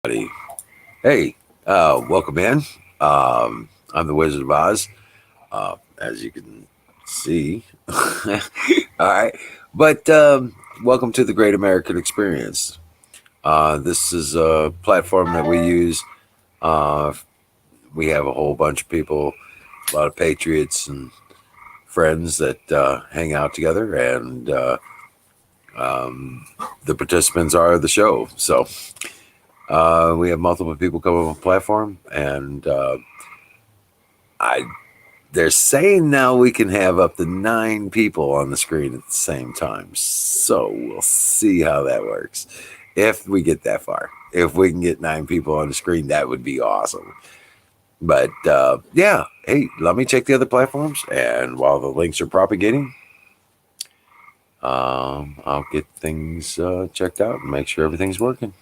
Buddy. Hey, welcome in. I'm the Wizard of Oz, as you can see. All right, but welcome to the Great American Experience. This is a platform that we use. Uh, we have a whole bunch of people, a lot of patriots and friends that hang out together, and um, the participants are the show. So we have multiple people come on the platform, and I they're saying now we can have up to 9 people on the screen at the same time. So we'll see how that works. If we get that far, if we can get 9 people on the screen, that would be awesome. But yeah, hey, let me check the other platforms, and while the links are propagating, I'll get things checked out and make sure everything's working.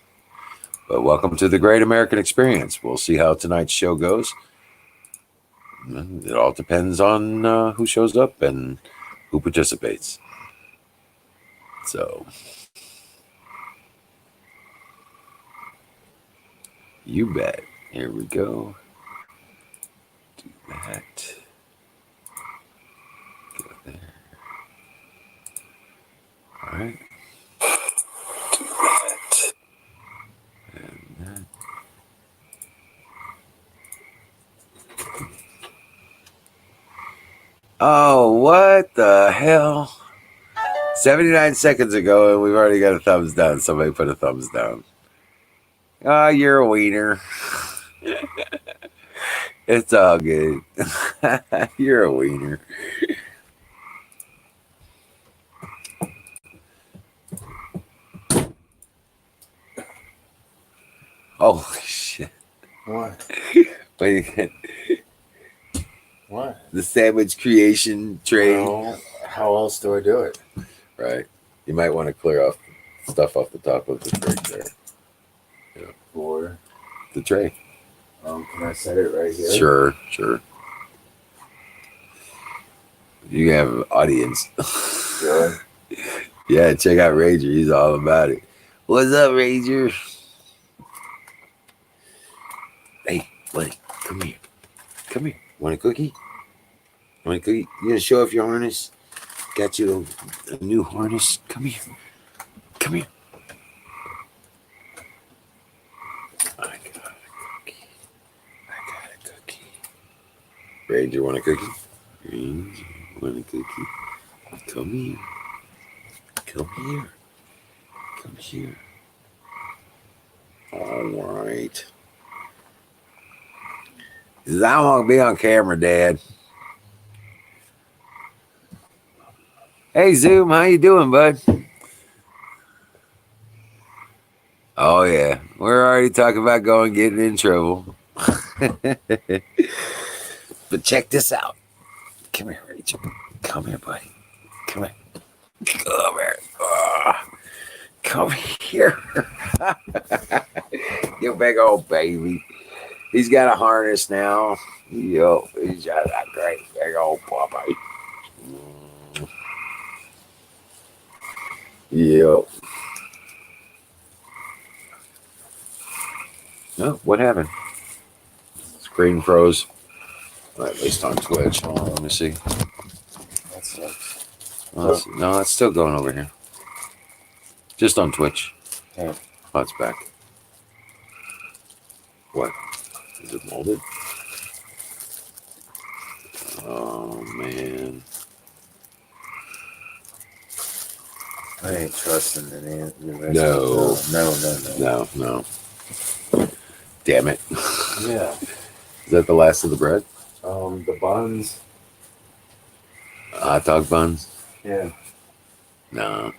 But welcome to the Great American Experience. We'll see how tonight's show goes. It all depends on who shows up and who participates. So, you bet. Here we go. Do that. Go there. All right. Do that. And that. Oh, what the hell? 79 seconds ago, and we've already got a thumbs down. Somebody put a thumbs down. Oh, you're a wiener. It's all good. You're a wiener. Holy shit. What? Wait, What? the sandwich creation tray. Well, how else do I do it? Right. You might want to clear off stuff off the top of the fridge there. Yeah. For The tray. can I set it right here? Sure. You have an audience. Sure. Yeah, check out Ranger. He's all about it. What's up, Ranger? Hey, buddy, come here. Come here. Want a cookie? Want a cookie? You gonna show off your harness? Got you a new harness. Come here. Come here. I got a cookie. Ranger, want a cookie? Ranger, want a cookie? Come here. Come here. Come here. All right. I want to be on camera, Dad. Hey, Zoom, how you doing, bud? Oh, yeah. We're already talking about going getting in trouble. But check this out. Come here, Rachel. Come here, buddy. Come here. Come here. Come here. You big old baby. He's got a harness now. Yo, he's got a great big old puppy. Yo. Oh, what happened? Screen froze. Well, at least on Twitch. Hold on, let me see. That sucks. Well, no, it's still going over here. Just on Twitch. Yeah. Oh, it's back. What? Is it molded? Oh, man. I ain't trusting the rest. No. Damn it. Yeah. Is that the last of the bread? The buns. Hot dog buns? Yeah. No.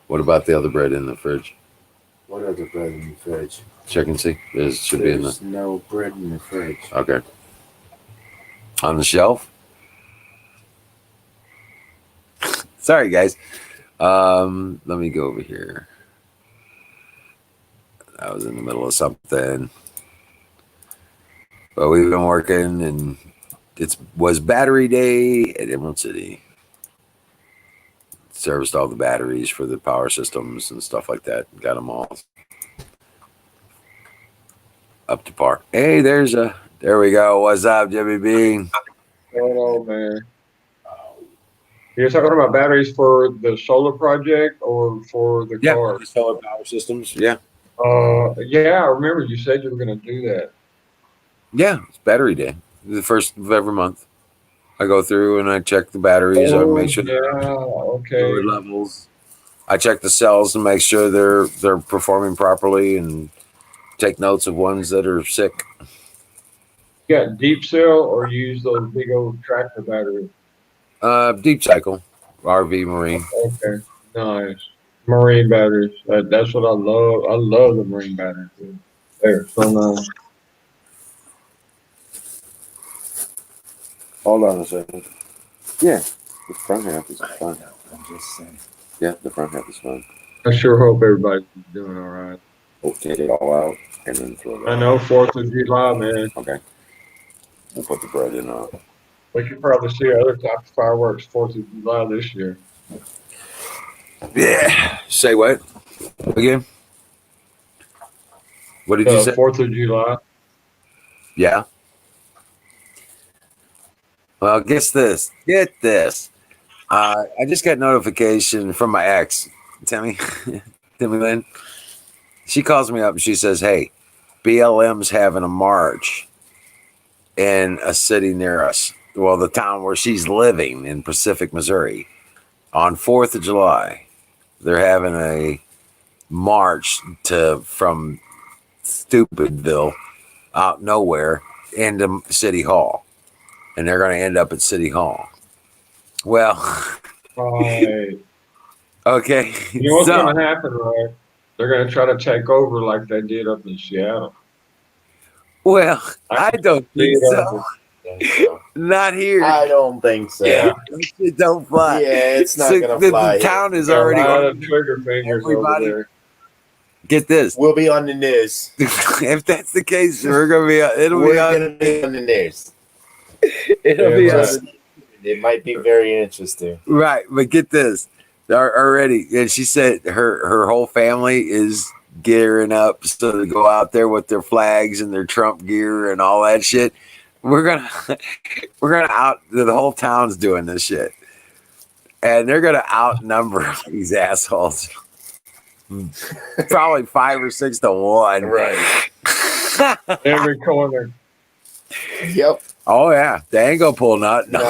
What about the other bread in the fridge? What other bread in the fridge? Check and see. Should be in the. There's no bread in the fridge. Okay. On the shelf? Sorry, guys. Let me go over here. I was in the middle of something. But we've been working, and it was battery day at Emerald City. Serviced all the batteries for the power systems and stuff like that. Got them all up to par. Hey, there we go. What's up, Jimmy B? Going on, man? You're talking about batteries for the solar project or for the Yeah, car? the solar power systems. Yeah, Yeah, I remember you said you were going to do that. yeah. It's battery day, the first of every month. I go through and I check the batteries. I make Oh, sure yeah, fluid okay. levels. I check the cells to make sure they're performing properly and take notes of ones that are sick. You got deep cell or you use those big old tractor batteries? Deep cycle, RV marine. Okay, nice. Marine batteries. That's what I love. I love the marine batteries. Dude. They're so nice. Hold on a second. Yeah, the front half is fine. I'm just saying. Yeah, the front half is fine. I sure hope everybody's doing all right. We'll take it all out and then throw I that know out. 4th of July, man. Okay, we'll put the bread in. We could probably see other type of fireworks 4th of July this year. Yeah. Say what again? What did you The say? 4th of July. Yeah. Well, guess this. Get this. I just got notification from my ex, Timmy, Timmy Lynn. She calls me up and she says, "Hey, BLM's having a march in a city near us. Well, the town where she's living in Pacific, Missouri, on 4th of July. They're having a march to from Stupidville out nowhere into City Hall, and they're going to end up at City Hall." Well, Right. okay, You know what's so going to happen, right? They're going to try to take over like they did up in Seattle. well, I I can don't see think it so. on Think so. Not here. I don't think so. Yeah. That shit don't fly. Yeah, it's not So gonna the fly. town is a already lot of organized. trigger fingers over Everybody, there. get this. We'll be on the news. If that's the case, we're gonna be. It'll We're be on. gonna be on the news. It'll Yeah, be right. on. It might be very interesting. Right, but get this. They're already, and she said her whole family is gearing up so to go out there with their flags and their Trump gear and all that shit. We're gonna we're gonna out the whole town's doing this shit, and they're gonna outnumber these assholes. Probably 5 or 6 to 1. Right. Every corner. Yep. Oh yeah, they ain't gonna pull nut. No,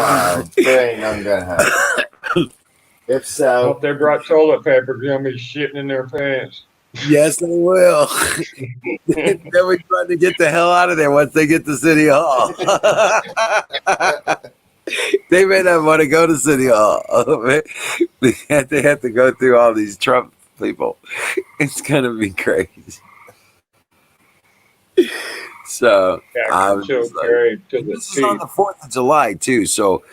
there ain't none gonna happen. If so, If they brought toilet paper, they're going to be shitting in their pants. Yes, they will. They'll be trying to get the hell out of there once they get to City Hall. They may not want to go to City Hall. They have to go through all these Trump people. It's gonna be crazy. So Yeah, I'm she'll just like, carry to the this is on teeth. the 4th of July too. So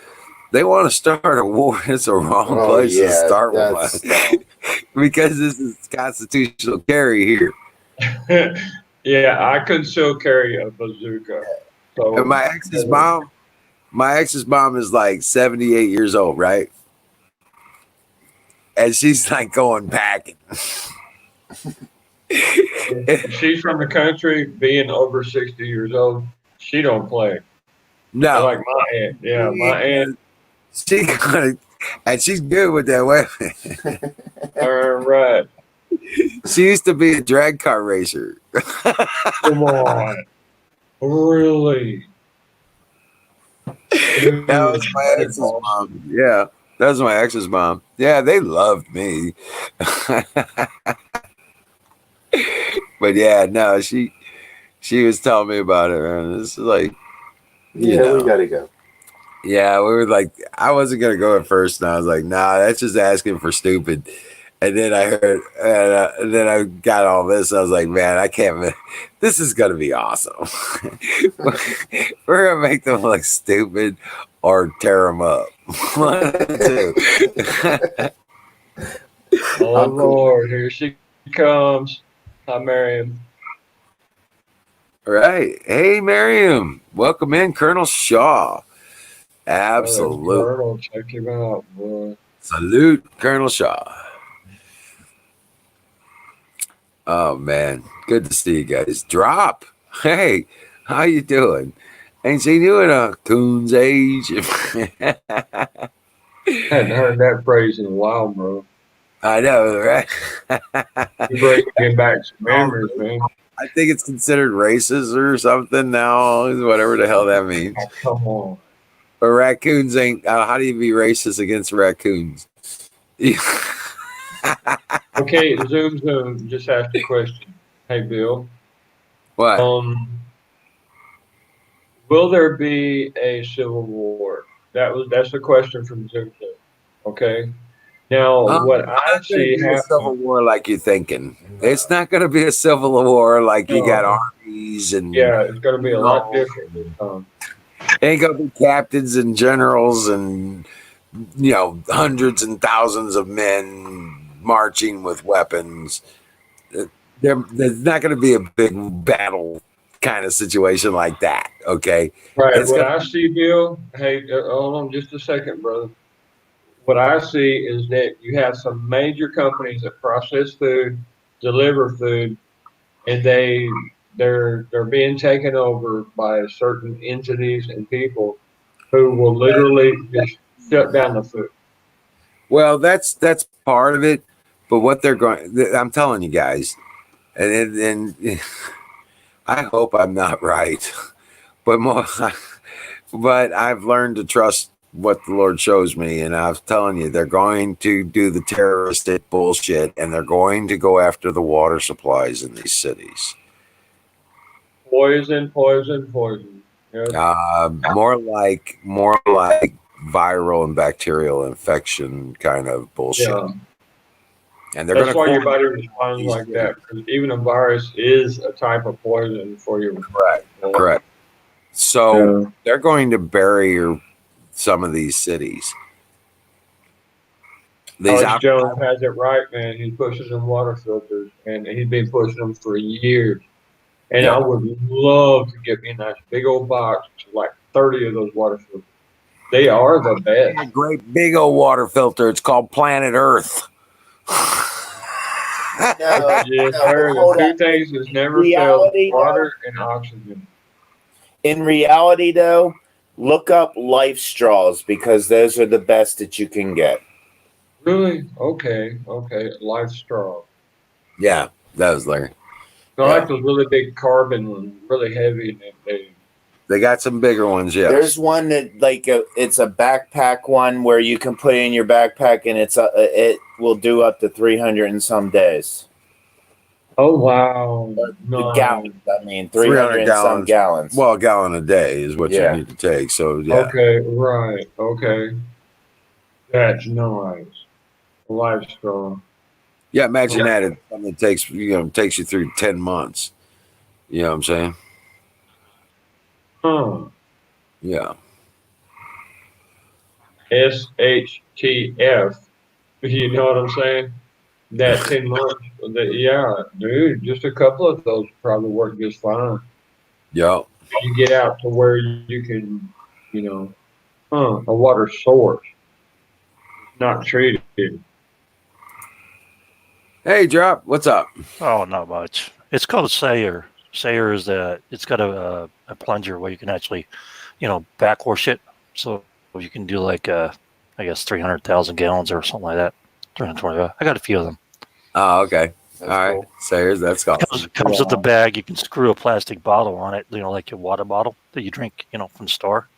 they want to start a war. It's a wrong oh place to yeah, start that's one because this is constitutional carry here. Yeah, I could still carry a bazooka. So And my ex's mom is like 78 years old, right? And she's like going packing. she's from the country, being over 60 years old. She don't play. No, Like my aunt. Yeah, my aunt. she gonna, and she's good with that weapon. Right. She used to be a drag car racer. Come on. Really? That was my ex's mom. Yeah, that was my ex's mom. Yeah, they loved me. But yeah, no, she was telling me about it, man. It's like, you yeah, know. we gotta go. Yeah, we were like, I wasn't gonna go at first, and I was like, nah, that's just asking for stupid. And then I heard, and then I got all this. I was like, man, I can't. This is gonna be awesome. We're gonna make them look stupid or tear them up. One of the two. Oh, Lord. Here she comes. Hi, Miriam. Right. Hey, Miriam. Welcome in, Colonel Shaw. Absolute. Colonel, check him out, boy. Salute, Colonel Shaw. Oh, man. Good to see you guys. Drop. Hey, how you doing? Ain't seen you in a coon's age. I hadn't heard that phrase in a while, bro. I know, right? You're bringing back some Oh, memories, man. I think it's considered racist or something now, whatever the hell that means. Oh, come on. But raccoons ain't. How do you be racist against raccoons? Okay, Zoom Zoom just asked a question. Hey, Bill. What? Um, will there be a civil war? That's the question from Zoom Zoom. Okay. Now, what It's I not going to see be a civil happening. war like you're thinking. It's not going to be a civil war like you got No, armies and yeah, it's going to be you a lot know, different this time. ain't going to be captains and generals and hundreds and thousands of men marching with weapons. There's not going to be a big battle kind of situation like that. Okay, Right. it's What going to I see, Bill. Hey, hold on just a second, brother. What I see is that you have some major companies that process food, deliver food, and they're being taken over by certain entities and people who will literally just shut down the food. well. That's part of it, but what they're going, I'm telling you guys, and I hope I'm not right, but more, but I've learned to trust what the Lord shows me, and I'm telling you, they're going to do the terroristic bullshit, and they're going to go after the water supplies in these cities. Poison, poison, poison. Yep. More like viral and bacterial infection kind of bullshit, Yeah. and they're going That's to why your body quarantine responds these like cities. that because even a virus is a type of poison for your Correct. body. Correct. So Yeah. they're going to bury some of these cities. These Alex out. Jones has it right, man. He's pushing them water filters, and he's been pushing them for years. And I Yep. would love to get me a nice big old box, like 30 of those water filters. They are the A best. great big old water filter. It's called Planet Earth. No, Yes, no, sir. The hold two up. things that never fail: Reality, though. water and oxygen. In reality, though, look up life straws because those are the best that you can get. Really? Okay, okay. Life straw. Yeah, that was Larry. I Yeah, like those really big carbon ones, really heavy, and they they got some bigger ones. There's Yes. one that it's a backpack one where you can put it in your backpack and it will do up to 300 and some days. oh wow, The nice. gallons, I mean, 300 300 and some gallons. gallons. Well, a gallon a day is what you Yeah. need to take. So yeah, Okay, right. Okay, that's nice. Life straw. yeah. Imagine Okay. that. It's something that takes you through 10 months. You know what I'm saying? Huh. Yeah. SHTF. You know what I'm saying? That 10 months. Yeah, dude, just a couple of those probably work just fine. Yep. You get out to where you can, you know, a water source, not treated. Hey, drop. What's up? Oh, not much. It's called a sayer. Sayer is it's got a plunger where you can actually, backwash it. So you can do like, I guess 300,000 gallons or something like that. 320. I got a few of them. Oh, okay. All That's right. cool. Sayers, that's Comes awesome. comes with the bag. You can screw a plastic bottle on it. Like your water bottle that you drink, from the store.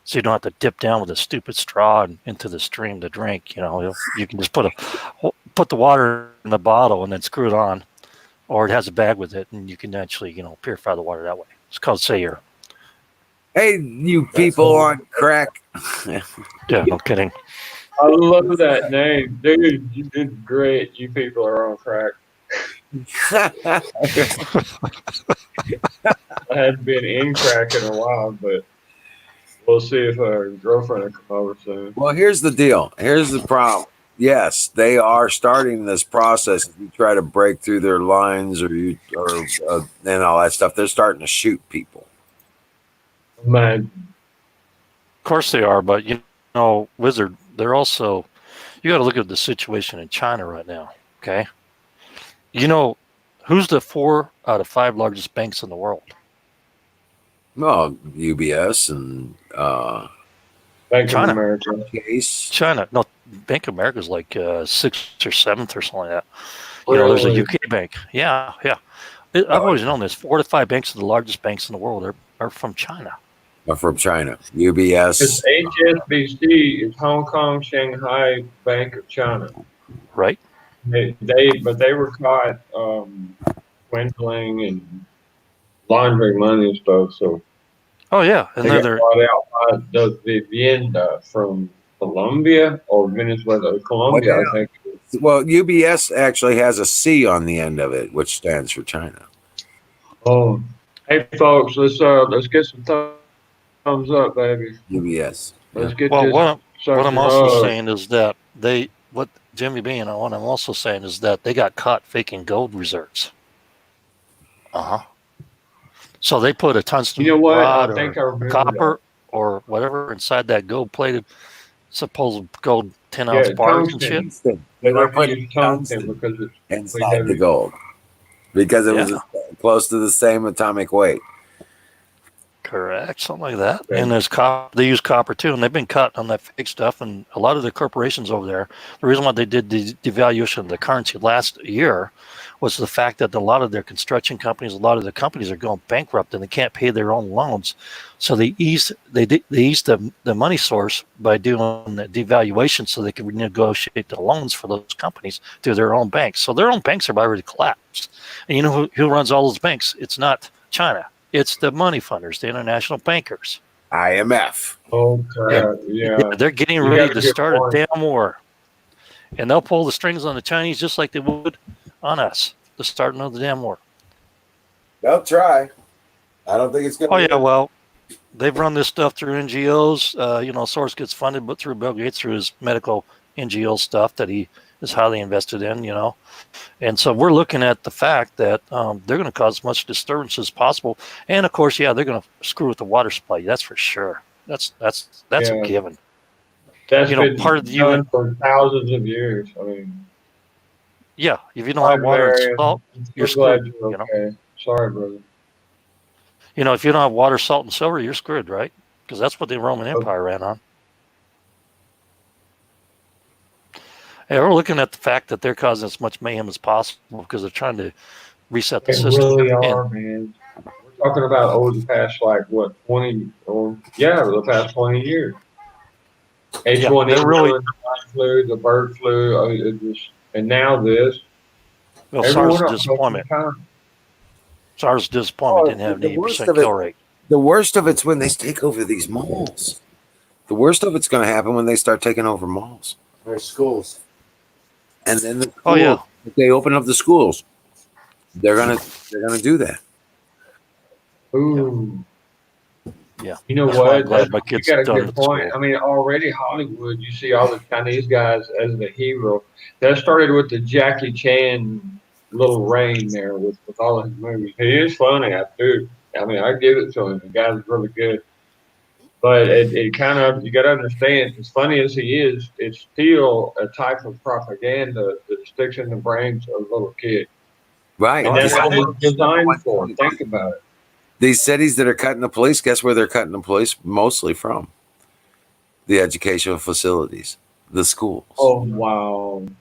So you don't have to dip down with a stupid straw into the stream to drink. You can just put the water in the bottle and then screw it on, or it has a bag with it, and you can actually, purify the water that way. It's called Sayer. Hey, you That's people cool. on crack. Yeah, no kidding. I love that name. Dude, you did great. You people are on crack. I hadn't been in crack in a while, but we'll see if our girlfriend will come over soon. Well, here's the deal. Here's the problem. Yes, they are starting this process. If you try to break through their lines and all that stuff, they're starting to shoot people. Man, Of course they are, but Wizard, they're also, you got to look at the situation in China right now. Okay, you know who's the 4 out of 5 largest banks in the world? Well, UBS and Bank of China. America. Chase. China. No, Bank of America is like sixth or seventh or something like that. You know, there's a Really? UK bank. Yeah, yeah. I've always known this. 4 to 5 banks are the largest banks in the world are from China, Are from China. It's UBS. HSBC is Hong Kong Shanghai Bank of China. right? But they were caught swindling and laundering money and stuff. So Oh yeah, and they got they're bought out by the Vivienda from Colombia or Venezuela. Well, Colombia, I think. well, UBS actually has a C on the end of it, which stands for China. Oh, hey folks, let's get some thumbs up, baby. UBS. Yeah. Let's get well. this What I'm sucker also hugged. saying is that what Jimmy B and what I'm also saying is that they got caught faking gold reserves. Uh-huh. So they put a You tungsten know what? I rod think or I a remember that. copper or whatever inside that gold-plated supposed gold 10-ounce Yeah, bars and shit. tungsten. Tungsten. They They were like to putting use tungsten tungsten because it's really inside the heavy. gold because it Yeah. was close to the same atomic weight. Correct, something like that. Okay. And there's copper. They use copper too, and they've been cut on that fake stuff. And a lot of the corporations over there, the reason why they did the devaluation of the currency last year was the fact that a lot of their construction companies, a lot of the companies are going bankrupt and they can't pay their own loans. So they eased the money source by doing the devaluation so they can renegotiate the loans for those companies through their own banks. So their own banks are already collapsed. And you know who runs all those banks? It's not China. It's the money funders, the international bankers. IMF. Oh And crap! yeah, Yeah, they're getting you ready got a to good start a point. damn war. And they'll pull the strings on the Chinese just like they would on us. The starting of the damn war. They'll try. I don't think it's going Oh, to yeah, work. well, they've run this stuff through NGOs. You know, Source gets funded, but through Bill Gates, through his medical NGO stuff that he is highly invested in, you know. And so we're looking at the fact that they're going to cause as much disturbance as possible. And of course, yeah, they're going to screw with the water supply. That's for sure. That's a Yeah, given. that's You know, part been of the done UN. for thousands of years. I mean, Yeah, if you don't hi have water and Marion. salt, I'm you're so glad screwed. you're okay. Sorry, brother. You know, if you don't have water, salt, and silver, you're screwed, right? Because that's what the Roman Oh, Empire ran on. And we're looking at the fact that they're causing as much mayhem as possible because they're trying to reset the they system. really And are, man. We're talking about over the past like what 20 or yeah, the past 20 years. yeah, H1N1, they're really the swine flu, the bird flu, it just, and now this. well. SARS Everyone is else fucking disappointment. time. SARS is disappointment Oh, didn't have an the worst 80% of it. kill rate. The worst of it's when they take over these malls. The worst of it's going to happen when they start taking over malls. Or schools. And then the Oh schools, yeah, if they open up the schools, they're gonna do that. Ooh. yeah. You know That's why I'm what? glad my You kids got a done good with point. school. I mean, already Hollywood, you see all the Chinese guys as the hero. That started with the Jackie Chan little reign there with all his movies. He is funny, I do. I mean, I give it to him. The guy's really good. But it kind of, you got to understand, as funny as he is, it's still a type of propaganda that sticks in the brains of a little kid. Right. And Oh that's yeah, what it's designed for. Think about it. These cities that are cutting the police, guess where they're cutting the police mostly from? The educational facilities, the schools. Oh, wow. yep.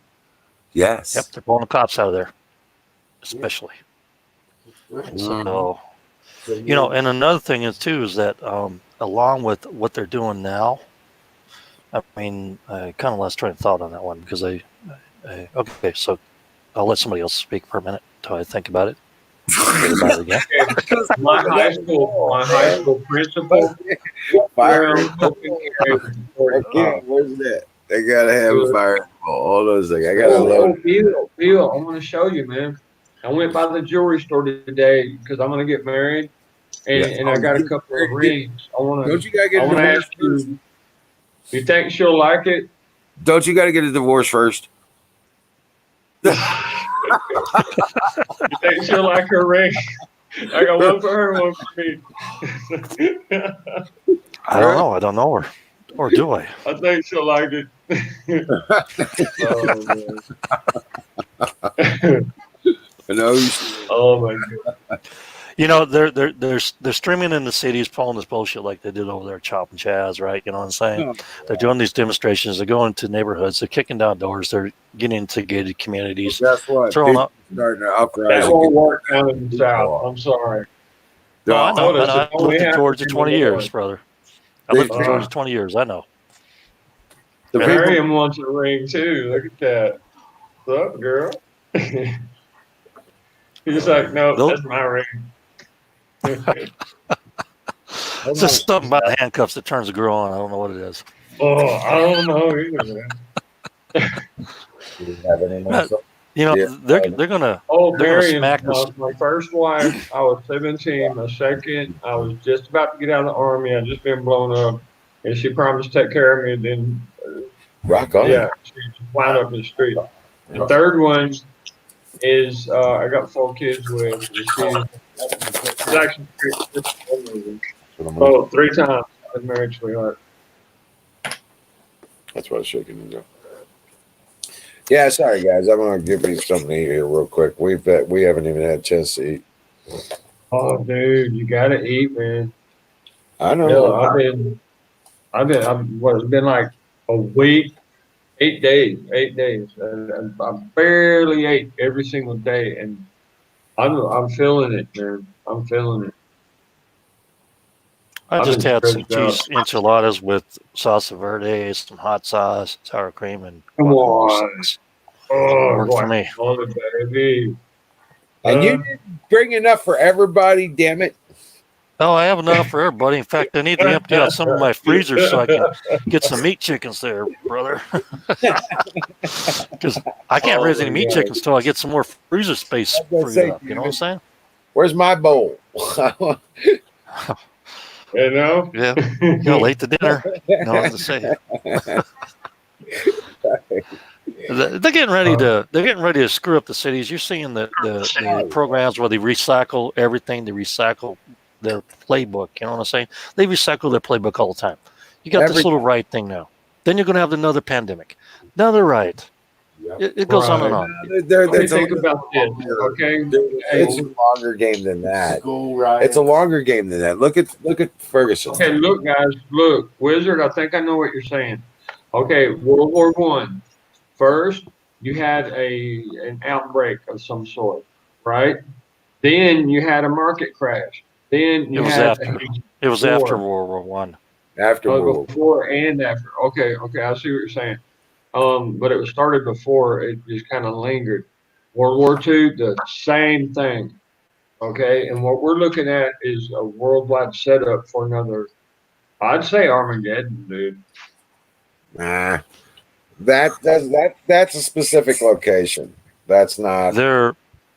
Yes. They're pulling the cops out of there, especially. Right. So you know, and another thing is too is that along with what they're doing now, I mean, I kind of lost train of thought on that one because okay, so I'll let somebody else speak for a minute until I think about it. Forget about it again. My high school principal, Fire. open carry was important. Where's that? They gotta have a Good. fire. Hold on a second. I gotta Oh, load. Bill, I'm gonna show you, man. I went by the jewelry store today because I'm gonna get married, Yeah. and I got a couple of rings. Don't you gotta get I a wanna divorce ask first? you. You think she'll like it? Don't you gotta get a divorce first? You think she'll like her ring? I got one for her, one for me. I don't know. I don't know her, or do I? I think she'll like it. Oh, man. No. Oh my god. You know, they're streaming in the cities, pulling this bullshit like they did over there at Chop and Chaz, right? You know what I'm saying? Oh, They're doing these demonstrations. They're going to neighborhoods. They're kicking down doors. They're getting into gated communities. Guess what? Throwing People up. starting to uprise. That won't work down in the South. I'm sorry. No, I know. Notice it I only lived in happens Georgia in 20 the years, north. brother. I lived in They- Georgia 20 years. I know. The Yeah. people, Miriam wants a ring too. Look at that. What's up, girl? He's like, no, They'll- that's my ring. It's just something about handcuffs that turns a girl on. I don't know what it is. Oh, I don't know either, man. Do you have any more? You know, Yeah. they're gonna Oh, They're gonna Miriam, smack us. my first wife, I was 17. My second, I was just about to get out of the army. I'd just been blown up. And she promised to take care of me. And then, rock on. yeah, she just wound up in the street. The third one is I got 4 kids with. She's actually oh, 3 times I've been married, sweetheart. That's what I was shaking it up. Yeah, sorry guys. I'm gonna give you something to eat here real quick. We haven't even had a chance to eat. Oh, dude, you gotta eat, man. I know. Yeah, it's been like a week, 8 days, 8 days. I barely ate every single day, and I'm feeling it, man. I'm feeling it. I I've just been had some stressed out. cheese enchiladas with salsa verde, some hot sauce, sour cream, and Come guacamole on. sauce. Oh, Worked for me. guacamole, baby. And you didn't bring enough for everybody. Damn it! Oh, I have enough for everybody. In fact, I need to empty out some of my freezers so I can get some meat chickens there, brother. Because I can't Oh, raise any my meat God. chickens till I get some more freezer space I was gonna freed say, up. You know what I'm saying? Where's my bowl? You know? Yeah. You know, late to dinner. You know what to say. They're getting ready to screw up the cities. You're seeing the programs where they recycle everything. They recycle their playbook. You know what I'm saying? They recycle their playbook all the time. You got this little riot thing now. Then you're going to have another pandemic, another riot. It goes on and on. Let me think about this, okay? It's a longer game than that. It's a longer game than that. Look at Ferguson. Okay, look, guys, look, Wizard. I think I know what you're saying. Okay, World War I. First, you had an outbreak of some sort, right? Then you had a market crash. Then you It was had after. It was after World War One. After World before and after. Okay, I see what you're saying. But it was started before. It just kind of lingered. World War II, the same thing. Okay, and what we're looking at is a worldwide setup for another. I'd say Armageddon, dude. Nah, that's a specific location. That's not. They're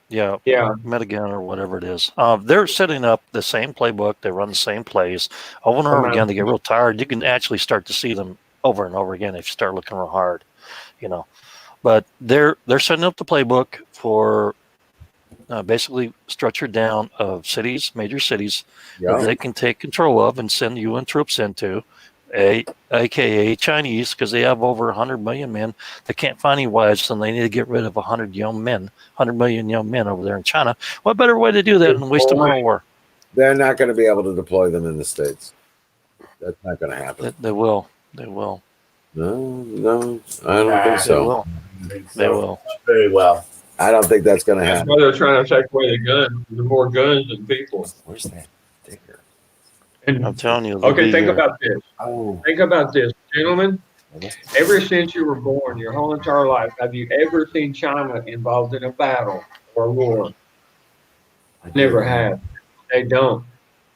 yeah, Yeah. Metagan or whatever it is. They're setting up the same playbook. They run the same plays over and over again. They get real tired. You can actually start to see them over and over again if you start looking real hard, you know. But they're setting up the playbook for basically structured down of cities, major cities that they can take control of and send UN troops into, aka Chinese, because they have over 100 million men. They can't find any wives, and they need to get rid of 100 million young men over there in China. What better way to do that than waste them on a war? They're not going to be able to deploy them in the States. That's not going to happen. They will. They will. No, I don't think so. They will. Very well. I don't think that's going to That's happen. why they're trying to take away the guns. There's more guns than people. Where's that digger? And, I'm telling you. okay, think about this. Oh, Think about this, gentlemen. Ever since you were born, your whole entire life, have you ever seen China involved in a battle or a war? Never have. They don't.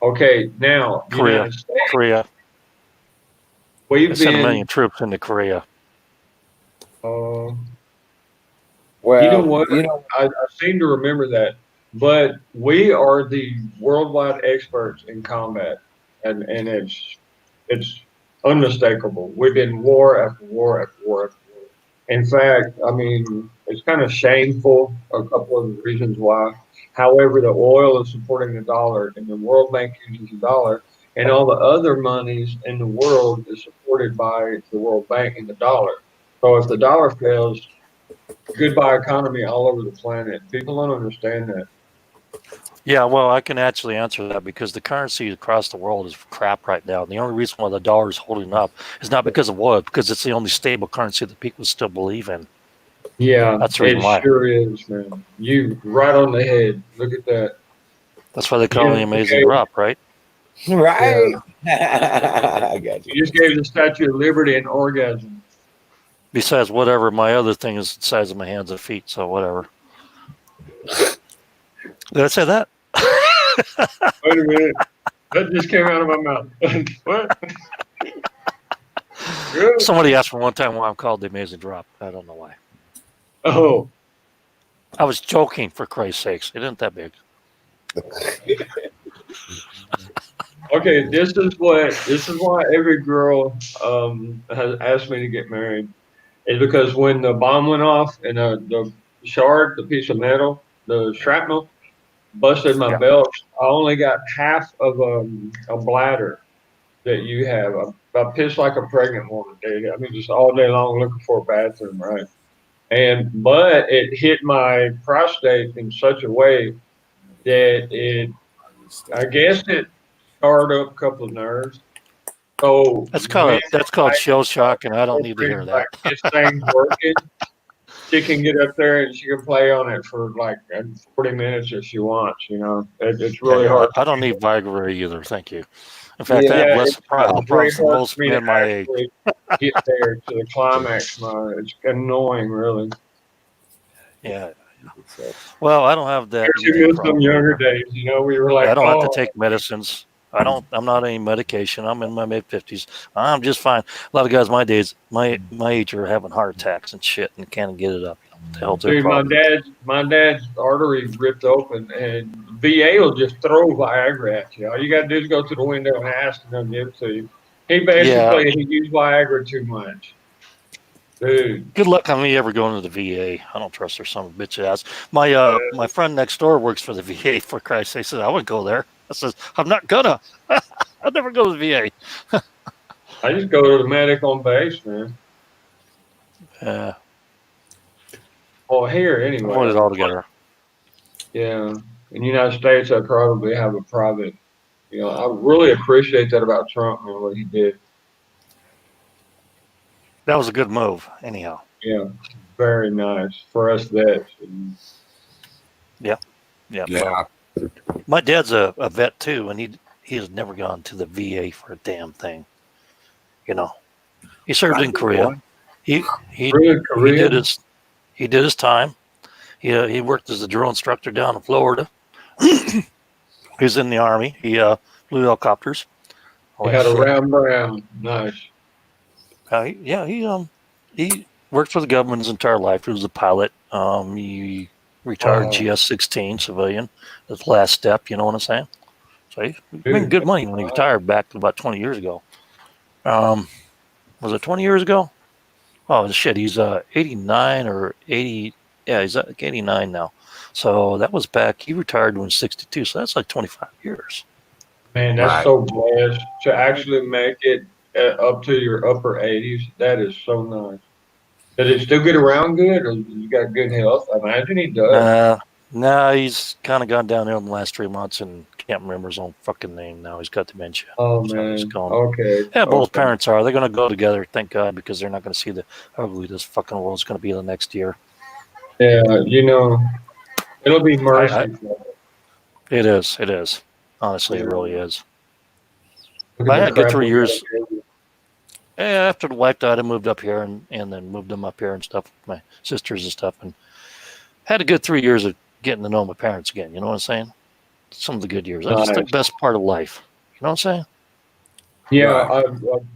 Okay, now Korea. United States, Korea. we've They sent a been. million troops into Korea. well, You know what? I seem to remember that. But we are the worldwide experts in combat, and it's unmistakable. We've been war after war after war after war. In fact, I mean, it's kind of shameful. A couple of the reasons why. However, the oil is supporting the dollar, and the World Bank uses the dollar, and all the other monies in the world is supported by the World Bank and the dollar. So if the dollar fails, goodbye economy all over the planet. People don't understand that. Yeah, well, I can actually answer that because the currency across the world is crap right now. And the only reason why the dollar is holding up is not because of oil, because it's the only stable currency that people still believe in. Yeah, That's the it reason why. sure is, man. You right on the head. Look at that. That's why they call me You Amazing gave, Drop, right? Right. yeah, I got you. you just gave the Statue of Liberty an orgasm. Besides, whatever, my other thing is the size of my hands and feet, so whatever. Did I say that? Wait a minute. That just came out of my mouth. What? Good. Somebody asked me one time why I'm called the Amazing Drop. I don't know why. Oh, I was joking, for Christ's sakes. It isn't that big. okay. This is why every girl has asked me to get married. Is because when the bomb went off and the shard, the piece of metal, the shrapnel busted my Yeah. belt, I only got half of a bladder that you have. I pissed like a pregnant woman, dude. I mean, just all day long looking for a bathroom, right? But it hit my prostate in such a way that I guess it scarred up a couple of nerves. So when That's my called shell shock, and I don't need to hear girlfriend's like, that. this thing's working, she can get up there and she can play on it for like 40 minutes if she wants. It's Yeah, really yeah. hard. I don't need Viagra either. Thank you. In fact, Yeah. I have Yeah, less it's very problems than hard most for me to men my age. actually get there to the climax. It's annoying, really. Yeah. Well, I don't have that Here's you unique miss them problem younger either. days. We were Yeah, like, I don't have to oh, take medicines. I'm not any medication. I'm in my mid-50s. I'm just fine. A lot of guys my age are having heart attacks and shit and can't get it up. What the hell's their dude, my problem? dad's artery ripped open, and VA will just throw Viagra at you. All you got to do is go to the window and ask, and they'll give it to you. Yeah. He used Viagra too much, dude. Good luck on me ever going to the VA. I don't trust their son of a bitch ass. My friend next door works for the VA, for Christ's sake. He said I would go there. I says, I'm not gonna. I'll never go to the VA. I just go to the medic on base, man. Uh, Oh, here anyway. avoid it altogether. Yeah. In the United States, I probably have a private. I really appreciate that about Trump and what he did. That was a good move, anyhow. Yeah, very nice for us vets. Yeah. Well, my dad's a vet too, and he has never gone to the VA for a damn thing. He served in Korea. He he Really, he did Korea? his time. He worked as a drill instructor down in Florida. He was in the army. He flew helicopters. All He that had a shit. round brown. Nice. He worked for the government his entire life. He was a pilot. He retired Wow. GS-16 civilian. That's the last step. You know what I'm saying? So he made Dude, good money when he retired back about 20 years ago. Was it 20 years ago? Oh shit, he's 89 or 80. Yeah, he's 89 now. So that was back. He retired when he was 62. So that's like 25 years. man, that's so blessed to actually make it up to your upper 80s. That is so nice. Does he still get around good, or he got good health? I imagine he does. Nah, he's kind of gone downhill in the last 3 months and can't remember his own fucking name now. He's got dementia. Oh So he's man. gone. Okay. Yeah, both Okay. parents are. They're going to go together, thank God, because they're not going to see how ugly this fucking world's going to be the next year. Yeah, it'll be I mercy. It is. It is. Honestly, Yeah. it really is. Look at I the had a good crap we 3 years. gotta do. After the wife died, I moved up here and then moved them up here and stuff with my sisters and stuff, and had a good 3 years of getting to know my parents again. You know what I'm saying? Some of the good years. That's just the Nice. best part of life. You know what I'm saying? Yeah,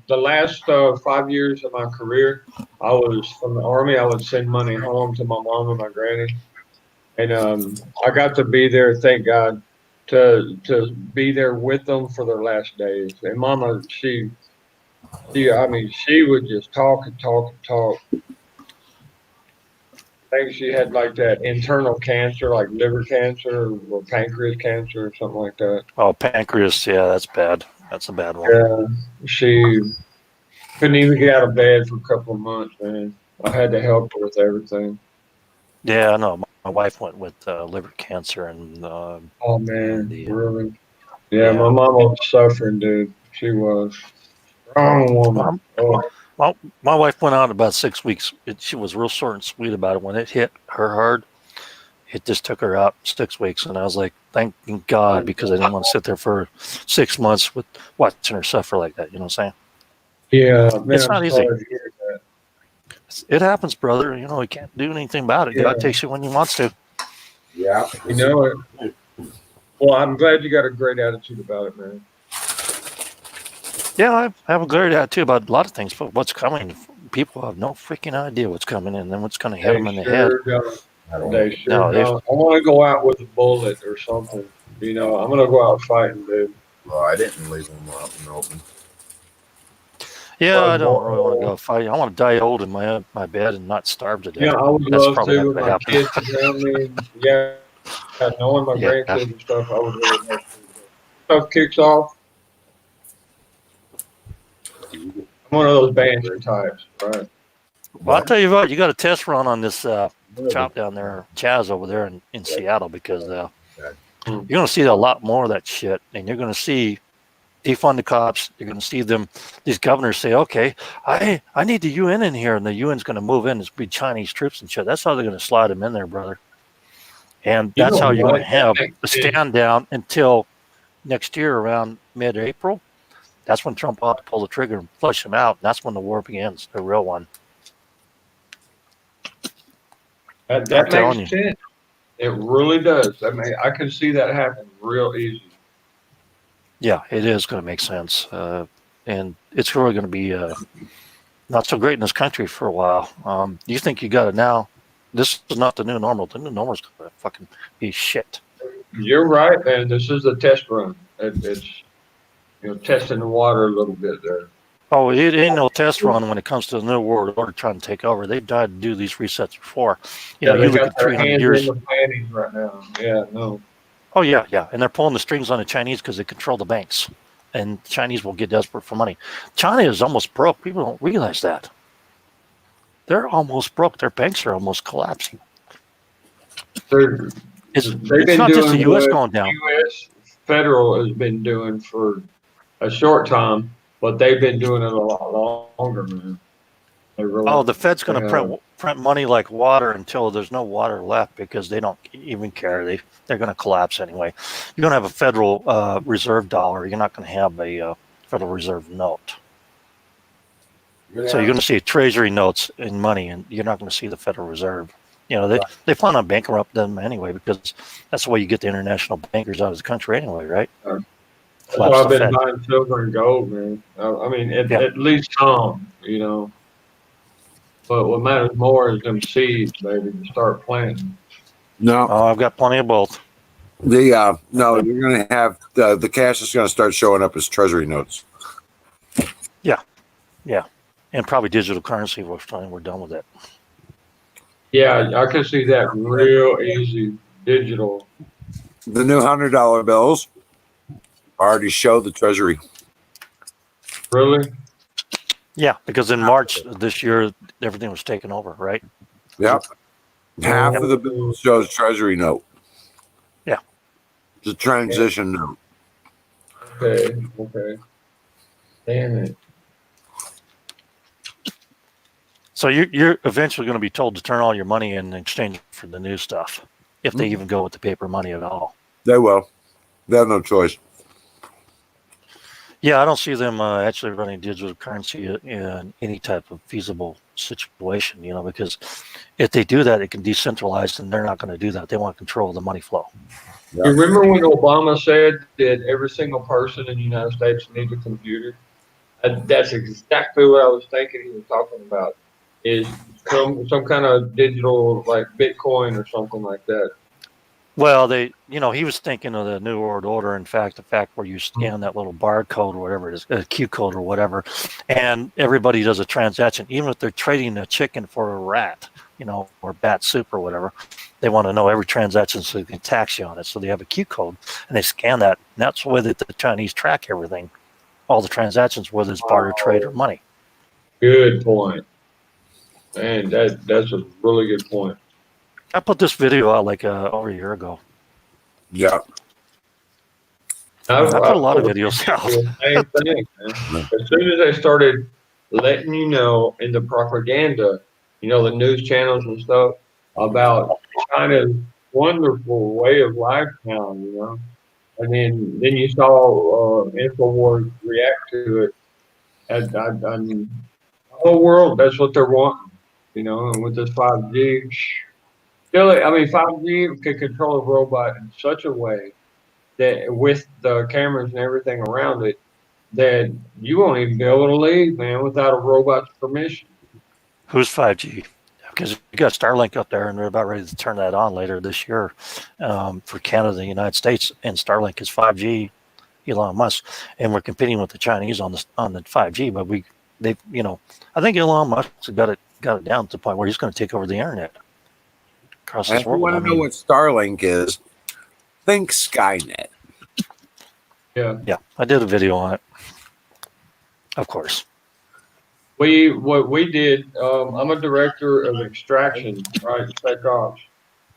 the last 5 years of my career, I was from the army. I would send money home to my mom and my granny, and I got to be there. Thank God to be there with them for their last days. And Mama, I mean, she would just talk and talk and talk. I think she had like that internal cancer, like liver cancer or pancreas cancer or something like that. Oh, pancreas. Yeah, that's bad. That's a bad one. Yeah, she couldn't even get out of bed for a couple of months, man. I had to help her with everything. Yeah, I know. wife went with liver cancer and Oh man, the really? Yeah, my yeah. mom was suffering, dude. She was strong woman. Well, Oh, well, my wife went out about 6 weeks. She was real short and sweet about it. When it hit her hard, it just took her out 6 weeks, and I was like, thanking God, because I didn't want to sit there for 6 months with watching her suffer like that. You know what I'm saying? yeah, man, It's I'm not easy. sorry to hear that. It happens, brother. You know, we can't do anything about it. Yeah, God takes you when He wants to. Yeah. you know it. Well, I'm glad you got a great attitude about it, man. Yeah, I have a great attitude about a lot of things, but what's coming, people have no freaking idea what's coming, and then what's going to hit They them in the head. sure don't. I don't They know. sure No, they. don't. I want to go out with a bullet or something. You know, I'm gonna go out fighting, dude. Well, I didn't leave them out in the open. Yeah, Well, I don't really want to go fight. I want to die old in my bed and not starve to yeah, death. I would That's love probably to not with going to my happen. kids around me. Yeah, knowing my Yeah. grandkids and stuff, I would really love to. But stuff kicks off. I'm one of those banshee types, right? Well, I'll What? tell you what, you got a test run on this chop down there, Chaz over there in Seattle, because Hmm. you're going to see a lot more of that shit, and you're going to see defund the cops. You're going to see these governors say, okay, I need the UN in here, and the UN's going to move in. It's be Chinese troops and shit. That's how they're going to slide them in there, brother. And You that's know how you're going what? to That have makes a sense. stand down until next year around mid-April. That's when Trump will have to pull the trigger and flush them out. And that's when the war begins, the real one. That I'm that makes telling you. sense. It really does. I can see that happen real easy. Yeah, it is going to make sense. And it's really going to be not so great in this country for a while. You think you got it now. This is not the new normal. The new normal is going to fucking be shit. You're right, man. This is a test run. It's testing the water a little bit there. Oh, it ain't no test run when it comes to the New World Order trying to take over. They've tried to do these resets before. Yeah, You they look got at their 300 hands in years. the panties right now. Yeah, no. Oh, yeah, yeah. And they're pulling the strings on the Chinese because they control the banks. And Chinese will get desperate for money. China is almost broke. People don't realize that. They're almost broke. Their banks are almost collapsing. They're It's they've it's been not just the doing U.S. what going down. U.S. federal has been doing for a short time, but they've been doing it a lot longer, man. They Oh, really the Fed's going they to have. print money like water until there's no water left because they don't even care. They're going to collapse anyway. You're going to have a Federal Reserve dollar. You're not going to have a Federal Reserve note. So you're going to see Treasury notes in money, and you're not going to see the Federal Reserve. They plan on bankrupting them anyway because that's the way you get the international bankers out of the country anyway, right? That's why Collapse I've the been Fed. buying silver and gold, man. I mean, Yeah. at least some. But what matters more is them seeds, baby, to start planting. No, Oh, I've got plenty of both. no, you're going to have the cash is going to start showing up as treasury notes. Yeah, and probably digital currency. We're done with it. Yeah, I can see that real easy digital. The new $100 bills already show the treasury. Really? Yeah, because in March this year, everything was taken over, right? Yep. Half of the bill Oh, shows treasury note. Yeah. It's a transition note. okay, okay. Damn it. So you're eventually going to be told to turn all your money in exchange for the new stuff, if they even go with the paper money at all. They will. They have no choice. Yeah, I don't see them actually running digital currency in any type of feasible situation, because if they do that, it can decentralize, and they're not going to do that. They want control of the money flow. Yeah. You remember when Obama said that every single person in the United States needs a computer? That's exactly what I was thinking he was talking about. Is some kind of digital like Bitcoin or something like that. Well, he was thinking of the New World Order. In fact, the fact where you scan that little barcode or whatever it is, a Q code or whatever, and everybody does a transaction, even if they're trading a chicken for a rat, or bat soup or whatever. They want to know every transaction so they can tax you on it. So they have a Q code and they scan that. And that's the way that the Chinese track everything, all the transactions, whether it's barter, trade, or money. Good point. Man, that's a really good point. I put this video out like over a year ago. Yeah. I I put a lot of told videos out. the same thing, man. As soon as they started letting you know in the propaganda, the news channels and stuff about China's wonderful way of life now, and then you saw Infowars react to it. And the whole world, that's what they're wanting, and with this 5G. Still, I mean, 5G can control a robot in such a way that with the cameras and everything around it, that you won't even be able to leave, man, without a robot's permission. Who's 5G? Because we got Starlink up there, and they're about ready to turn that on later this year for Canada and the United States. And Starlink is 5G, Elon Musk, and we're competing with the Chinese on the 5G. But I think Elon Musk got it down to the point where he's going to take over the internet across And this if you world. want to know what Starlink is, think Skynet. Yeah. I did a video on it, of course. What we did, I'm a director of extraction, right, spec ops,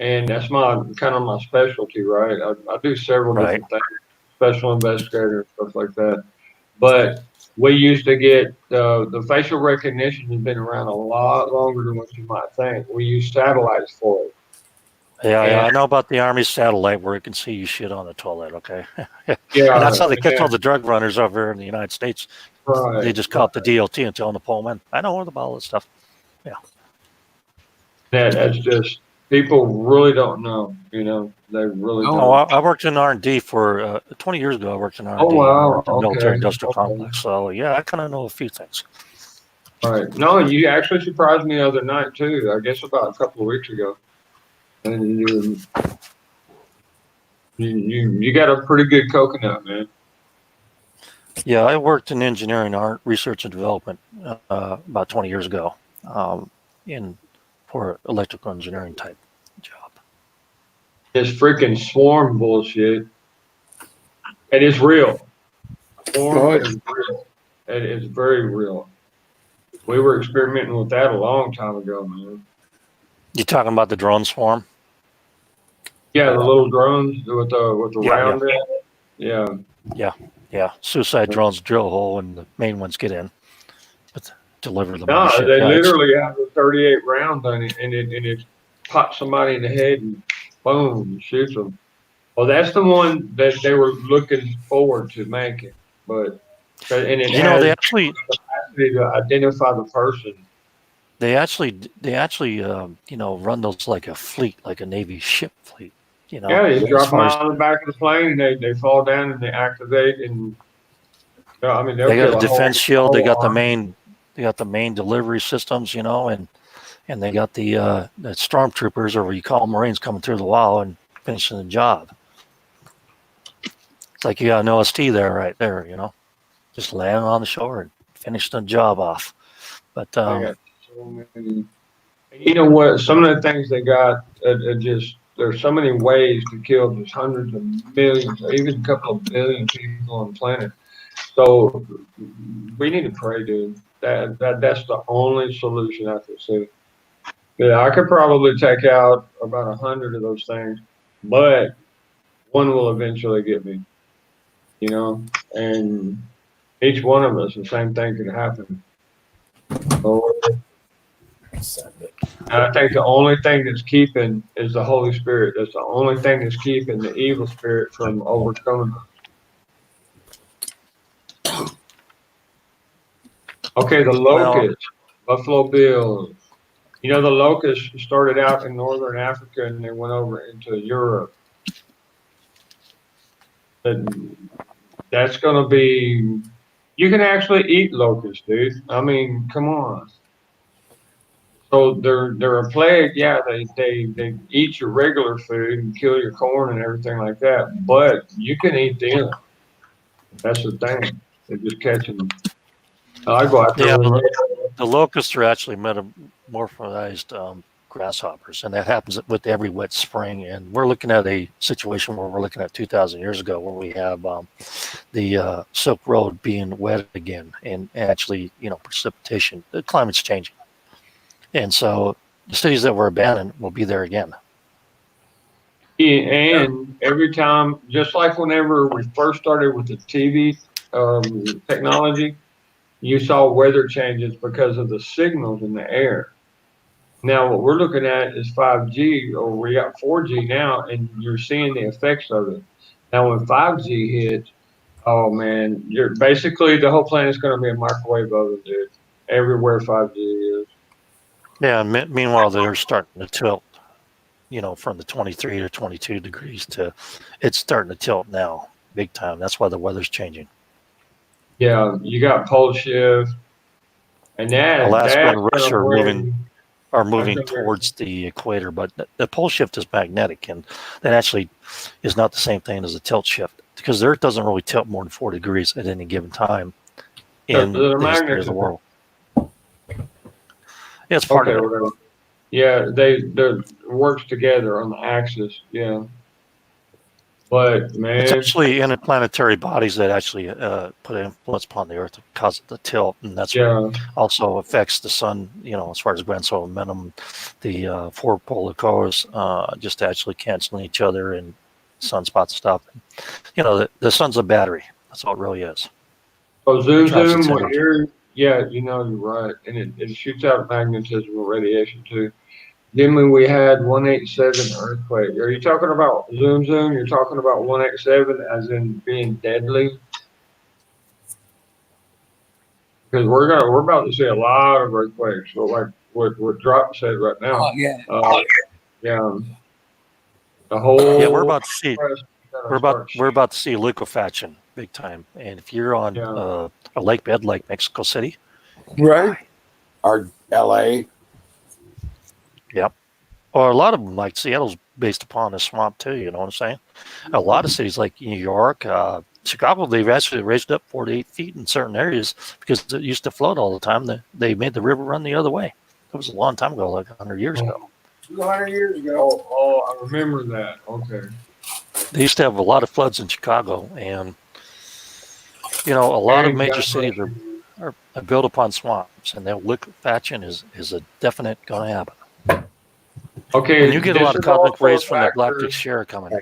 and that's my kind of my specialty, right? I do several Right. different things, special investigator, stuff like that. But we used to get the facial recognition has been around a lot longer than what you might think. We use satellites for it. Yeah, I And know about the Army satellite where it can see you shit on the toilet, okay? And yeah, that's how they catch yeah, all the drug runners over here in the United States. right. They just call it the DLT and tell them to pull them in. I know about all that stuff. That's just people really don't know. They really No. Oh, don't. I worked in R&D for 20 years ago. I worked in R&D. Oh I wow, worked in military okay, industrial okay. complex. So yeah, I kind of know a few things. Right. No, you actually surprised me the other night too. I guess about a couple of weeks ago, and you got a pretty good coconut, man. Yeah, I worked in engineering, art, research, and development about 20 years ago, in for electrical engineering type job. This freaking swarm bullshit, and it's real. Swarm is real. It is very real. We were experimenting with that a long time ago, man. You talking about the drone swarm? Yeah, the little drones with the Yeah, round end. Yeah. Yeah. Suicide drones drill a hole and the main ones get in, but deliver the No, shit. they Yeah, literally have a 38 round on it, and it pops somebody in the head and boom, shoots them. Well, that's the one that they were looking forward to making, but and it has they the actually capacity to identify the person. they actually run those like a fleet, like a Navy ship fleet. Yeah, they As drop them far as out on the back of the plane, and they fall down and they activate, and I mean they'll they got a kill defense shield, they whole got the army. main delivery systems, and they got the stormtroopers, or what you call Marines, coming through the wall and finishing the job. It's like you got an OST there, right there, just landing on the shore and finishing the job off. But They got so many. You know what? Some of the things they got just there's so many ways to kill just hundreds of millions, or even a couple of billion people on the planet. So we need to pray, dude. That's the only solution I can see. Yeah, I could probably take out about 100 of those things, but one will eventually get me. And each one of us, the same thing could happen. So I think the only thing that's keeping is the Holy Spirit. That's the only thing that's keeping the evil spirit from overcoming. Okay, the locust, Buffalo Bills. The locusts started out in northern Africa and they went over into Europe. That's going to be. You can actually eat locusts, dude. I mean, come on. So they're a plague. Yeah, they eat your regular food and kill your corn and everything like that. But you can eat them. That's the thing. They just catch them. I go after yeah, them. the locusts are actually metamorphosed grasshoppers, and that happens with every wet spring. And we're looking at a situation where we're looking at 2,000 years ago, where we have the Silk Road being wet again, and actually, precipitation. The climate's changing, and so the cities that were abandoned will be there again. And every time, just like whenever we first started with the TV technology, you saw weather changes because of the signals in the air. Now, what we're looking at is 5G, or we got 4G now, and you're seeing the effects of it. Now, when 5G hits, oh man, you're basically the whole planet's going to be a microwave oven, dude. Everywhere 5G is. Yeah. And meanwhile, they're starting to tilt. From the 23 to 22 degrees to, it's starting to tilt now, big time. That's why the weather's changing. Yeah, you got pole shift, and Alaska that's and going to Russia bring. are That's moving going to bring. towards the equator, but the pole shift is magnetic, and that actually is not the same thing as a tilt shift because the Earth doesn't really tilt more than 4 degrees at any given time Because in of the the history of the magnetism. world. Yeah, it's part Okay, of it. whatever. Yeah, they works together on the axis. Yeah, but It's man, actually interplanetary bodies that actually put an influence upon the Earth to cause it to tilt, and that's what yeah. also affects the sun. As far as grand solar momentum, the four polar cores just actually canceling each other and sunspots stuff. The sun's a battery. That's all it really is. Oh, It zoom, drives its zoom. What energy. you're, yeah, you're right, and it shoots out magnetism and radiation too. Then when we had 187 earthquake, are you talking about zoom, zoom? You're talking about 187 as in being deadly? Because we're about to see a lot of earthquakes. So like what Drop said right Oh now. yeah. Yeah, the Yeah, we're whole about to see press is gonna we're about start we're shaking. about to see liquefaction big time. And if you're on Yeah. a lake bed like Mexico City, Right. Or L.A. yep. Or a lot of them, like Seattle's based upon a swamp too. You know what I'm saying? A lot of cities like New York, Chicago, they've actually raised up 4 to 8 feet in certain areas because it used to flood all the time. They made the river run the other way. It was a long time ago, like 100 years ago. 200 years ago. Oh, I remember that. Okay. They used to have a lot of floods in Chicago, and a lot of And major God bless cities you. are built upon swamps, and their liquefaction is a definite going to happen. And you Okay, get a this lot of is all cosmic for a rays from the factor. galactic share coming.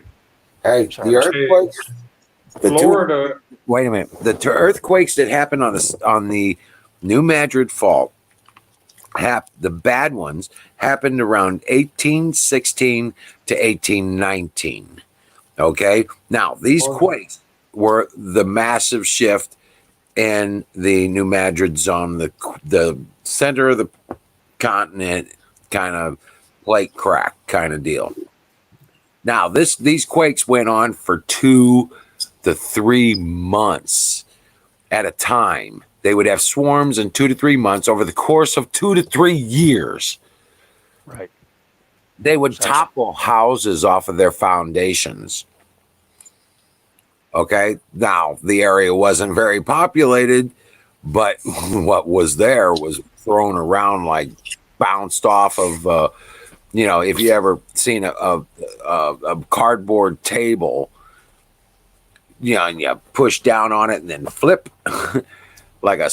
Hey, the Sorry. Okay, earthquakes. The two. Florida. Wait a minute. Earthquakes that happened on the New Madrid Fault, the bad ones happened around 1816 to 1819. Okay. Now these quakes were the massive shift in the New Madrid zone, the center of the continent, kind of plate crack kind of deal. Now these quakes went on for 2 to 3 months at a time. They would have swarms in 2 to 3 months over the course of 2 to 3 years. Right. They would Exactly. topple houses off of their foundations. Okay. Now, the area wasn't very populated, but what was there was thrown around, like bounced off of, if you ever seen a cardboard table, and you push down on it and then flip like a,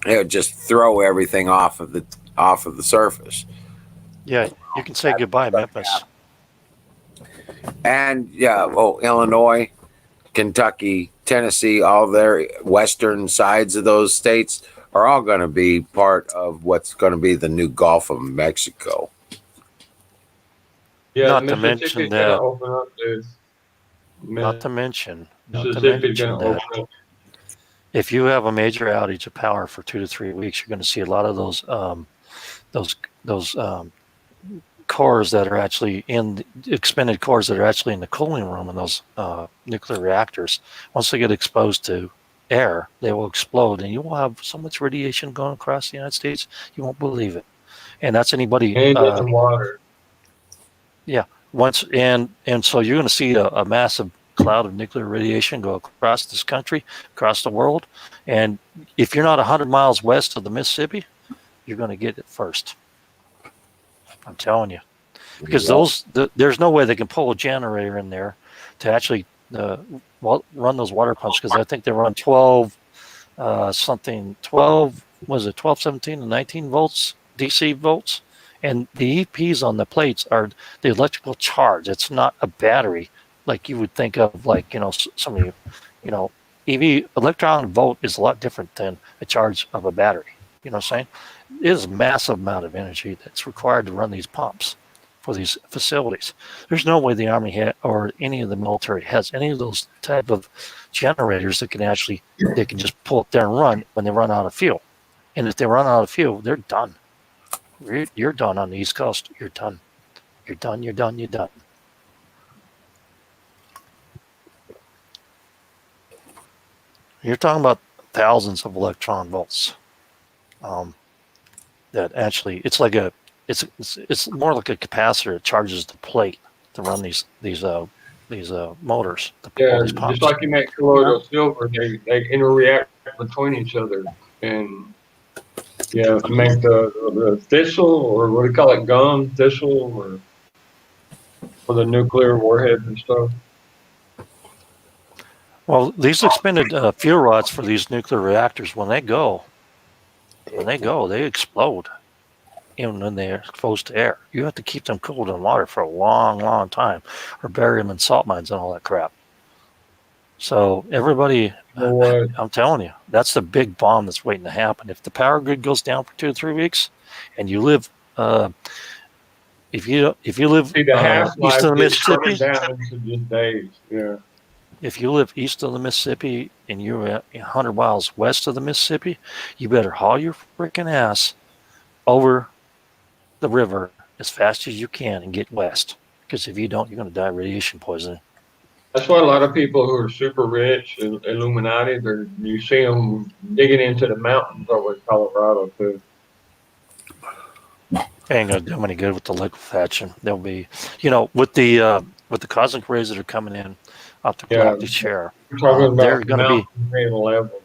it would just throw everything off of the surface. Yeah, you can say goodbye, Memphis. And yeah, Illinois, Kentucky, Tennessee, all their western sides of those states are all going to be part of what's going to be the new Gulf of Mexico. Yeah, Not to mention Mississippi's gonna that. open up, dude. Not to mention. Not to Mississippi's mention gonna open that up. if you have a major outage of power for 2 to 3 weeks, you're going to see a lot of those cores that are actually in expended cores that are actually in the cooling room in those nuclear reactors. Once they get exposed to air, they will explode, and you will have so much radiation going across the United States you won't believe it. And that's anybody. And in the water. Yeah. And so you're going to see a massive cloud of nuclear radiation go across this country, across the world. And if you're not 100 miles west of the Mississippi, you're going to get it first. I'm telling you, because there's no way they can pull a generator in there to actually run those water pumps, because I think they run 12 was it 12, 17, and 19 volts DC volts, And the EPs on the plates are the electrical charge. It's not a battery like you would think of, like, some of EV electron volt is a lot different than a charge of a battery. You know what I'm saying? It is a massive amount of energy that's required to run these pumps for these facilities. There's no way the Army or any of the military has any of those type of generators that they can just pull up there and run when they run out of fuel. And if they run out of fuel, they're done. You're done on the East Coast. You're done. You're done. You're done. You're done. You're talking about thousands of electron volts. That actually, it's more like a capacitor that charges the plate to run these motors, all these Just pumps. like you make colloidal silver, they interact between each other, and make the thistle, or what do you call it, gum thistle, or for the nuclear warheads and stuff. Well, these expended fuel rods for these nuclear reactors, when they go, they explode. Even when they're exposed to air, you have to keep them cooled in water for a long, long time, or bury them in salt mines and all that crap. So everybody, I'm telling you, that's the big bomb that's waiting to happen. If the power grid goes down for 2 or 3 weeks, and you live, if you live See, the half-life east of the gets Mississippi, down into just days. Yeah. if you live east of the Mississippi and you're 100 miles west of the Mississippi, you better haul your freaking ass over the river as fast as you can and get west. Because if you don't, you're going to die of radiation poisoning. That's why a lot of people who are super rich, Illuminati, you see them digging into the mountains over in Colorado too. Ain't gonna do them any good with the liquefaction. They'll be, with the cosmic rays that are coming in off the galactic share. We're talking about they're going to be level.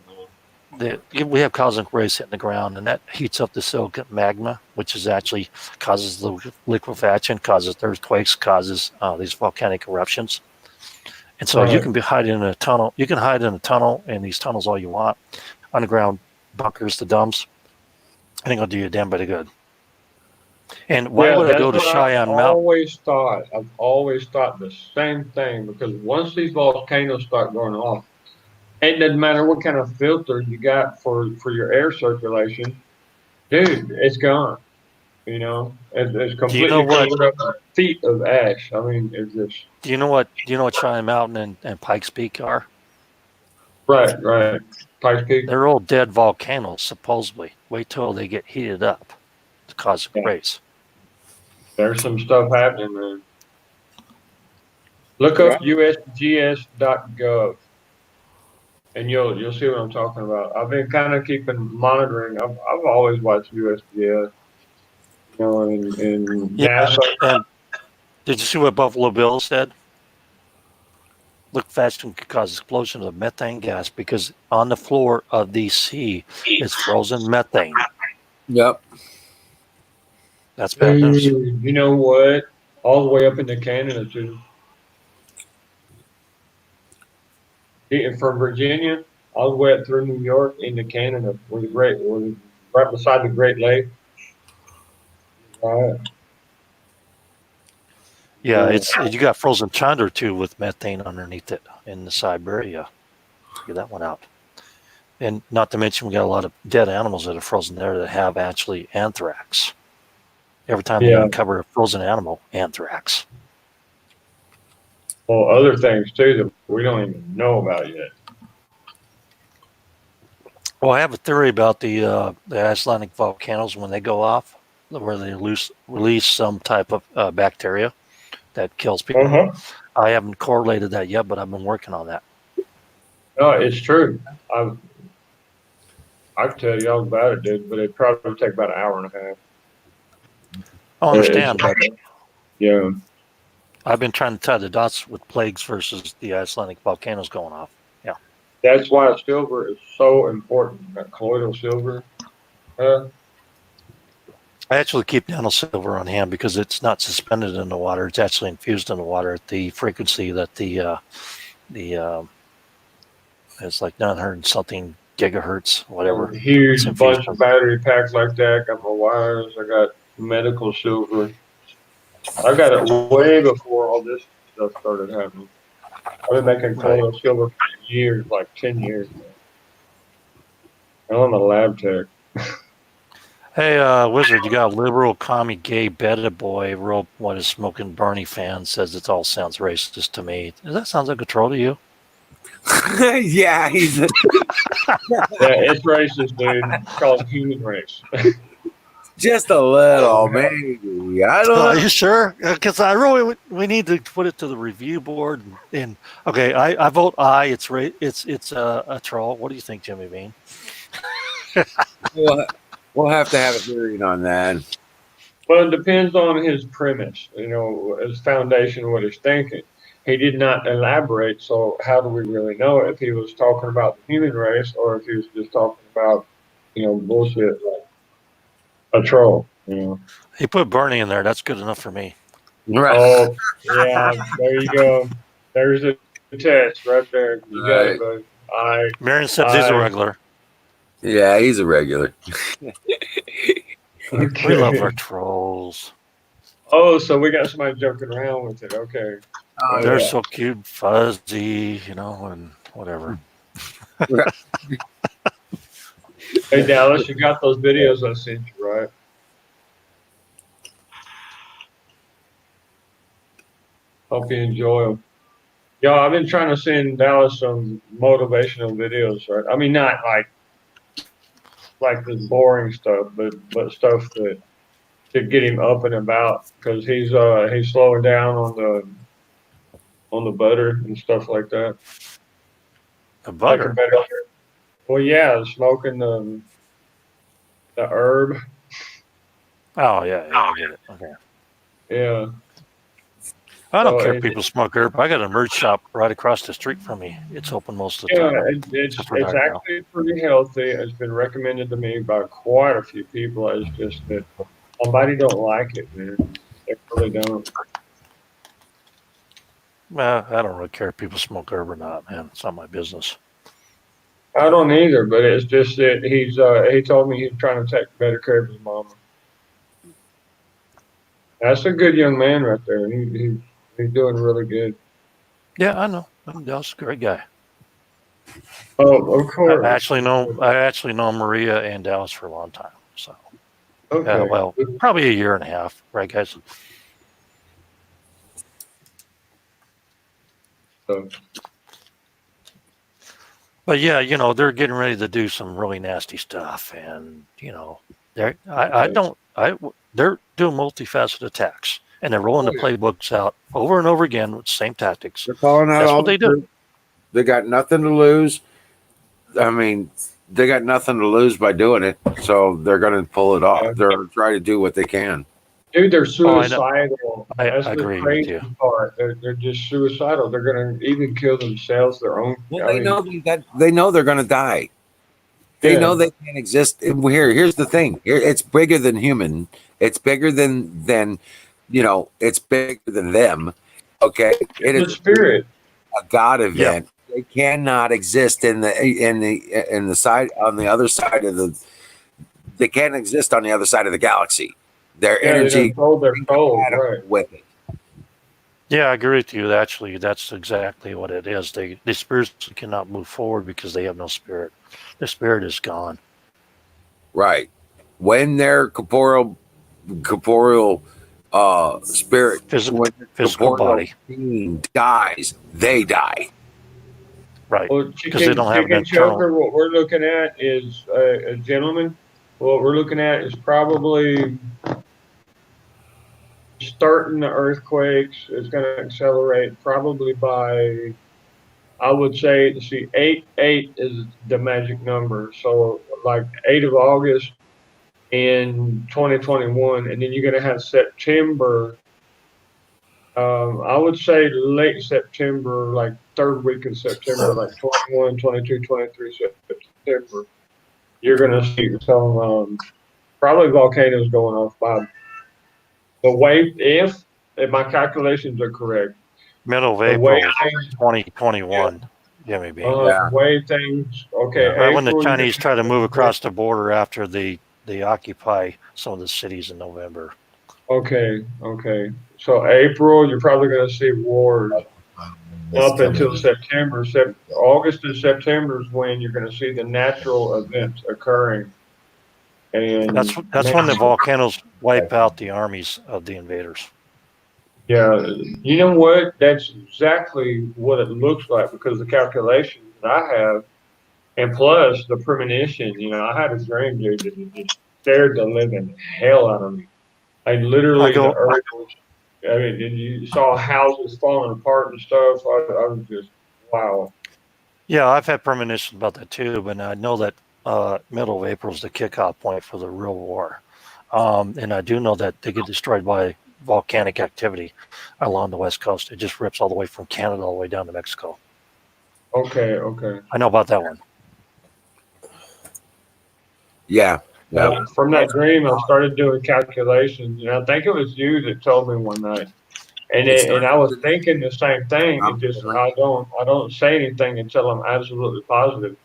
We have cosmic rays hitting the ground, and that heats up the silicate magma, which is actually causes the liquefaction, causes earthquakes, causes these volcanic eruptions. And so you can be hiding in a tunnel. You can hide in a tunnel, in these tunnels all you want, underground bunkers, the dumps. It ain't gonna do you a damn bit of good. And why would I go to Cheyenne Mountain? I've always thought the same thing, because once these volcanoes start going off, it doesn't matter what kind of filter you got for your air circulation, dude, it's gone. It's completely covered up feet of ash. I mean, it's just. Do you know what Cheyenne Mountain and Pikes Peak are? Right. Pikes Peak. They're all dead volcanoes, supposedly. Wait till they get heated up to cause a race. There's some stuff happening, man. Look up usgs.gov, and you'll see what I'm talking about. I've been kind of monitoring. I've always watched USGS. And NASA. And did you see what Buffalo Bill said? Liquefaction could cause explosion of methane gas because on the floor of the sea is frozen methane. Yep. That's bad news. You know what? All the way up into Canada, too. From Virginia, all the way up through New York into Canada, right beside the Great Lake. Right. Yeah, you got frozen tundra too with methane underneath it in the Siberia. Get that one out. And not to mention, we got a lot of dead animals that are frozen there that have actually anthrax. Every time they uncover a frozen animal, anthrax. Well, other things too that we don't even know about yet. Well, I have a theory about the Icelandic volcanoes when they go off, where they release some type of bacteria that kills people. Uh-huh. I haven't correlated that yet, but I've been working on that. No, it's true. I can tell you all about it, dude, but it probably take about an hour and a half. I understand, but yeah, I've been trying to tie the dots with plagues versus the Icelandic volcanoes going off. Yeah, that's why silver is so important. That colloidal silver. I actually keep nanosilver on hand because it's not suspended in the water; it's actually infused in the water at the frequency that it's like 900 something gigahertz, whatever. Huge bunch of battery packs like that. Got my wires. I got medical silver. I got it way before all this stuff started happening. I've been making Right. colloidal silver for years, like 10 years now. And I'm a lab tech. Hey, Wizard, you got a liberal, commie, gay, beta boy, real what is smoking Bernie fan says it all sounds racist to me. Does that sound like a troll to you? Yeah, he's Yeah, it's racist, dude. It's called human race. just a little, maybe. I don't Are know. you sure? Because I really we need to put it to the review board. And okay, I vote aye. It's a troll. What do you think, Jimmy Bean? We'll, we'll have to have a hearing on that. Well, it depends on his premise, his foundation, what he's thinking. He did not elaborate, so how do we really know if he was talking about the human race or if he was just talking about, bullshit like a troll. He put Bernie in there. That's good enough for me. Right. Oh, yeah, there you go. There's the test right there. You got Right. it, buddy. I, Marion says he's a I, regular. Yeah, he's a regular. We love our okay. trolls. Oh, so we got somebody joking around with it. Okay. Oh, They're yeah. so cute, fuzzy, and whatever. Right. Hey, Dallas, you got those videos I sent you, right? Hope you enjoy them. Yo, I've been trying to send Dallas some motivational videos, right? I mean, not like this boring stuff, but stuff that to get him up and about because he's slowing down on the butter and stuff like that. The Making butter. better. Well, yeah, smoking the herb. Oh yeah, I get it. Okay. Yeah. I don't So care if people smoke herb. I got a merch shop right across the street from me. It's open most of the yeah, time. it's Except for it's dark now. actually pretty healthy. It's been recommended to me by quite a few people. It's just that somebody don't like it, man. They really don't. Well, I don't really care if people smoke herb or not, man. It's not my business. I don't either, but it's just that he told me he's trying to take better care of his mama. That's a good young man right there. He's doing really good. Yeah, I know. That's a great guy. Oh, of I course. actually know Maria and Dallas for a long time. So Okay. well, probably a year and a half, right, guys? So, But yeah, they're getting ready to do some really nasty stuff, and they're they're doing multifaceted attacks, and they're rolling the playbooks out over and over again with the same tactics. They're calling out That's all what the they do. troops. They got nothing to lose. I mean, they got nothing to lose by doing it, so they're going to pull it off. Yeah. They're trying to do what they can. dude, they're Oh, I know. suicidal. I That's the agree with crazy you. part. They're just suicidal. They're gonna even kill themselves. Their own. Well, I they mean, know they know they're going to die. They yeah. know they can't exist. Here's the thing. It's bigger than human. It's bigger than It's bigger than them. Okay, it The is spirit. a God Yeah. event. They cannot exist in the side on the other side of the. They can't exist on the other side of the galaxy. Their Yeah, they energy don't hold their soul. Right. with it. Yeah, I agree with you. Actually, that's exactly what it is. The spirits cannot move forward because they have no spirit. The spirit is gone. Right. When their corporeal spirit, Physical, when their physical corporeal body. being dies, they die. Right. Well, Because they don't have an chicken internal. choker. What we're looking at is a gentleman. What we're looking at is probably starting the earthquakes. It's going to accelerate probably by, I would say, see, 8 is the magic number. So like 8 of August in 2021, and then you're going to have September. I would say late September, like third week in September, like 21, 22, 23 September. You're going to see some probably volcanoes going off by the wave, if my calculations are correct. Middle of The wave April things, 2021. Jimmy Bean. Yeah. wave things. Okay, Yeah. Right when the April. Chinese try to move across the border after the they occupy some of the cities in November. Okay. So April, you're probably going to see wars up until September. August and September is when you're going to see the natural events occurring. And That's man, when the volcanoes wipe out the armies of the invaders. yeah, you know what? That's exactly what it looks like because the calculations that I have, and plus the premonition. I had a dream, dude, that it just scared the living hell out of me. Like I literally, the go, earth was. I mean, and you saw houses falling apart and stuff. I was just wow. yeah, I've had premonitions about that too, but I know that middle of April is the kickoff point for the real war. And I do know that they get destroyed by volcanic activity along the west coast. It just rips all the way from Canada all the way down to Mexico. Okay. I know about that one. Yeah. From that dream, I started doing calculations, and I think it was you that told me one night. And I was thinking the same thing. It just I don't say anything until I'm absolutely positive.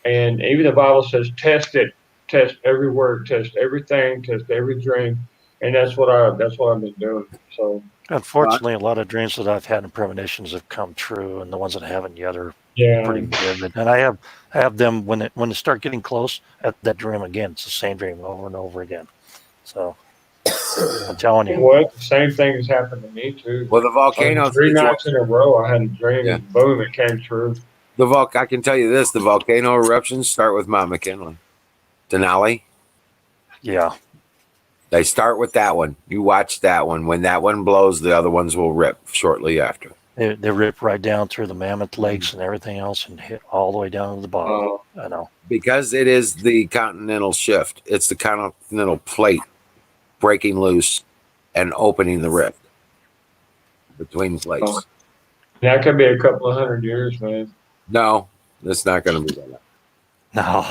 And even the Bible says, test it, test every word, test everything, test every dream, and that's what I've been doing. So Unfortunately, a lot of dreams that I've had and premonitions have come true, and the ones that haven't yet are yeah, pretty vivid. And I have them when they start getting close at that dream again. It's the same dream over and over again. So I'm telling you. what the same thing has happened to me too. Well, the volcano 3 nights in a row, I had a dream, Yeah. and boom, it came true. I can tell you this: the volcano eruptions start with Mount McKinley, Denali. Yeah. They start with that one. You watch that one. When that one blows, the other ones will rip shortly after. They rip right down through the Mammoth Lakes and everything else and hit all the way down to the bottom. I know. Because it is the continental shift. It's the continental plate breaking loose and opening the rift between plates. That could be a couple of 100 years, man. No, it's not going to be that.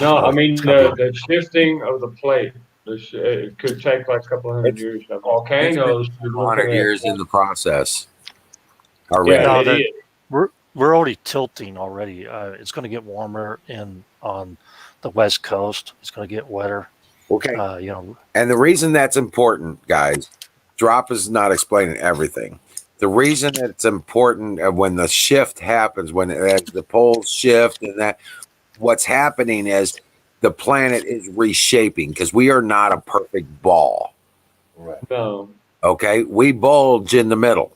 No, I mean it's gonna be- the shifting of the plate. It could take like a couple of 100 years. Now, volcanoes, you're looking 100 at years in the process yeah, already. No, it is. we're already tilting already. It's going to get warmer on the west coast. It's going to get wetter. Okay. You And the reason that's important, guys, Drop is not explaining everything. The reason it's important when the shift happens, when the poles shift and that, what's happening is the planet is reshaping because we are not a perfect ball. Right. No. Okay. We bulge in the middle.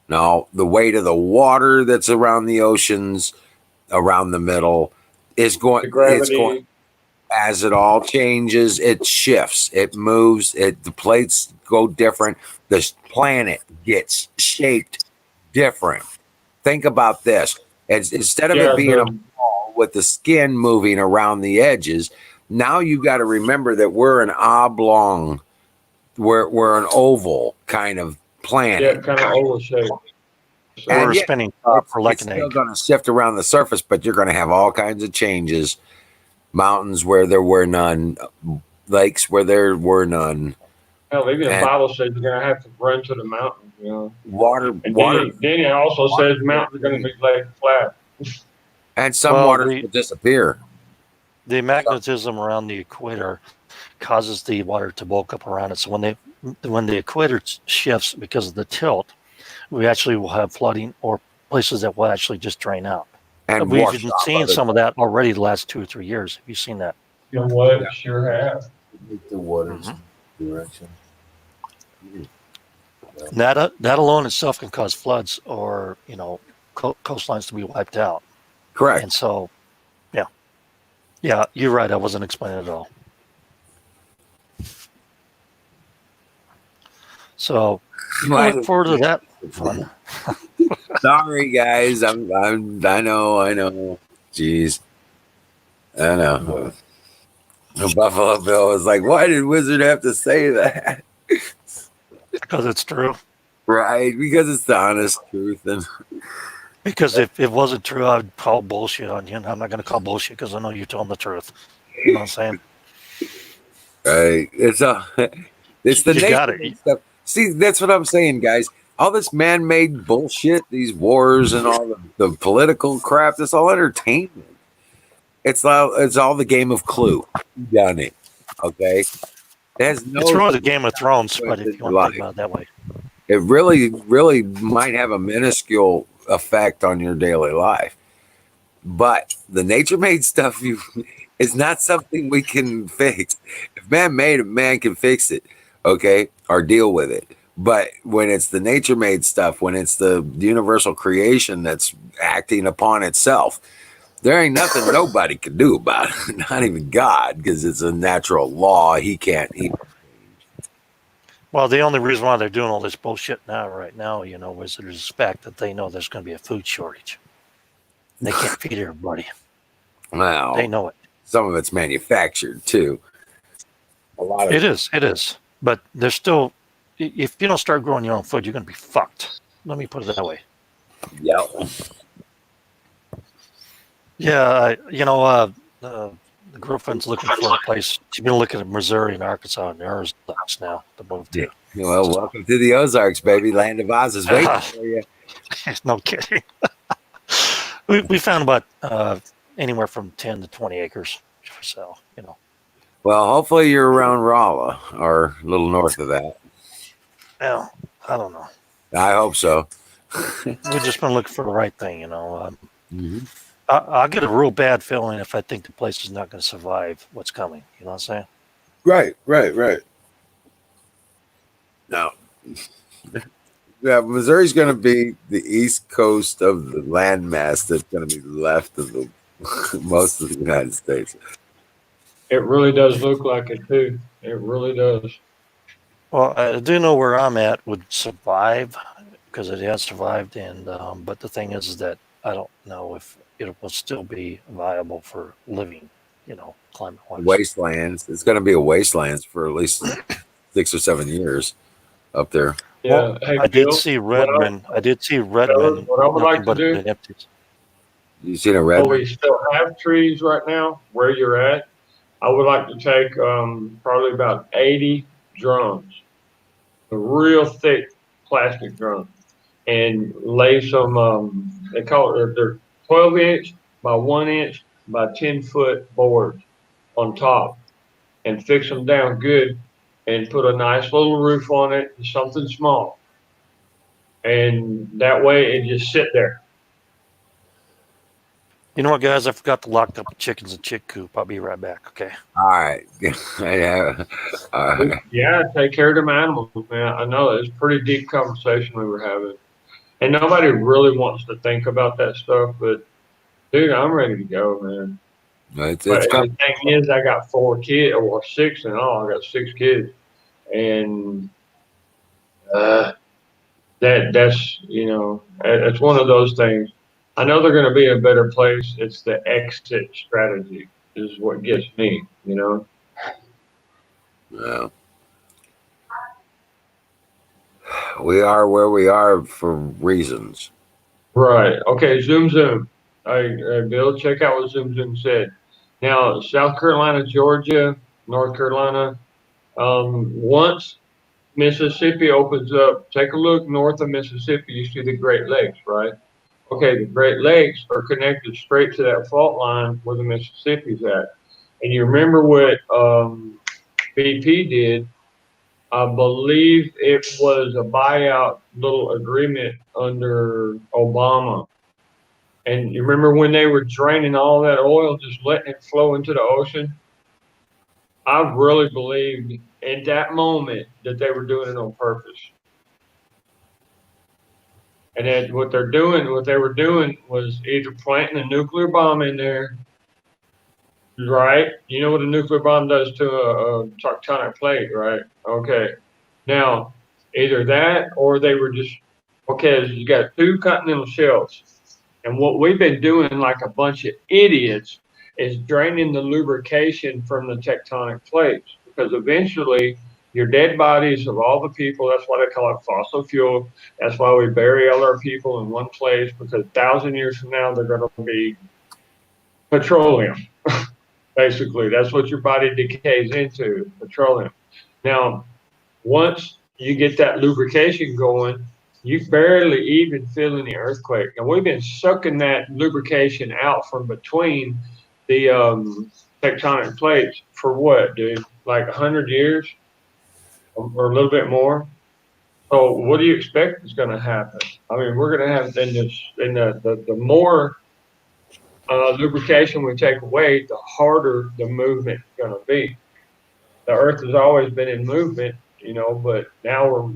Now, the weight of the water that's around the oceans, around the middle, is going, The gravity. it's going, as it all changes, it shifts, it moves, the plates go different. The planet gets shaped different. Think about this. Instead of it being a ball with the skin moving around the edges, now you got to remember that we're an oblong, we're an oval kind of planet. Yeah, kind of oval shape. And we're yeah, spinning top for like it's an still egg. going to shift around the surface, but you're going to have all kinds of changes. Mountains where there were none, lakes where there were none. Hell, even the And Bible says you're going to have to run to the mountains. Water, And water, then it also says mountains are going to be laid flat. and some Well, waters will disappear. The magnetism around the equator causes the water to bulk up around it. So when the equator shifts because of the tilt, we actually will have flooding or places that will actually just drain out. And We've wash been off seeing other- some of that already the last 2 or 3 years. Have you seen that? You know what? Sure have. The water's direction. That alone itself can cause floods or coastlines to be wiped out. Correct. And so, yeah, you're right. I wasn't explaining it at all. So I look forward to that fun. Sorry, guys. I know. Jeez, I know. Buffalo Bill was like, "Why did Wizard have to say that?" Because it's true. Right, because it's the honest truth. And Because if it wasn't true, I'd call bullshit on you. And I'm not going to call bullshit because I know you're telling the truth. You know what I'm saying? right, it's the You got nature it. of stuff. See, that's what I'm saying, guys. All this man-made bullshit, these wars and all the political crap, it's all entertainment. It's all the game of Clue. Done it. Okay, it has It's no really the Game of Thrones, but consequence if in you your want to think life. about it that way. It really might have a minuscule effect on your daily life. But the nature made stuff you is not something we can fix. If man made it, man can fix it, okay, or deal with it. But when it's the nature made stuff, when it's the universal creation that's acting upon itself, there ain't nothing nobody can do about it. Not even God, because it's a natural law. He can't. He Well, the only reason why they're doing all this bullshit right now, is the fact that they know there's going to be a food shortage. And they can't feed everybody. They well, know it. some of it's manufactured too. A lot of It is. But there's still, if you don't start growing your own food, you're going to be fucked. Let me put it that way. yeah. Yeah, the girlfriend's looking for a place. She's been looking at Missouri and Arkansas and Ozarks now to move Yeah. to. Well, So, welcome to the Ozarks, baby. Land of Oz is waiting for you. no kidding. we found about anywhere from 10 to 20 acres for sale. Well, hopefully you're around Rolla or a little north of that. Yeah, I don't know. I hope so. We've just been looking for the right thing. Mhm. I'll get a real bad feeling if I think the place is not going to survive what's coming. You know what I'm saying? Right. No. Yeah, Missouri's going to be the east coast of the landmass that's going to be left of the most of the United States. It really does look like it too. It really does. Well, I do know where I'm at would survive because it has survived, and but the thing is that I don't know if it will still be viable for living. Climate-wise. Wastelands. It's going to be a wastelands for at least 6 or 7 years up there. Well, Yeah. Hey, I did Bill. see What I, Redmond. I did see fellas, Redmond. what I would Nothing like to but do. an empty. You seen a Well, red? we still have trees right now where you're at. I would like to take probably about 80 drums, a real thick plastic drum, and lay some. They call it they're 12-inch by 1 inch by 10-foot boards on top, and fix them down good, and put a nice little roof on it, something small, and that way it just sit there. You know what, guys? I forgot to lock up the chickens and chick coop. I'll be right back. Okay. All right. Yeah. All right. Yeah, take care of them animals, man. I know it's a pretty deep conversation we were having, and nobody really wants to think about that stuff. But dude, I'm ready to go, man. It's But the coming. thing is, I got 4 kids, or six in all. I got 6 kids, and uh, that's it's one of those things. I know they're going to be in a better place. It's the exit strategy is what gets me. Yeah. We are where we are for reasons. Right. Okay. Zoom Zoom. Bill, check out what Zoom Zoom said. Now, South Carolina, Georgia, North Carolina. Once Mississippi opens up, take a look north of Mississippi. You see the Great Lakes, right? Okay, the Great Lakes are connected straight to that fault line where the Mississippi's at. And you remember what BP did? I believe it was a buyout little agreement under Obama. And you remember when they were draining all that oil, just letting it flow into the ocean? I really believed in that moment that they were doing it on purpose. And that what they were doing was either planting a nuclear bomb in there, right? You know what a nuclear bomb does to a tectonic plate, right? Okay. Now, either that or they were just, okay, you got two continental shelves. And what we've been doing, like a bunch of idiots, is draining the lubrication from the tectonic plates because eventually your dead bodies of all the people, that's why they call it fossil fuel. That's why we bury all our people in one place because 1,000 years from now, they're going to be petroleum. Basically, that's what your body decays into, petroleum. Now, once you get that lubrication going, you barely even feel any earthquake. And we've been sucking that lubrication out from between the tectonic plates for what, dude? like 100 years or a little bit more. So what do you expect is going to happen? I mean, we're going to have in the more lubrication we take away, the harder the movement is going to be. The Earth has always been in movement, but now we're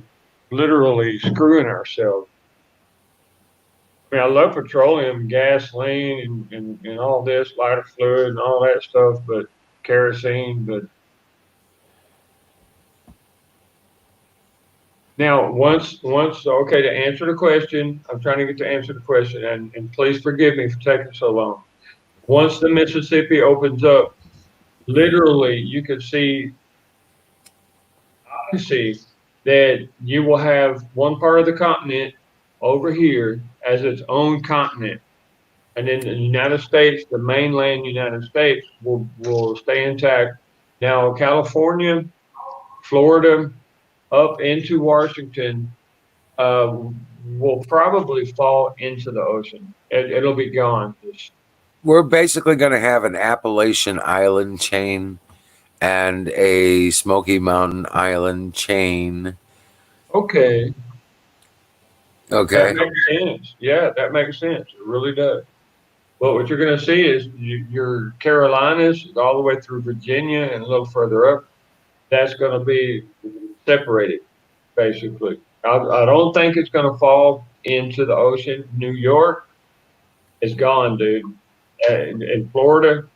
literally screwing ourselves. I mean, I love petroleum, gasoline, and all this, lighter fluid, and all that stuff, but kerosene. But now, okay, to answer the question, I'm trying to get to answer the question, and please forgive me for taking so long. Once the Mississippi opens up, literally, you can see, I see that you will have one part of the continent over here as its own continent. And then the United States, the mainland United States, will stay intact. Now, California, Florida, up into Washington, will probably fall into the ocean. It'll be gone. We're basically going to have an Appalachian Island chain and a Smoky Mountain Island chain. Okay, Okay. that makes sense. Yeah, that makes sense. It really does. But what you're going to see is your Carolinas all the way through Virginia and a little further up. That's going to be separated, basically. I don't think it's going to fall into the ocean. New York is gone, dude. In Florida,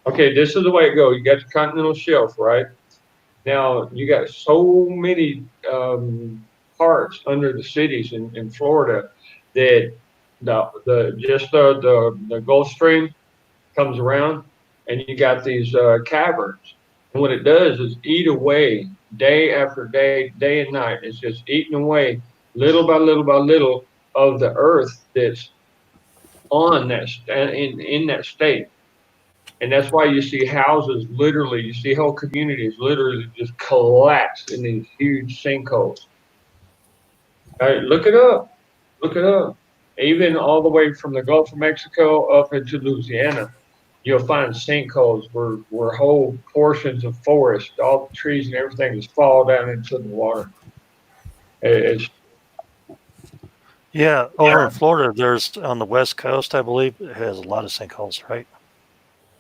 okay, this is the way it goes. You got the continental shelf, right? Now you got so many parts under the cities in Florida that the Gulf Stream comes around, and you got these caverns. And what it does is eat away day after day, day and night. It's just eating away little by little by little of the earth that's on that in that state. And that's why you see houses literally, you see whole communities literally just collapse in these huge sinkholes. All right, look it up. Look it up. Even all the way from the Gulf of Mexico up into Louisiana, you'll find sinkholes where whole portions of forest, all the trees and everything just fall down into the water. It's Yeah, over in Florida, there's on the West Coast, I believe, it has a lot of sinkholes, right?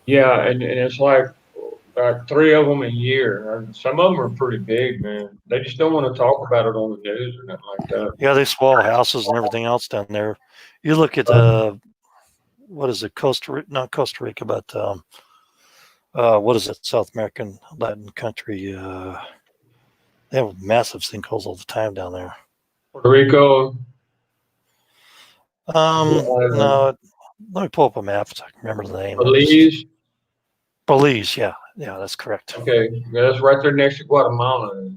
yeah, and it's like three of them a year. Some of them are pretty big, man. They just don't want to talk about it on the news or nothing like that. Yeah, they swallow houses and everything else down there. You look at what is it, not Costa Rica, but what is it, South American Latin country? They have massive sinkholes all the time down there. Puerto Rico. No, let me pull up a map so I can remember the name. Belize. Belize, yeah, that's correct. Okay, yeah, that's right there next to Guatemala.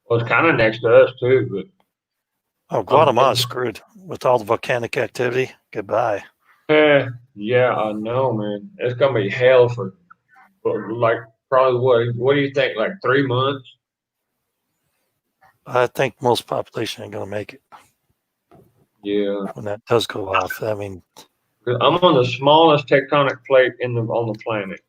Well, it's kind of next to us too, but Guatemala's screwed with all the volcanic activity. Goodbye. yeah, I know, man. It's gonna be hell for like probably what do you think? Like 3 months? I think most population ain't gonna make it. Yeah, when that does go off. I mean, I'm on the smallest tectonic plate on the planet.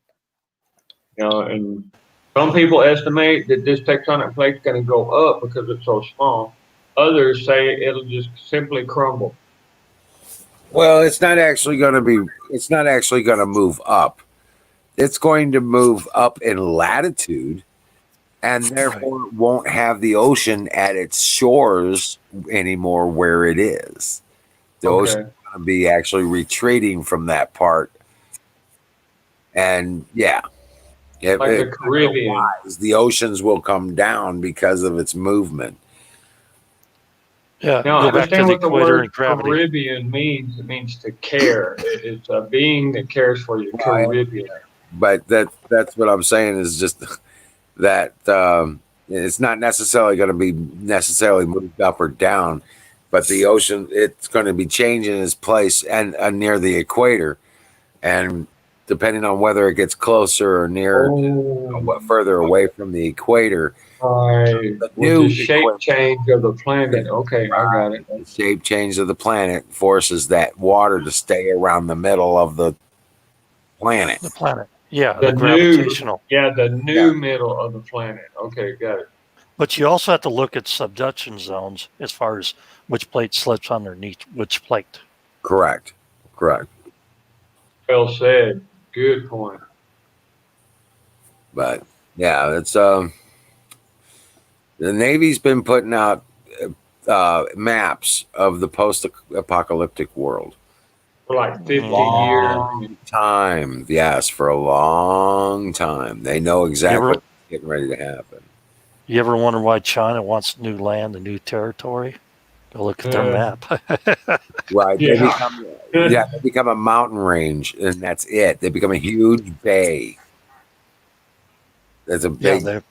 And some people estimate that this tectonic plate's going to go up because it's so small. Others say it'll just simply crumble. Well, it's not actually going to move up. It's going to move up in latitude, and therefore won't have the ocean at its shores anymore where it is. The ocean is going to be actually retreating from that part. And yeah. Like the Caribbean. The oceans will come down because of its movement. Yeah. Now, go back to the equator and gravity. Caribbean means. It means to care. It's a being that cares for you. Caribbean. But that's what I'm saying is just that it's not necessarily going to be moved up or down, but the ocean, it's going to be changing its place and near the equator, and depending on whether it gets closer or nearer, further away from the equator. The shape change of the planet. Okay, I got it. The shape change of the planet forces that water to stay around the middle of the planet. Yeah, The the new, gravitational. the new middle of the planet. Okay, got it. But you also have to look at subduction zones as far as which plate slips underneath which plate. Correct. Correct. Well said. Good point. But yeah, it's the Navy's been putting out maps of the post-apocalyptic world. For like 50 Yeah. years. Long time, yes, for a long time. They know You exactly ever what's getting ready to happen. you ever wonder why China wants new land and new territory? Go look at their map. Right? They Yeah. become yeah, they become a mountain range, and that's it. They become a huge bay. That's a Yeah, big they're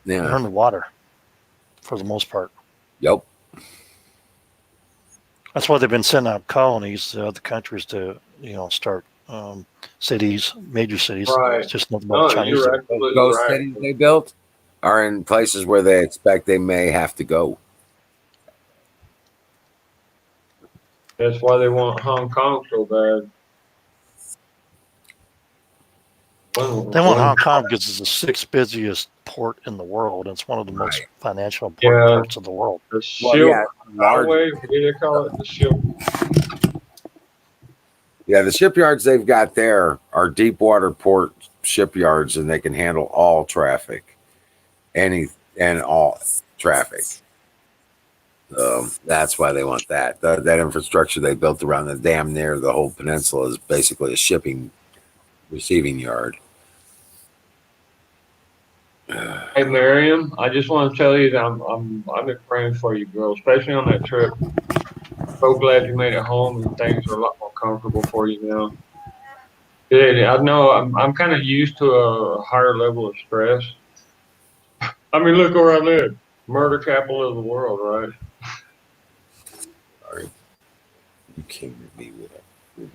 yeah. in the water for the most part. Yep. That's why they've been sending out colonies to other countries to start cities, major cities. Right. It's just nothing but No, Chinese you're there. absolutely Ghost right. cities they built are in places where they expect they may have to go. That's why they want Hong Kong so bad. They want One, Hong Kong because it's the sixth busiest port in the world. And it's one of the most Right. financial important yeah, parts of the world. the Well, Silk yeah, large. Highway. What do they call it? The Silk. Yeah, the shipyards they've got there are deep water port shipyards, and they can handle all traffic, any and all traffic. So that's why they want that. That infrastructure they built around the damn near the whole peninsula is basically a shipping receiving yard. Hey, Miriam, I just want to tell you that I've been praying for you, girl, especially on that trip. So glad you made it home and things are a lot more comfortable for you now. Good. I know I'm kind of used to a higher level of stress. I mean, look where I live, murder capital of the world, right? Sorry, you came to me with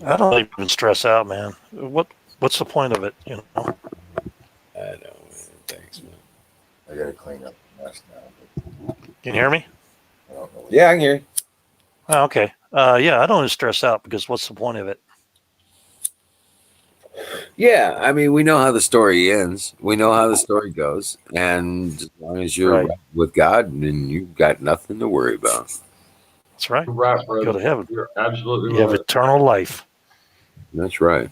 I don't even stress out, man. What's the point of it? I know, man. Thanks, man. I gotta clean up the mess now. Can you hear me? I don't know. Yeah, I can hear you. Oh, okay. Yeah, I don't even stress out because what's the point of it? Yeah, I mean, we know how the story ends. We know how the story goes, and as long as you're Right. right with God, then you've got nothing to worry about. That's right. You're right, Go brother. to heaven. You're absolutely You have right. eternal life. That's right.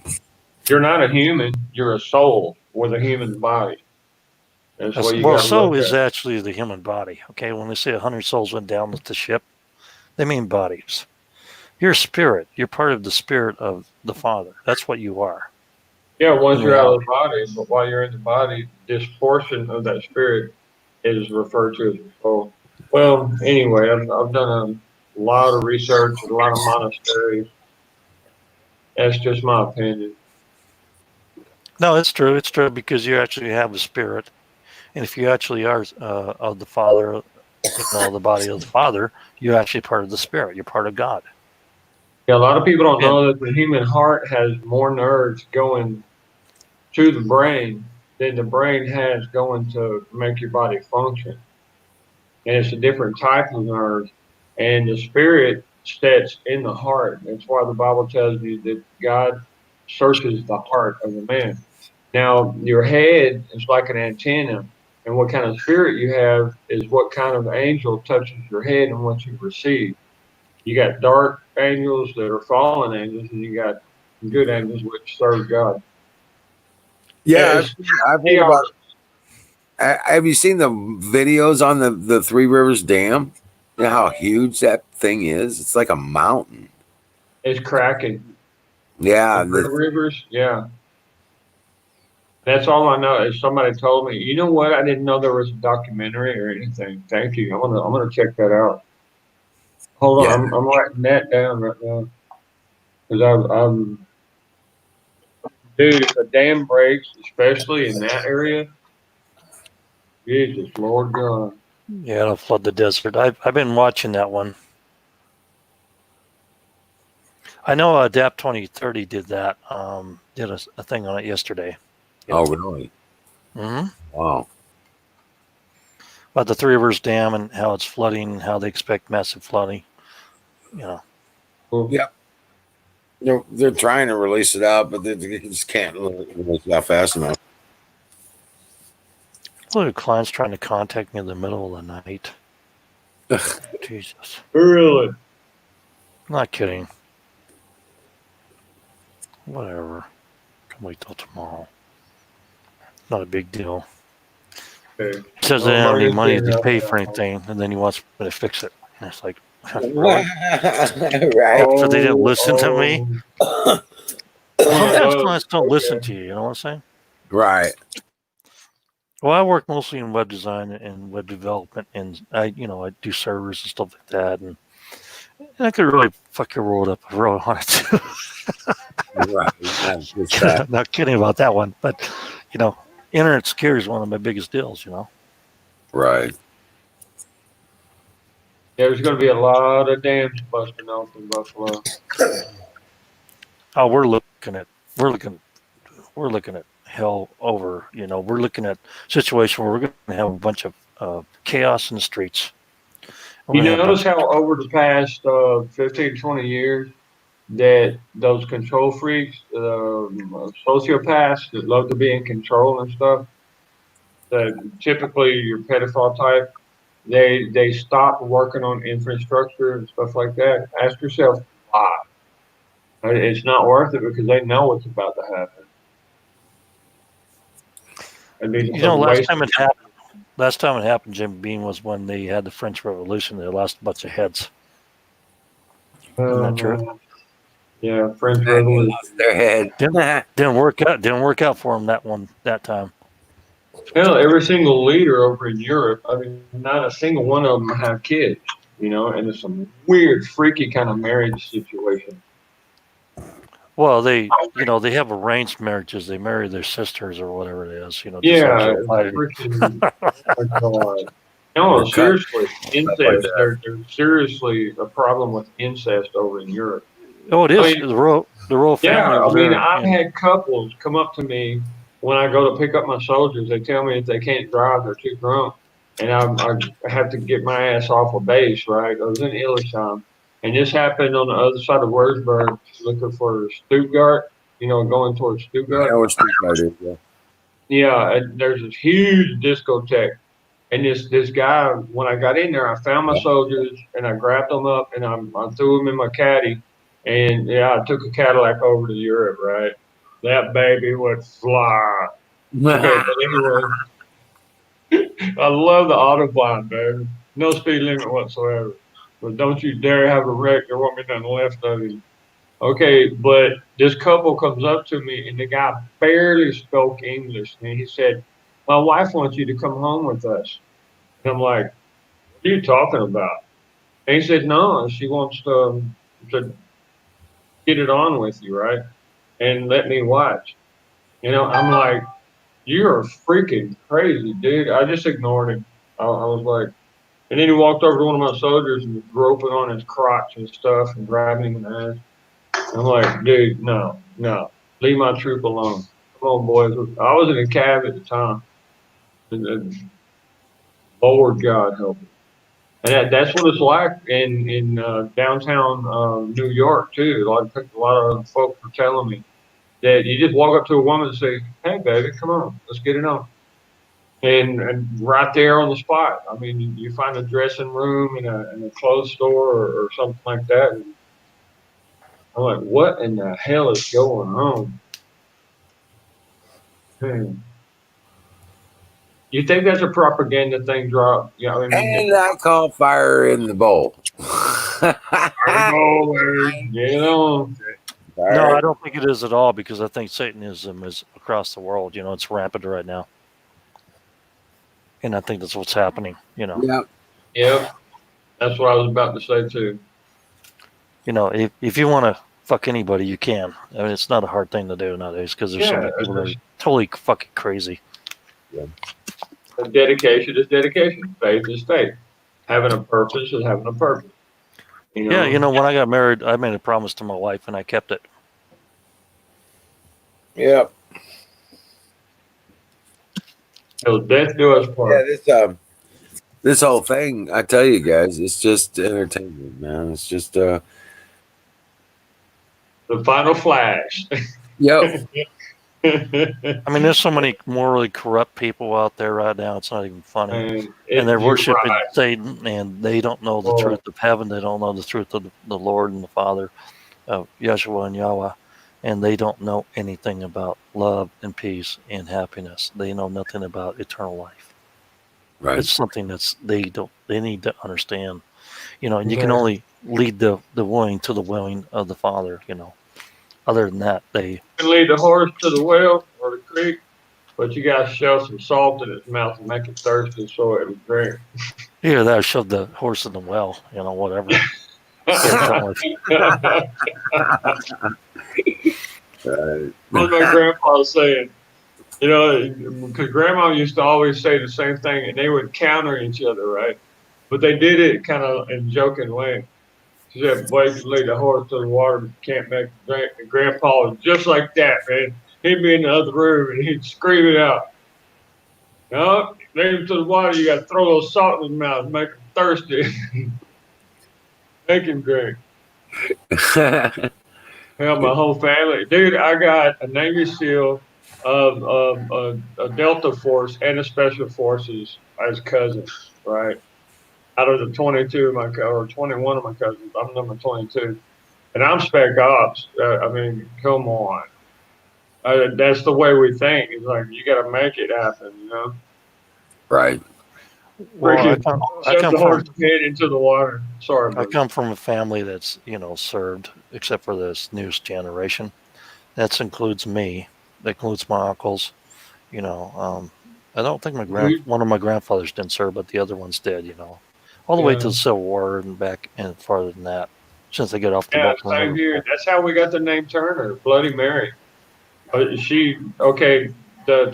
You're not a human. You're a soul with a human body. That's what you Well, got to so look is at. actually the human body. Okay, when they say 100 souls went down with the ship, they mean bodies. You're a spirit. You're part of the spirit of the Father. That's what you are Yeah, once in you're out of reality. the body, but while you're in the body, this portion of that spirit is referred to as the soul. Well, anyway, I've done a lot of research, a lot of monasteries. That's just my opinion. No, it's true. It's true because you actually have a spirit, and if you actually are of the Father, the body of the Father, you're actually part of the spirit. You're part of God. Yeah, a lot of people don't And know that the human heart has more nerves going to the brain than the brain has going to make your body function. And it's a different type of nerve. And the spirit sits in the heart. That's why the Bible tells you that God searches the heart of a man. Now, your head is like an antenna, and what kind of spirit you have is what kind of angel touches your head and what you receive. You got dark angels that are fallen angels, and you got good angels which serve God. Yeah, It's I've heard chaos. about. Have you seen the videos on the Three Rivers Dam? You know how huge that thing is? It's like a mountain. It's cracking. The Yeah, Red Rivers, yeah. That's all I know is somebody told me. You know what? I didn't know there was a documentary or anything. Thank you. I'm gonna check that out. Hold yeah, on, I'm writing that down right now because I'm dude. If a dam breaks, especially in that area, Jesus Lord God. yeah, it'll flood the desert. I've been watching that one. I know Adapt 2030 did that. Did a thing on it yesterday. oh, really? Hmm. Wow. About the Three Rivers Dam and how it's flooding, how they expect massive flooding. You know, Well, Yep. they're trying to release it out, but they just can't release it out fast enough. Look, a client's trying to contact me in the middle of the night. Jesus. Really? Not kidding. Whatever. Can wait till tomorrow. Not a big deal. Okay. Says they don't have any money to pay for anything, and then he wants me to fix it. And it's like, really? Right. So they didn't listen to me? Sometimes clients don't listen Okay. to you. You know what I'm saying? Right. Well, I work mostly in web design and web development, and I do servers and stuff like that, and I could really fuck your world up if I really wanted to. Right. That's just that. Not kidding about that one, but internet security is one of my biggest deals. Right. There's going to be a lot of dams busting off in Buffalo. Oh, we're looking at hell over. We're looking at a situation where we're going to have a bunch of chaos in the streets. You notice how over the past 15, 20 years that those control freaks, sociopaths that love to be in control and stuff, that typically your pedophile type, they stop working on infrastructure and stuff like that. Ask yourself why. It's not worth it because they know what's about to happen. Last time it happened, Jim Beam, was when they had the French Revolution. They lost a bunch of heads. Isn't that true? Yeah, French Revolution. Their head didn't work out. Didn't work out for them that time. Hell, every single leader over in Europe, I mean, not a single one of them have kids, and it's some weird, freaky kind of marriage situation. Well, they have arranged marriages. They marry their sisters or whatever it is. Yeah. No, seriously, incest. There's seriously a problem with incest over in Europe. Oh, it is. The royal family. Yeah, I mean, I've had couples come up to me when I go to pick up my soldiers. They tell me if they can't drive, they're too drunk, and I have to get my ass off a base. Right? I was in Illesheim, and this happened on the other side of Würzburg, looking for Stuttgart. Going towards Stuttgart. I know what Stuttgart is. Yeah. Yeah, and there's this huge discotheque. And this guy, when I got in there, I found my soldiers and I grabbed them up and I threw them in my caddy. And I took a Cadillac over to Europe, right? That baby would fly. Okay, but anyway, I love the Autobahn, baby. No speed limit whatsoever. But don't you dare have a wreck. There won't be nothing left of you. Okay, but this couple comes up to me and the guy barely spoke English. And he said, my wife wants you to come home with us. And I'm like, what are you talking about? And he said, no, she wants to get it on with you, right? And let me watch. I'm like, you're freaking crazy, dude. I just ignored him. I was like, and then he walked over to one of my soldiers and was groping on his crotch and stuff and grabbing him in the ass. I'm like, dude, no, leave my troop alone. Come on, boys. I was in a cab at the time. And Lord God help me. And that's what it's like in downtown New York too. A lot of folks were telling me that you just walk up to a woman and say, "Hey, baby, come on, let's get it on," and right there on the spot. I mean, you find a dressing room in a clothes store or something like that. And I'm like, what in the hell is going on? You think that's a propaganda thing, drop? Yeah, I mean, and I call fire in the bowl. No, I don't think it is at all because I think Satanism is across the world. It's rampant right now, and I think that's what's happening. Yep. That's what I was about to say too. If you want to fuck anybody, you can. I mean, it's not a hard thing to do nowadays because there's so many people that are totally fucking crazy. Yeah. Dedication is dedication. Faith is faith. Having a purpose is having a purpose. Yeah, when I got married, I made a promise to my wife and I kept it. Yep. Till death do us part. Yeah, this whole thing, I tell you guys, it's just entertainment, man. It's just The final flash. Yep. I mean, there's so many morally corrupt people out there right now. It's not even funny. And they're You're worshiping right. Satan, and they don't know the Oh, truth of heaven. They don't know the truth of the Lord and the Father of Yeshua and Yahweh. And they don't know anything about love and peace and happiness. They know nothing about eternal life. Right. It's something they need to understand. And you can man. only lead the willing to the willing of the Father. Other than that, You can lead the horse to the well or the creek, but you got to shove some salt in its mouth and make it thirsty so it will drink. either that or shove the horse in the well, whatever. What Right. my grandpa was saying, because grandma used to always say the same thing and they would counter each other, right? But they did it kind of in joking way. She said, boy, you can lead the horse to the water, but you can't make it drink. And grandpa was just like that, man. He'd be in the other room and he'd scream it out. No, lead him to the water. You got to throw a little salt in his mouth, make him thirsty, make him drink. Hell, my whole family, dude. I got a Navy SEAL, a Delta Force, and a Special Forces as cousins, right? Out of the 22 of my or 21 of my cousins, I'm number 22, and I'm Spec Ops. I mean, come on. That's the way we think. It's like you got to make it happen. Right. Well, Freaking shove the horse's head into the water. Sorry, I buddy. come from a family that's served, except for this newest generation. That includes me. That includes my uncles. I don't think one of my grandfathers didn't serve, but the other ones did. All the way to the Civil War and back and farther than that. Since they get off the Yeah, boat. same here. That's how we got the name Turner, Bloody Mary. The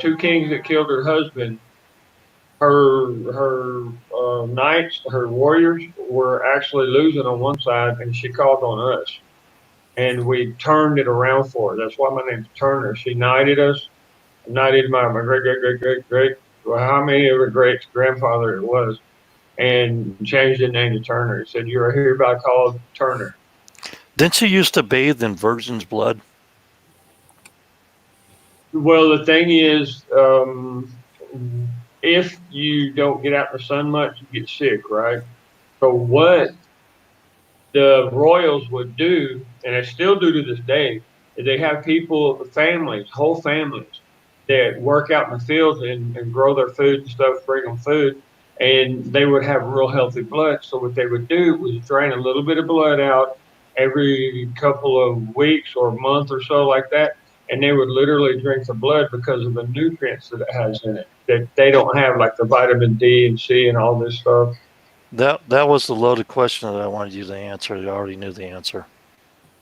two kings that killed her husband, her knights, her warriors were actually losing on one side, and she called on us, and we turned it around for her. That's why my name's Turner. She knighted us, knighted my great great great great great. Well, how many of her great grandfather it was, and changed the name to Turner. He said, "You are hereby called Turner." Didn't you used to bathe in virgin's blood? Well, the thing is, if you don't get out in the sun much, you get sick, right? So what the Royals would do, and they still do to this day, is they have people, families, whole families, that work out in the fields and grow their food and stuff, bring them food, and they would have real healthy blood. So what they would do was drain a little bit of blood out every couple of weeks or a month or so like that, and they would literally drink the blood because of the nutrients that it has in it that they don't have, like the vitamin D and C and all this stuff. That was the loaded question that I wanted you to answer. I already knew the answer.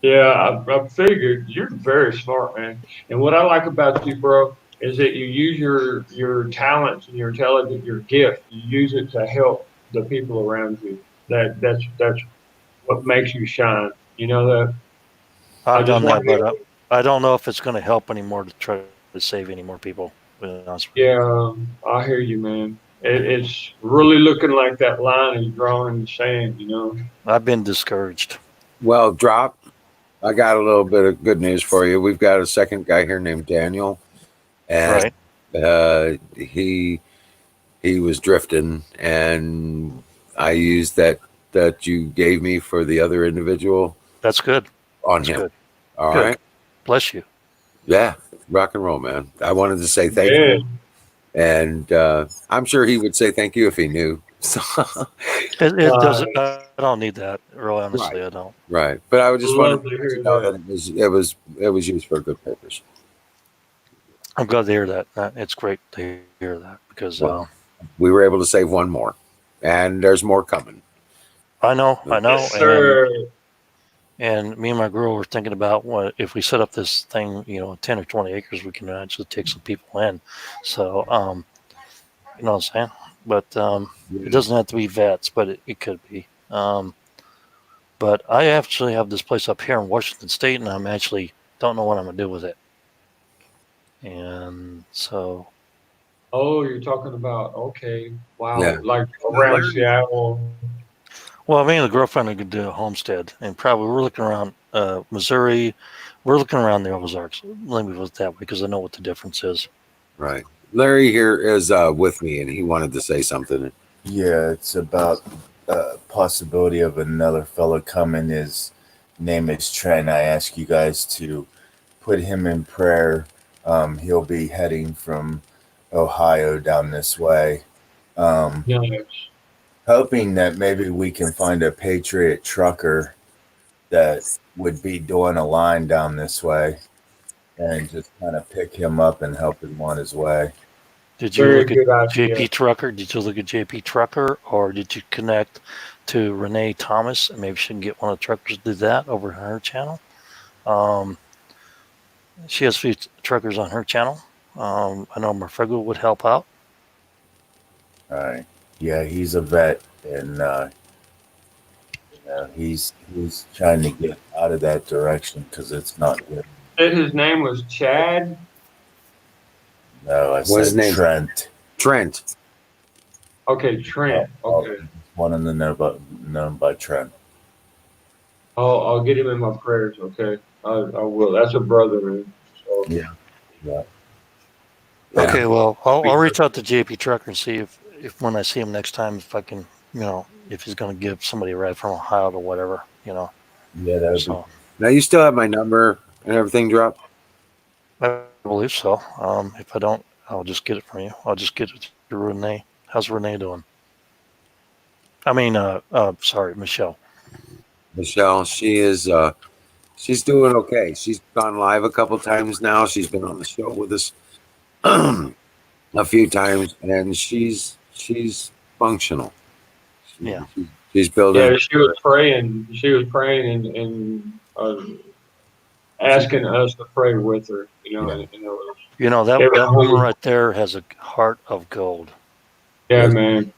Yeah, I figured you're very smart, man. And what I like about you, bro, is that you use your talents and your intelligence, your gift. You use it to help the people around you. That's what makes you shine. You know that. I I've just done want that, but to. I don't know if it's going to help anymore to try to save any more people. To be honest with you. Yeah, I hear you, man. It's really looking like that line is drawn in the sand. I've been discouraged. Well, drop. I got a little bit of good news for you. We've got a second guy here named Daniel, and Right. he was drifting, and I used that you gave me for the other individual That's good. on That's him. good. All Good. right. Bless you. Yeah, rock and roll, man. I wanted to say thank Yeah. you, and I'm sure he would say thank you if he knew. So, It doesn't. I don't need that. Really, honestly, right, I don't. right. But I just wanted Love to to let you hear know that. that it was used for a good purpose. I'm glad to hear that. It's great to hear that because Well, we were able to save one more, and there's more coming. I know, Yes, sir. and me and my girl were thinking about what if we set up this thing, 10 or 20 acres, we can actually take some people in. So, you know what I'm saying? But it doesn't have to be vets, but it could be. But I actually have this place up here in Washington State, and I'm actually don't know what I'm gonna do with it. And so, Oh, you're talking about, okay, Yeah. wow, like Now, around Larry, Seattle. well, me and the girlfriend are gonna do a homestead, and probably we're looking around Missouri. We're looking around the Ozarks. Let me put it that way because I know what the difference is. Right. Larry here is with me, and he wanted to say something. Yeah, it's about possibility of another fella coming. His name is Trent. I ask you guys to put him in prayer. He'll be heading from Ohio down this way. Nice. Hoping that maybe we can find a Patriot trucker that would be doing a line down this way and just kind of pick him up and help him on his way. Did you Very look at good idea. JP Trucker? Did you look at JP Trucker, or did you connect to Renee Thomas and maybe she can get one of the truckers to do that over on her channel? She has a few truckers on her channel. I know Marfego would help out. All right. Yeah, he's a vet, and he's trying to get out of that direction because it's not good. Said his name was Chad. No, I What's his said name? Trent. Trent. Okay, Trent. Okay. One of the known by Trent. I'll get him in my prayers. Okay, I will. That's a brother, man. So Yeah. Yeah. Okay, well, I'll reach out to JP Trucker and see if when I see him next time, if I can, if he's going to give somebody a ride from Ohio to whatever, Yeah, that would So Now you still have my number and everything, Drop. I believe so. If I don't, I'll just get it from you. I'll just get it to Renee. How's Renee doing? I mean, sorry, Michelle. Michelle, she is she's doing okay. She's gone live a couple times now. She's been on the show with us a few times, and she's functional. Yeah. She's building. yeah, she was praying. She was praying and asking us to pray with her. That Every woman week. right there has a heart of gold. Yeah, man.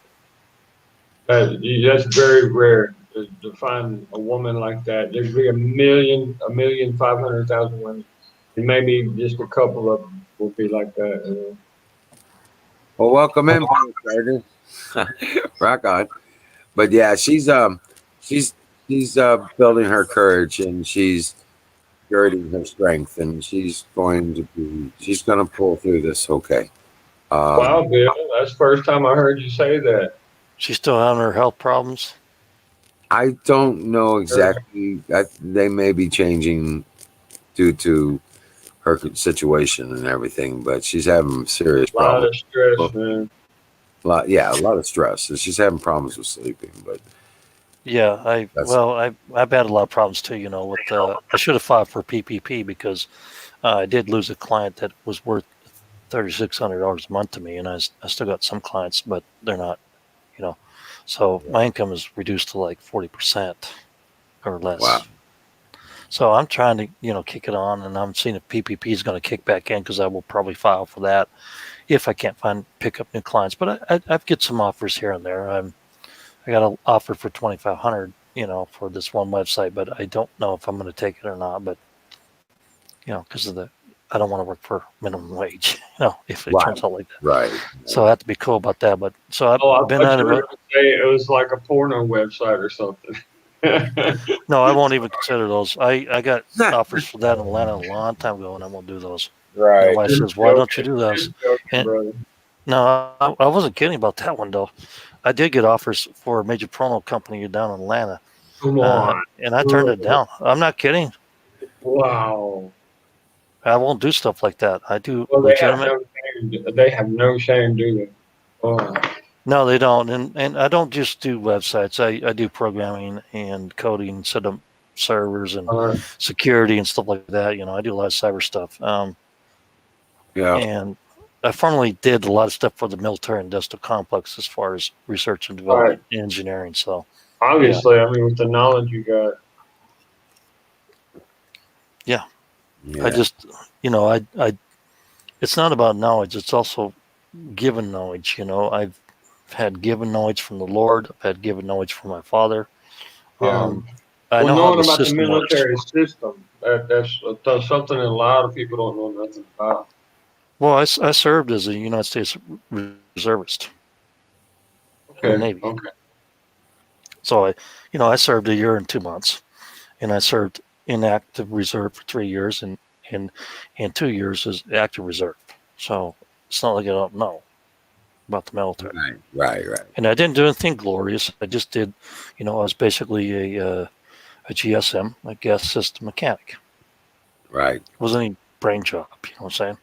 That's very rare to find a woman like that. There'd be 1,500,000 women, and maybe just a couple of them will be like that. Well, welcome in, Sergeant. Rock on. But yeah, she's building her courage, and she's girding her strength, and she's going to pull through this okay. Wow, Bill, that's the first time I heard you say that. She's still having her health problems. I don't know exactly. They may be changing due to her situation and everything, but she's having serious A lot problems. of stress, man. A lot of stress, and she's having problems with sleeping. But Yeah, I've had a lot of problems too. With I should have filed for PPP because I did lose a client that was worth $3,600 a month to me, and I still got some clients, but they're not, So my income is reduced to like 40% or less. wow. So I'm trying to, kick it on, and I'm seeing if PPP is going to kick back in because I will probably file for that if I can't pick up new clients. But I've get some offers here and there. I got an offer for $2,500, for this one website, but I don't know if I'm going to take it or not. But because I don't want to work for minimum wage, if it turns out like that. Right. So I have to be cool about that. But so I've been I out of it. say it was like a porno website or something. No, I won't even consider those. I got offers for that in Atlanta a long time ago, and I won't do those. Right. My wife says, "Why don't you do those?" And Brother. no, I wasn't kidding about that one though. I did get offers for a major porno company down in Atlanta, Come on. and I turned it down. I'm not kidding. Wow. I won't do stuff like that. I do Well, legitimate. they have no shame, do they? Oh. No, they don't. And I don't just do websites. I do programming and coding, set up servers and security and stuff like that. I do a lot of cyber stuff. Yeah. And I formerly did a lot of stuff for the military industrial complex as far as research and development and engineering. So obviously, I mean, with the knowledge you got. Yeah. I just, I it's not about knowledge. It's also given knowledge. I've had given knowledge from the Lord. I've had given knowledge from my father. Yeah. I know how knowing the about the system military works. system, that's something a lot of people don't know nothing about. Well, I served as a United States reservist in the Navy. Okay. So I served a year and 2 months, and I served in active reserve for 3 years, and 2 years as active reserve. So it's not like I don't know about the military. Right. And I didn't do anything glorious. I just did, I was basically a GSM, a gas system mechanic. Right. It wasn't any brain job, you know what I'm saying?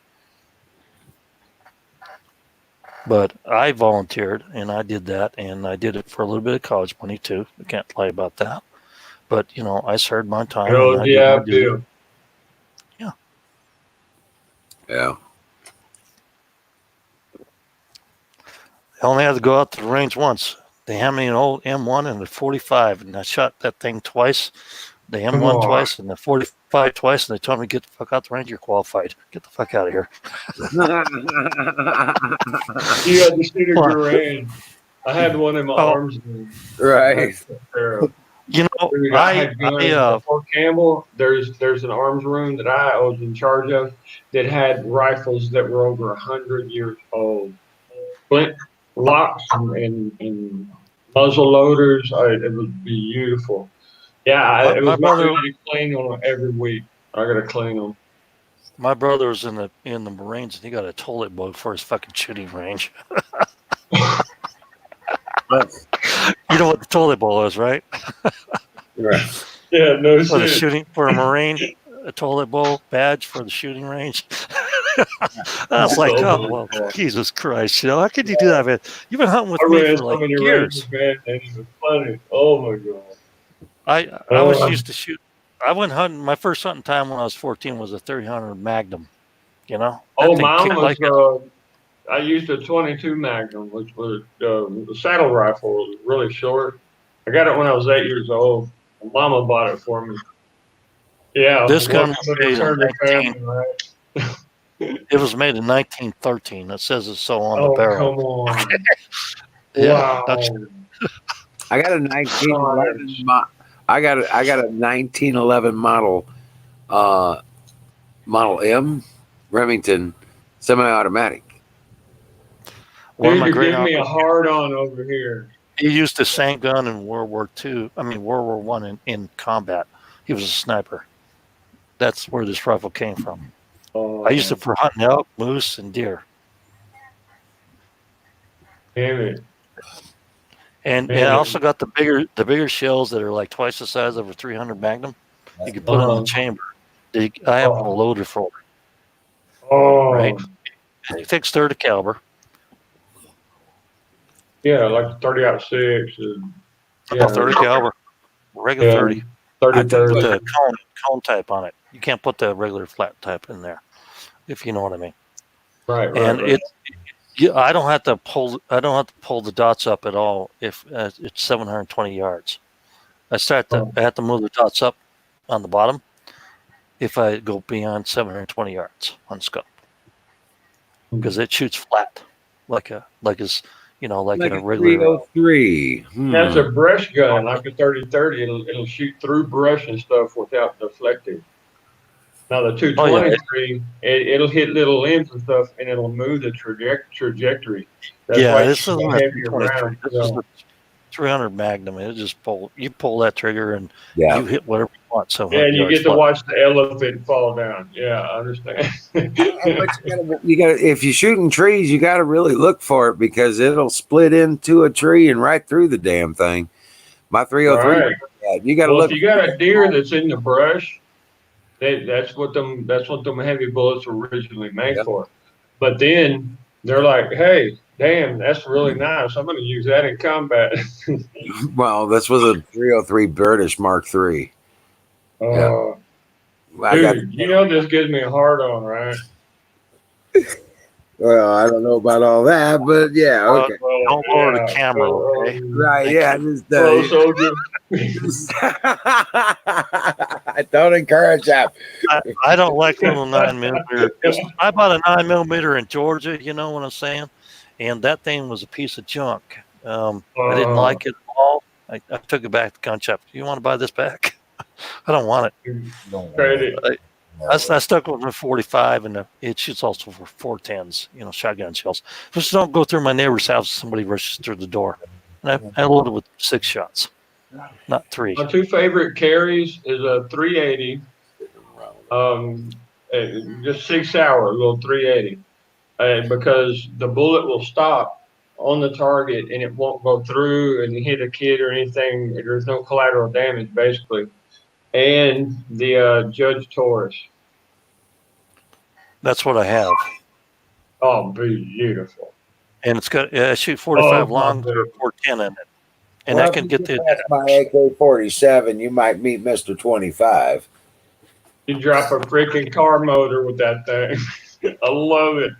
But I volunteered and I did that, and I did it for a little bit of college money too. I can't lie about that. But I served my Good time and old I did my GI duty. Bill. Yeah. Yeah. I only had to go out to the range once. They handed me an old M1 and a 45, and I shot that thing twice. The Come M1 on. twice and the 45 twice, and they told me, get the fuck out the range, you're qualified. Get the fuck out of here. You had to shoot a Well, Garand. I had one in my oh, arms room. I right. took care of. Dude, I I had guns at Fort Campbell. There's an arms room that I was in charge of that had rifles that were over 100 years old. Flint locks and muzzle loaders. It was beautiful. Yeah, it my was my brother duty to clean them every week. I gotta clean them. my brother was in the Marines, and he got a toilet bowl for his fucking shooting range. But, You know what the toilet bowl is, right? right. Yeah, no For the shit. shooting for a Marine, a toilet bowl badge for the shooting range. I was like, oh well, Jesus Christ! How could you do that, man? You've been hunting with I me ran for so like many ranges, years. man, and it was funny. Oh my god. I was used to shoot. I went hunting. My first hunting time when I was 14 was a 300 Magnum. That Oh, thing mine kicked was. like a I used a 22 Magnum, which was the saddle rifle. It was really short. I got it when I was 8 years old. My mama bought it for me. Yeah, this gun welcome was to the made in Turner 19. family, right? It was made in 1913. It says it's so on the Oh, barrel. come on. Yeah. Wow. I got a 1911 Science. I got a 1911 model M Remington semi-automatic. One of Dude, my you're great giving me a uncles. hard on over here. He used the same gun in World War II. I mean World War One in combat. He was a sniper. That's where this rifle came from. I used it for hunting elk, moose, and deer. Damn it. And I also got the bigger shells that are like twice the size of a 300 Magnum. You can put it in the chamber. I have a loader for it, right? Oh, And it takes 30 caliber. yeah, like 30-06. Yeah, 30 caliber, regular yeah, 30. 30, Put 30. the cone type on it. You can't put the regular flat type in there, if you know what I mean. Right, And right. I don't have to pull the dots up at all if it's 720 yards. I have to move the dots up on the bottom if I go beyond 720 yards on scope, because it shoots flat like it's like Like a a regular 303. That's a brush gun, like a 30-30. It'll shoot through brush and stuff without deflecting. Now the Oh yeah, 223, it'll hit little limbs and stuff, and it'll move the trajectory. That's why yeah. you This need isn't a a heavier 323. round. This is a 300 Magnum. It just you pull that trigger and Yeah. you hit whatever you want. So Yeah, and you get to watch the elephant fall down. Yeah, I understand. But you gotta if you're shooting trees, you gotta really look for it because it'll split into a tree and right through the damn thing. My 303, Right. you gotta Well, if look. you got a deer that's in the brush, that's what them heavy bullets were originally made Yeah. for. But then they're like, hey, damn, that's really nice. I'm going to use that in combat. Well, this was a 303 British Mark III. Yeah. I got. Dude, you know this gives me a hard on, right? Well, I don't know about all that, but yeah, okay. Don't lower the camera, okay? Right, yeah. Just, Pro soldier. don't encourage that. I don't like little 9mm. I bought a 9mm in Georgia. You know what I'm saying? And that thing was a piece of junk. I didn't like it at all. I took it back to the gun shop. You want to buy this back? I don't want it. Credit. I stuck with my 45, and it shoots also for 410s, shotgun shells. Just don't go through my neighbor's house if somebody rushes through the door. And I loaded with 6 shots. not 3. My two favorite carries is a 380, um, just 6 hour, a little 380, because the bullet will stop on the target and it won't go through and hit a kid or anything. There's no collateral damage, basically. And the Judge Taurus. That's what I have. Oh, beautiful. And it's got I shoot 45 Oh, my long or baby. 410 in it. And Well, I if can you get get the past my AK-47, you might meet Mr. 25. You drop a freaking car motor with that thing. I love it.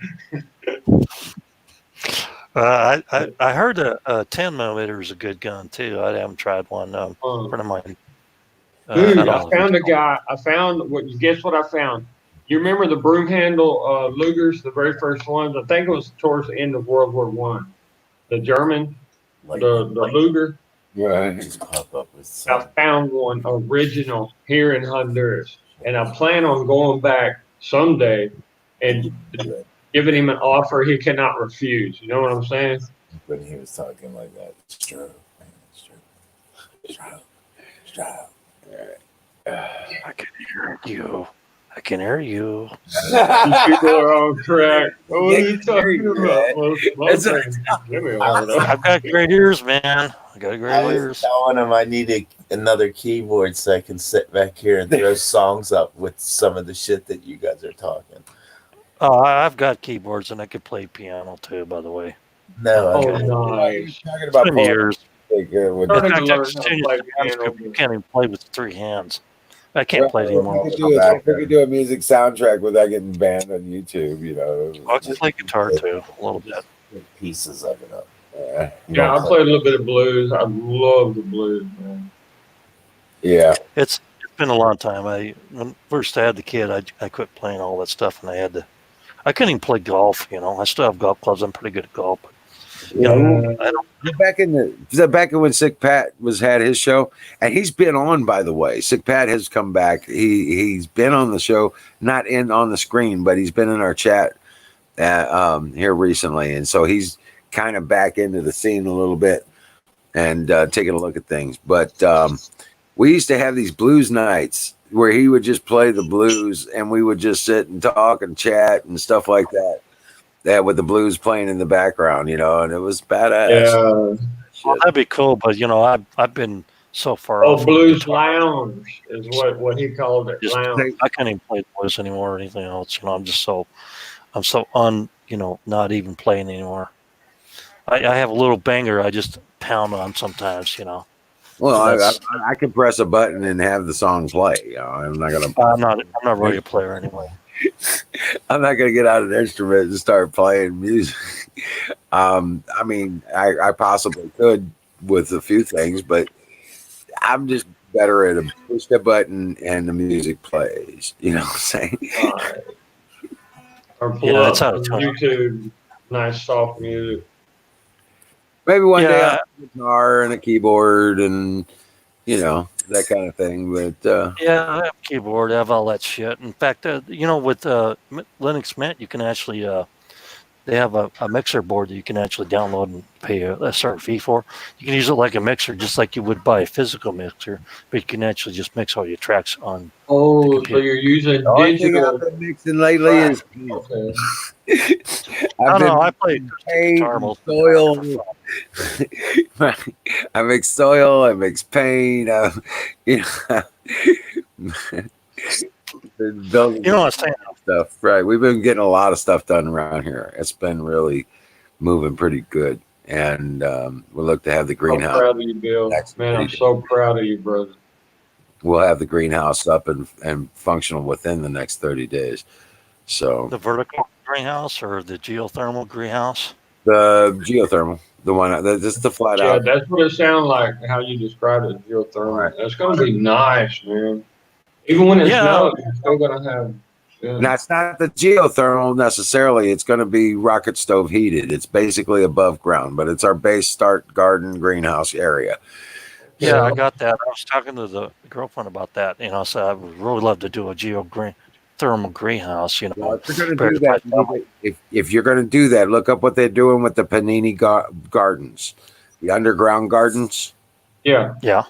I heard a 10 millimeter is a good gun too. I haven't tried one. A friend of mine. I Dude, don't I know if found a guy. I found what? Guess what I found? You remember the broom handle Lugers, the very first ones? I think it was towards the end of World War One. The German, Like the Luger. Right. just pop up with I some. found one original here in Honduras, and I plan on going back someday and giving him an offer he cannot refuse. You know what I'm saying? When he was talking like that, stroke, stroke. I can hear you. I can hear you. People are on crack. What are They you can hear talking you, about? man. Well, That's what give me all that. I've got great ears, man. I got great I was ears. telling him I needed another keyboard so I can sit back here and throw songs up with some of the shit that you guys are talking. Oh, I've got keyboards and I could play piano too, by the way. No, Oh, I got nice. talking It's about been pulling years. like, with In Starting to fact, learn I've how to changed play the hands piano. because you can't even play with 3 hands. I can't Right. play it anymore. If we could do a music soundtrack without getting banned on YouTube, you know. I can play guitar too, a little bit. pieces of it up. Yeah, I play a little bit of blues. I love the blues, man. Yeah. It's been a long time. When first I had the kid, I quit playing all that stuff, and I couldn't even play golf. You know, I still have golf clubs. I'm pretty good at golf. But, you know, I don't. Back in when Sick Pat had his show, and he's been on, by the way. Sick Pat has come back. He's been on the show, not on the screen, but he's been in our chat here recently, and so he's kind of back into the scene a little bit and taking a look at things. But we used to have these blues nights where he would just play the blues, and we would just sit and talk and chat and stuff like that. That with the blues playing in the background, you know, and it was badass. Yeah. Well, that'd be cool, but you know, I've been so far Oh, off. on blues guitar. lounge is what he called it. Just, Lounge. I can't even play the blues anymore or anything else. You know, I'm so you know, not even playing anymore. I have a little banger I just pound on sometimes. You know. Well, So I can press a button and have the song play. You know, I'm I'm not really a player anyway. I'm not gonna get out an instrument and start playing music. I mean, I possibly could with a few things, but I'm just better at a push the button and the music plays. You know what I'm saying? Or pull Yeah, up it's out of some time. YouTube, nice soft music. Maybe one day Yeah. I'll have a guitar and a keyboard and you know that kind of thing. But Yeah, I have a keyboard. I have all that shit. In fact, you know, with Linux Mint, you can actually they have a mixer board that you can actually download and pay a certain fee for. You can use it like a mixer, just like you would buy a physical mixer, but you can actually just mix all your tracks on. Oh, so you're using the only thing digital. I've been mixing lately is Okay. I play acoustic guitar paint, most soil. of the time. I mix soil. I mix paint. You know, building You know what I'm saying? stuff. Right. We've been getting a lot of stuff done around here. It's been really moving pretty good, and we'll look to have the I'm greenhouse. proud of you, Bill. Man, I'm so proud of you, brother. We'll have the greenhouse up and functional within the next 30 days. So The vertical greenhouse or the geothermal greenhouse? the geothermal, the one that's the flat Yeah, out. that's what it sounds like. How you described it, geothermal. Right. That's gonna be nice, man. Even when it snows, you're still gonna have. Yeah. Now it's not the geothermal necessarily. It's going to be rocket stove heated. It's basically above ground, but it's our base start garden greenhouse area. Yeah, I got that. I was talking to the girlfriend about that. You know, so I would really love to do a geothermal greenhouse. You know, Well, if you're going to do that, if you're going to do that, look up what they're doing with the Panini gardens, the underground gardens. Yeah. Yeah.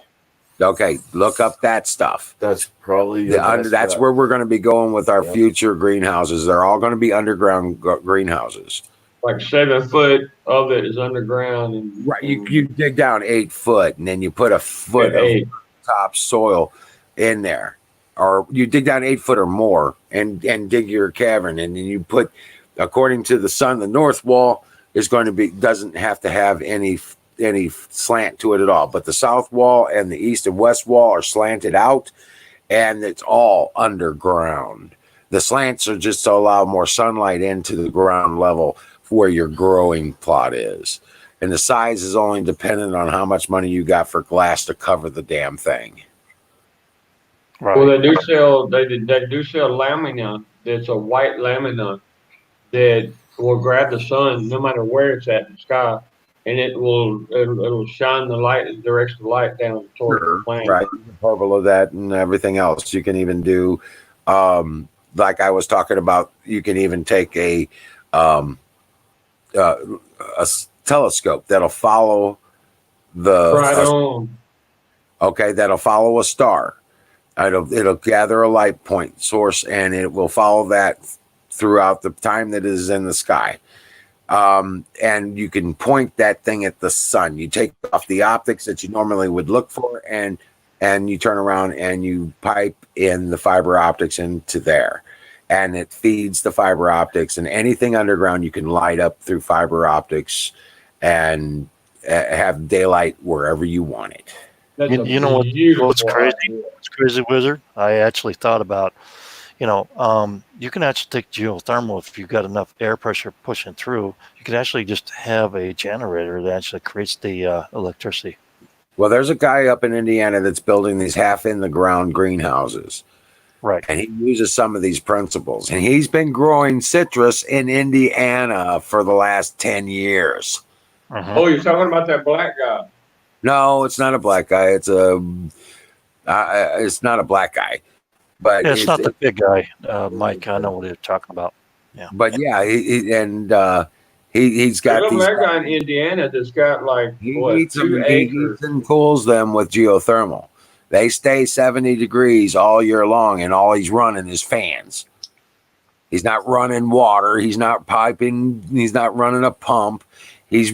Okay, look up that stuff. That's probably your best That's bet. where we're going to be going with our Yep. future greenhouses. They're all going to be underground greenhouses. Like 7 foot of it is underground, Right. You and dig down 8 foot, and then you put a foot of eight. top soil in there, or you dig down 8 foot or more, and dig your cavern, and then you put, according to the sun, the north wall is going to be doesn't have to have any slant to it at all, but the south wall and the east and west wall are slanted out, and it's all underground. The slants are just to allow more sunlight into the ground level where your growing plot is. And the size is only dependent on how much money you got for glass to cover the damn thing. Right. Well, they do sell lamina. That's a white lamina that will grab the sun no matter where it's at in the sky, and it'll shine the light, directs the light down towards the plant. Right. Purple of that and everything else. You can even do, like I was talking about, you can even take a telescope that'll follow Right on. that'll follow a star. It'll gather a light point source, and it will follow that throughout the time that it is in the sky. And you can point that thing at the sun. You take off the optics that you normally would look for, and you turn around and you pipe in the fiber optics into there, and it feeds the fiber optics, and anything underground you can light up through fiber optics and have daylight wherever you want it. That's You know what's crazy? What's crazy, Wizard? I actually thought about, you can actually take geothermal if you've got enough air pressure pushing through. You can actually just have a generator that actually creates the electricity. Well, there's a guy up in Indiana that's building these half in the ground greenhouses. Right. And he uses some of these principles. And he's been growing citrus in Indiana for the last 10 years. Uh-huh. Oh, you're talking about that black guy? No, it's not a black guy. It's not a black guy. But it's not the big guy, Mike. I know what you're talking about. Yeah. But yeah, he's got these guy in Indiana that's got like he 2 acres. He heats and cools them with geothermal. They stay 70 degrees all year long, and all he's running is fans. He's not running water. He's not piping. He's not running a pump. He's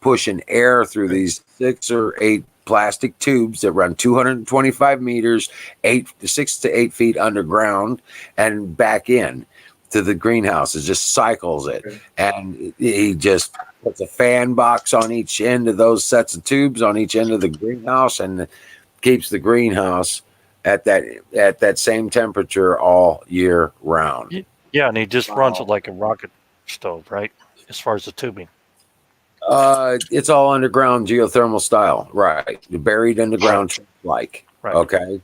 pushing air through these 6 or 8 plastic tubes that run 225 meters, 6 to 8 feet underground, and back in to the greenhouse. It just cycles it. And he just puts a fan box on each end of those sets of tubes on each end of the greenhouse, and keeps the greenhouse at that same temperature all year round. Yeah, and he just runs it like a rocket stove, right? As far as the tubing. It's all underground geothermal style, right? Buried underground, like right. Okay,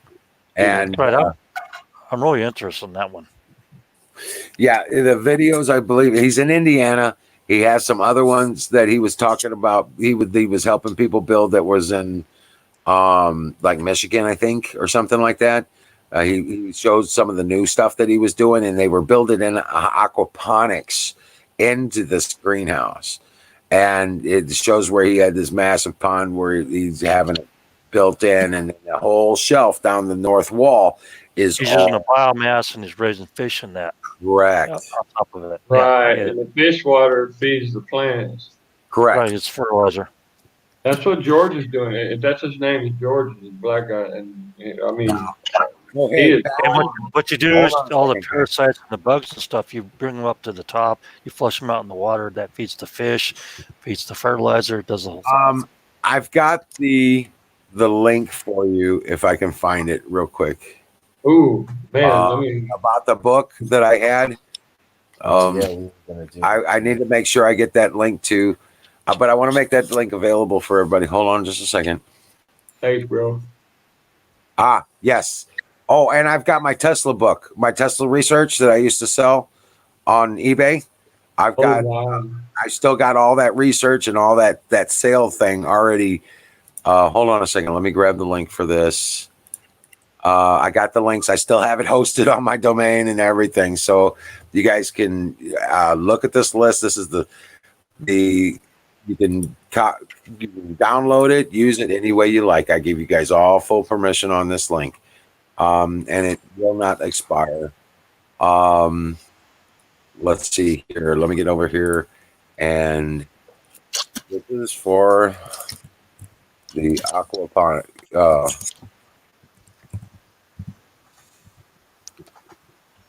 and right. I'm really interested in that one. Yeah, the videos, I believe he's in Indiana. He has some other ones that he was talking about. He was helping people build that was in like Michigan, I think, or something like that. He showed some of the new stuff that he was doing, and they were building in aquaponics into this greenhouse. And it shows where he had this massive pond where he's having it built in, and the whole shelf down the north wall is he's using a biomass, and he's raising fish in that. Correct. On top of it. Right. Yeah. And the fish water feeds the plants. Correct. Right, it's fertilizer. That's what George is doing. If that's his name, is George, the black guy. And I mean, what you do is all the parasites and the bugs and stuff, you bring them up to the top, you flush them out in the water. That feeds the fish, feeds the fertilizer, it does the whole thing. I've got the link for you if I can find it real quick. Ooh, man! About the book that I had. I need to make sure I get that link to, but I want to make that link available for everybody. Hold on just a second. Thanks, bro. Yes. Oh, and I've got my Tesla book, my Tesla research that I used to sell on eBay. I still got all that research and all that sale thing already. Hold on a second. Let me grab the link for this. I got the links. I still have it hosted on my domain and everything. So you guys can look at this list. This is the You can download it, use it any way you like. I give you guys all full permission on this link, and it will not expire. Let's see here. Let me get over here, and this is for the aquaponic.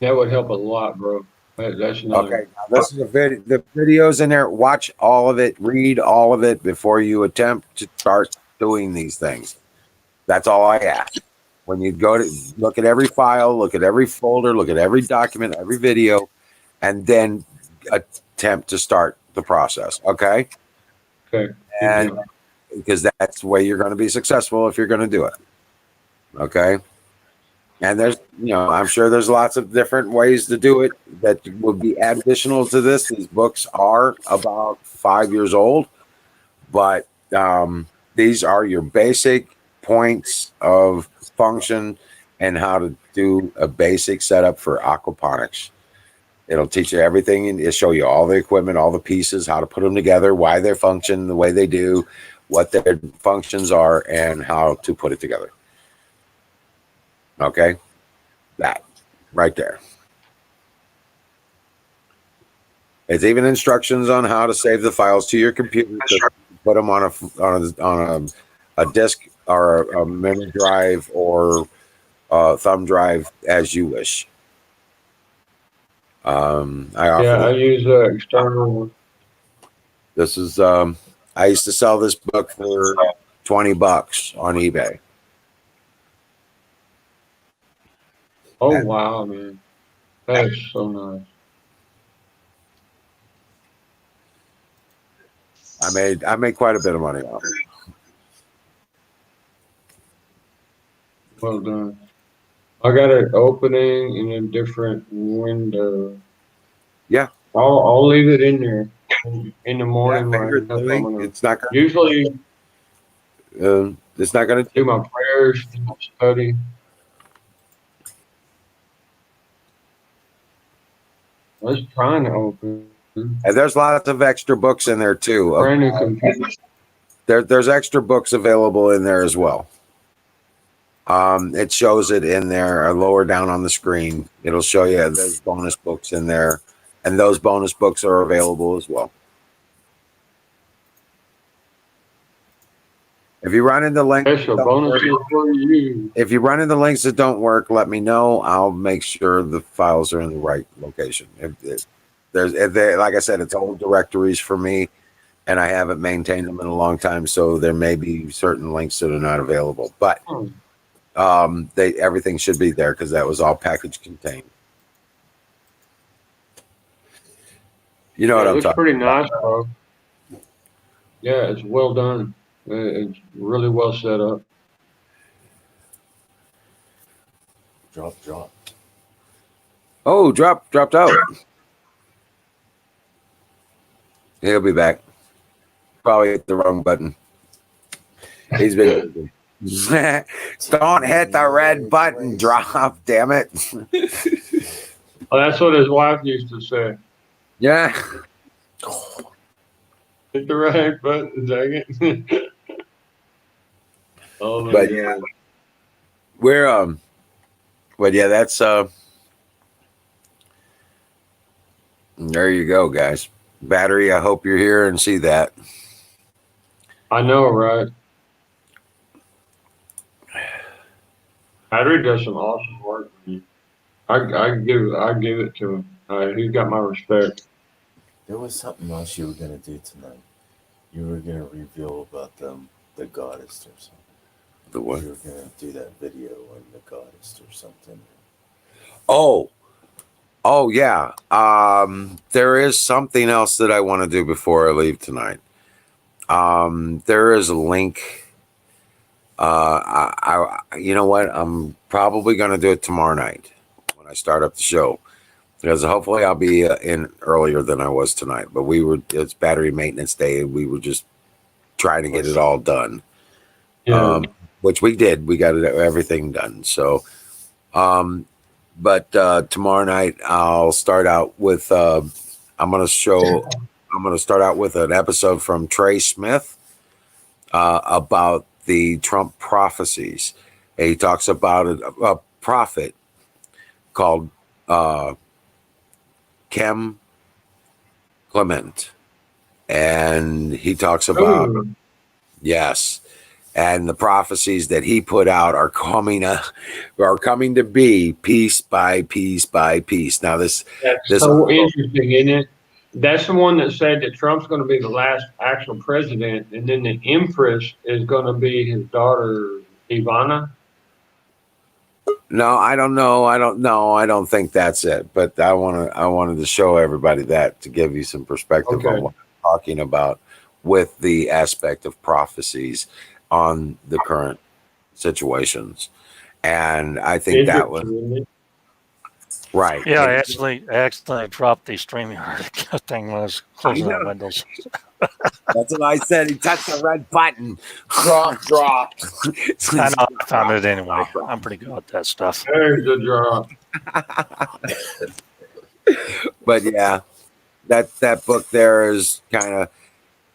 That would help a lot, bro. That's another. Okay, now this is the videos in there. Watch all of it, read all of it before you attempt to start doing these things. That's all I ask. When you go to look at every file, look at every folder, look at every document, every video, and then attempt to start the process. Okay, Okay. and because that's the way you're going to be successful if you're going to do it. Okay. And there's, I'm sure there's lots of different ways to do it that would be additional to this. These books are about 5 years old, but these are your basic points of function and how to do a basic setup for aquaponics. It'll teach you everything and it'll show you all the equipment, all the pieces, how to put them together, why they function the way they do, what their functions are, and how to put it together. Okay, that right there. It's even instructions on how to save the files to your computer. Put them on a disk or a memory drive or thumb drive as you wish. I use external. This is I used to sell this book for $20 on eBay. Oh wow, man, that is so nice. I made quite a bit of money off it. Well done. I got it opening in a different window. Yeah, I'll leave it in there in the morning. It's not gonna, usually it's not going to do my prayers, do my study. I was trying to open. And there's lots of extra books in there too. Brand new computer. There's extra books available in there as well. It shows it in there lower down on the screen. It'll show you there's bonus books in there, and those bonus books are available as well. If you run into links, Special bonuses for you. If you run into links that don't work, let me know. I'll make sure the files are in the right location. If like I said, it's old directories for me, and I haven't maintained them in a long time, so there may be certain links that are not available. But everything should be there because that was all package contained. You know what I'm talking about? It's pretty nice, bro. Yeah, it's well done. It's really well set up. Drop. Oh, dropped out. He'll be back. Probably hit the wrong button. He's been. Don't hit the red button. Drop, damn it. Oh, that's what his wife used to say. Yeah. Hit the right button, dang it. Oh my God. We're but yeah, that's there you go, guys. Battery, I hope you're here and see that. I know, right? Battery does some awesome work for you. I give it to him. He's got my respect. There was something else you were gonna do tonight. You were gonna reveal about the goddess or something. The what? You were gonna do that video on the goddess or something. Oh yeah. There is something else that I want to do before I leave tonight. There is a link. You know what? I'm probably going to do it tomorrow night when I start up the show, because hopefully I'll be in earlier than I was tonight. But it's battery maintenance day, and we were just trying to get it all done. Yeah. Which we did. We got everything done. So, but tomorrow night I'll start out with. I'm gonna I'm going to start out with an episode from Trey Smith about the Trump prophecies. He talks about a prophet called Kem Clement, and he talks about Ooh, yes, and the prophecies that he put out are coming to be piece by piece by piece. Now that's this so interesting, isn't it? That's the one that said that Trump's going to be the last actual president, and then the Empress is going to be his daughter, Ivana. no, I don't know. I don't know. I don't think that's it. But I wanted to show everybody that to give you some perspective on Okay. what I'm talking about with the aspect of prophecies on the current situations. And I think that was Interesting, isn't it? right. Yeah, And I accidentally dropped the StreamYard thing when I was I closing out know Windows. that's what I said. He touched the red button. Drop. I know I found it anyway. I'm pretty good at that stuff. There's the drop. But yeah, that book there is kind of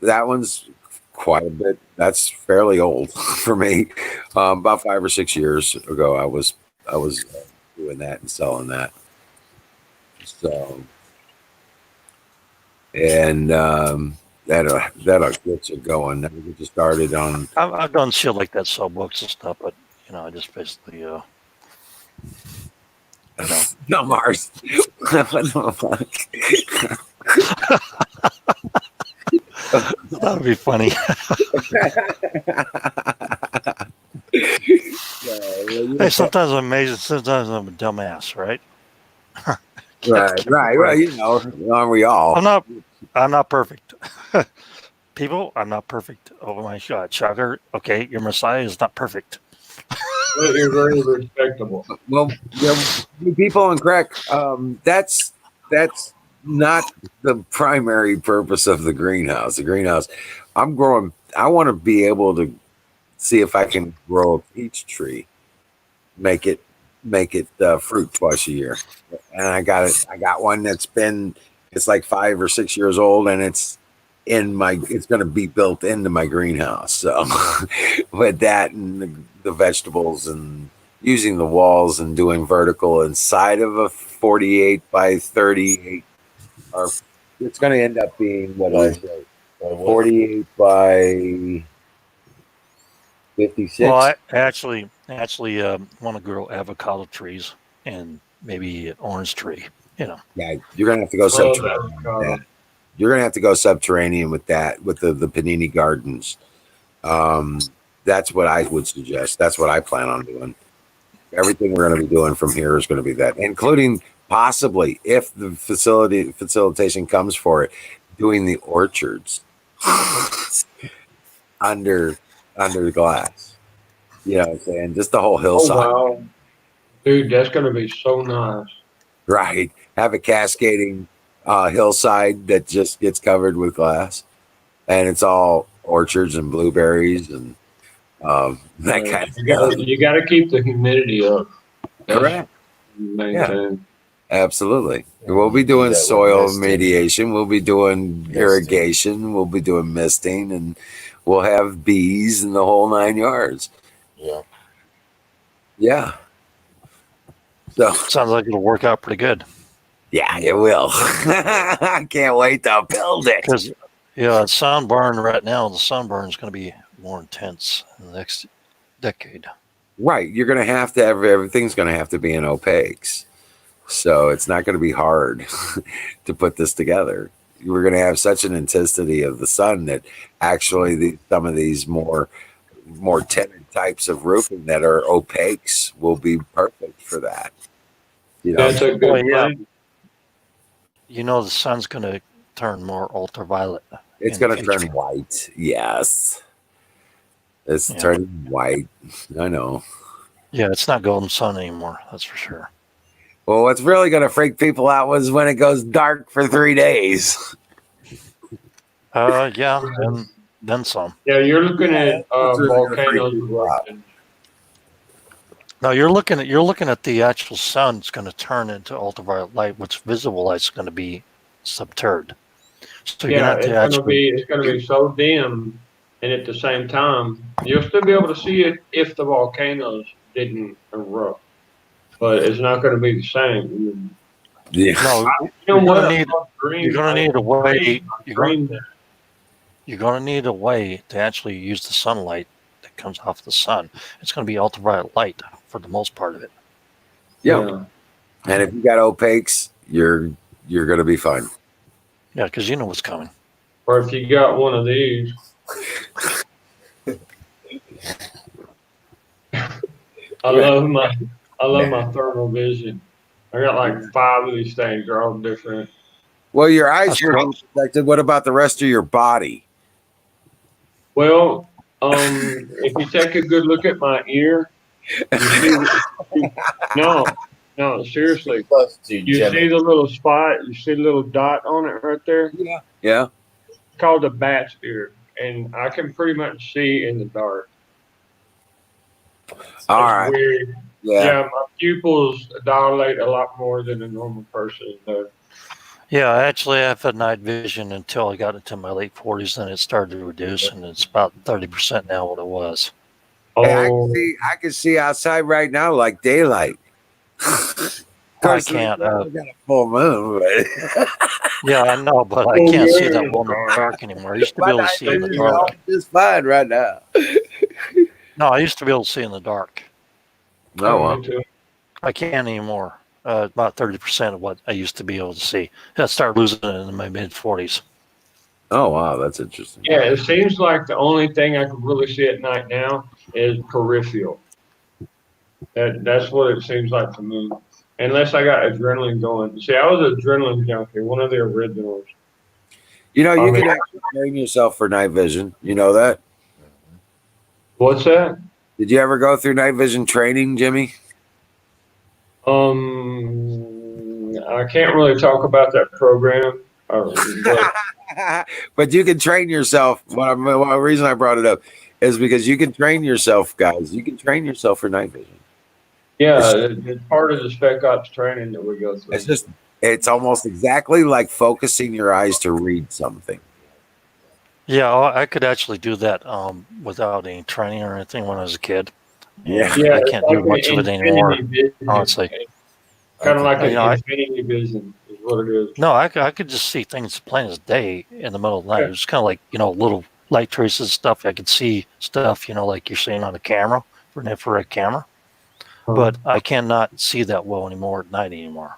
that one's quite a bit. That's fairly old for me. About 5 or 6 years ago, I was doing that and selling that. So and that'll get you going. That'll get you started on. I've done shit like that, sell books and stuff, but I just basically, No, Mars. What the that would be funny. Hey, sometimes I'm amazing. Sometimes I'm a dumbass, right? Right. Well, aren't we all? I'm not perfect. People, I'm not perfect. Oh my God, Chugger. Okay, your Messiah is not perfect. But you're very respectable. Well, people in crack. That's not the primary purpose of the greenhouse. The greenhouse, I'm growing. I want to be able to see if I can grow a peach tree, make it fruit twice a year. And I got it. I got one that's been. It's like 5 or 6 years old, and it's it's going to be built into my greenhouse. So with that and the vegetables and using the walls and doing vertical inside of a 48 by 38, or it's going to end up being what I say, 48 by 56. Well, I actually want to grow avocado trees and maybe an orange tree. Yeah, you're going to have to go subterranean with that. You're going to have to go subterranean with that, with the panini gardens. That's what I would suggest. That's what I plan on doing. Everything we're going to be doing from here is going to be that, including possibly, if the facilitation comes for it, doing the orchards under the glass. You know what I'm saying? Just the whole hillside. Oh, wow. Dude, that's going to be so nice. Right. Have a cascading hillside that just gets covered with glass. And it's all orchards and blueberries and that kind of stuff. You got to keep the humidity up. Correct. Maintain. Absolutely. We'll be doing soil mediation. We'll be doing irrigation. We'll be doing misting, and we'll have bees and the whole 9 yards. Yeah. Yeah. So Sounds like it'll work out pretty good. Yeah, it will. I can't wait to build it. Because the sunburn right now, the sunburn is going to be more intense in the next decade. Right. You're going to have to everything's going to have to be in opaques. So it's not going to be hard to put this together. We're going to have such an intensity of the sun that actually some of these more tinted types of roofing that are opaques will be perfect for that. That's a good point. The sun's going to turn more ultraviolet. It's going to turn white. Yes. It's turning white. I know. Yeah, it's not golden sun anymore. That's for sure. Well, what's really going to freak people out was when it goes dark for 3 days. Yeah, and then some. Yeah, you're looking at volcanoes erupting. No, you're looking at the actual sun. It's going to turn into ultraviolet light, which visible light is going to be subterred. So you're gonna have to actually. it's gonna be so dim, and at the same time, you'll still be able to see it if the volcanoes didn't erupt, but it's not gonna be the same. Yeah. No, You know you're gonna what? need. You're gonna I need a way. dreamed that. You're gonna need a way to actually use the sunlight that comes off the sun. It's gonna be ultraviolet light for the most part of it. Yeah. Yeah. And if you got opaques, you're gonna be fine. Yeah, because you know what's coming. Or if you got one of these, I love my thermal vision. I got like 5 of these things. They're all different. Well, your eyes That's are cool. protected. What about the rest of your body? Well, if you take a good look at my ear, you see, no, no, seriously, Close to you Jimmy. see the little spot, you see the little dot on it right there. Yeah. Yeah. It's called a bat's ear, and I can pretty much see in the dark. All That's right. weird. Yeah. Yeah, my pupils dilate a lot more than a normal person does. Yeah, I actually have had night vision until I got into my late 40s, and it started to reduce, and it's about 30% now what it was. Hey, Oh, I can see outside right now like daylight. I can't. I got a full moon, but Yeah, I know, but I Oh, can't see yeah. that well in the dark anymore. I used to be my able to night see in the vision's dark. all just fine right now. No, I used to be able to see in the dark. Oh well. Me too. I can't anymore. About 30% of what I used to be able to see. I started losing it in my mid 40s. Oh wow, that's interesting. Yeah, it seems like the only thing I can really see at night now is peripheral. That's what it seems like to me. Unless I got adrenaline going. See, I was an adrenaline junkie, one of the originals. You know, I you mean, can actually train yourself for night vision. You know that? what's that? Did you ever go through night vision training, Jimmy? I can't really talk about that program, but But you can train yourself. The reason I brought it up is because you can train yourself, guys. You can train yourself for night vision. yeah, it's part of the spec ops training that we go through. It's almost exactly like focusing your eyes to read something. Yeah, I could actually do that without any training or anything when I was a kid. Yeah. And Yeah, I it's can't like do much of it anymore, infinity vision. honestly. Kind of like You an know, infinity vision is what it is. No, I could just see things plain as day in the middle of the night. It was kind of like, little light traces stuff. I could see stuff, like you're seeing on a camera, for an infrared camera. But I cannot see that well anymore at night anymore.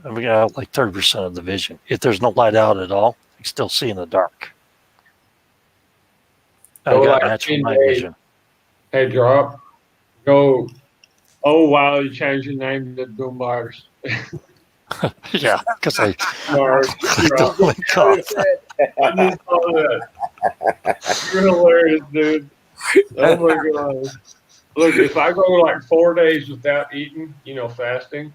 I mean, I have like 30% of the vision. If there's no light out at all, I can still see in the dark. I So got like natural 10 night days, vision. hey, drop, go, oh, wow, you changed your name to Boombox. Yeah, because I Mark, drop. don't cough. I just saw that. You're hilarious, dude. Oh my god. Look, if I go like 4 days without eating, fasting,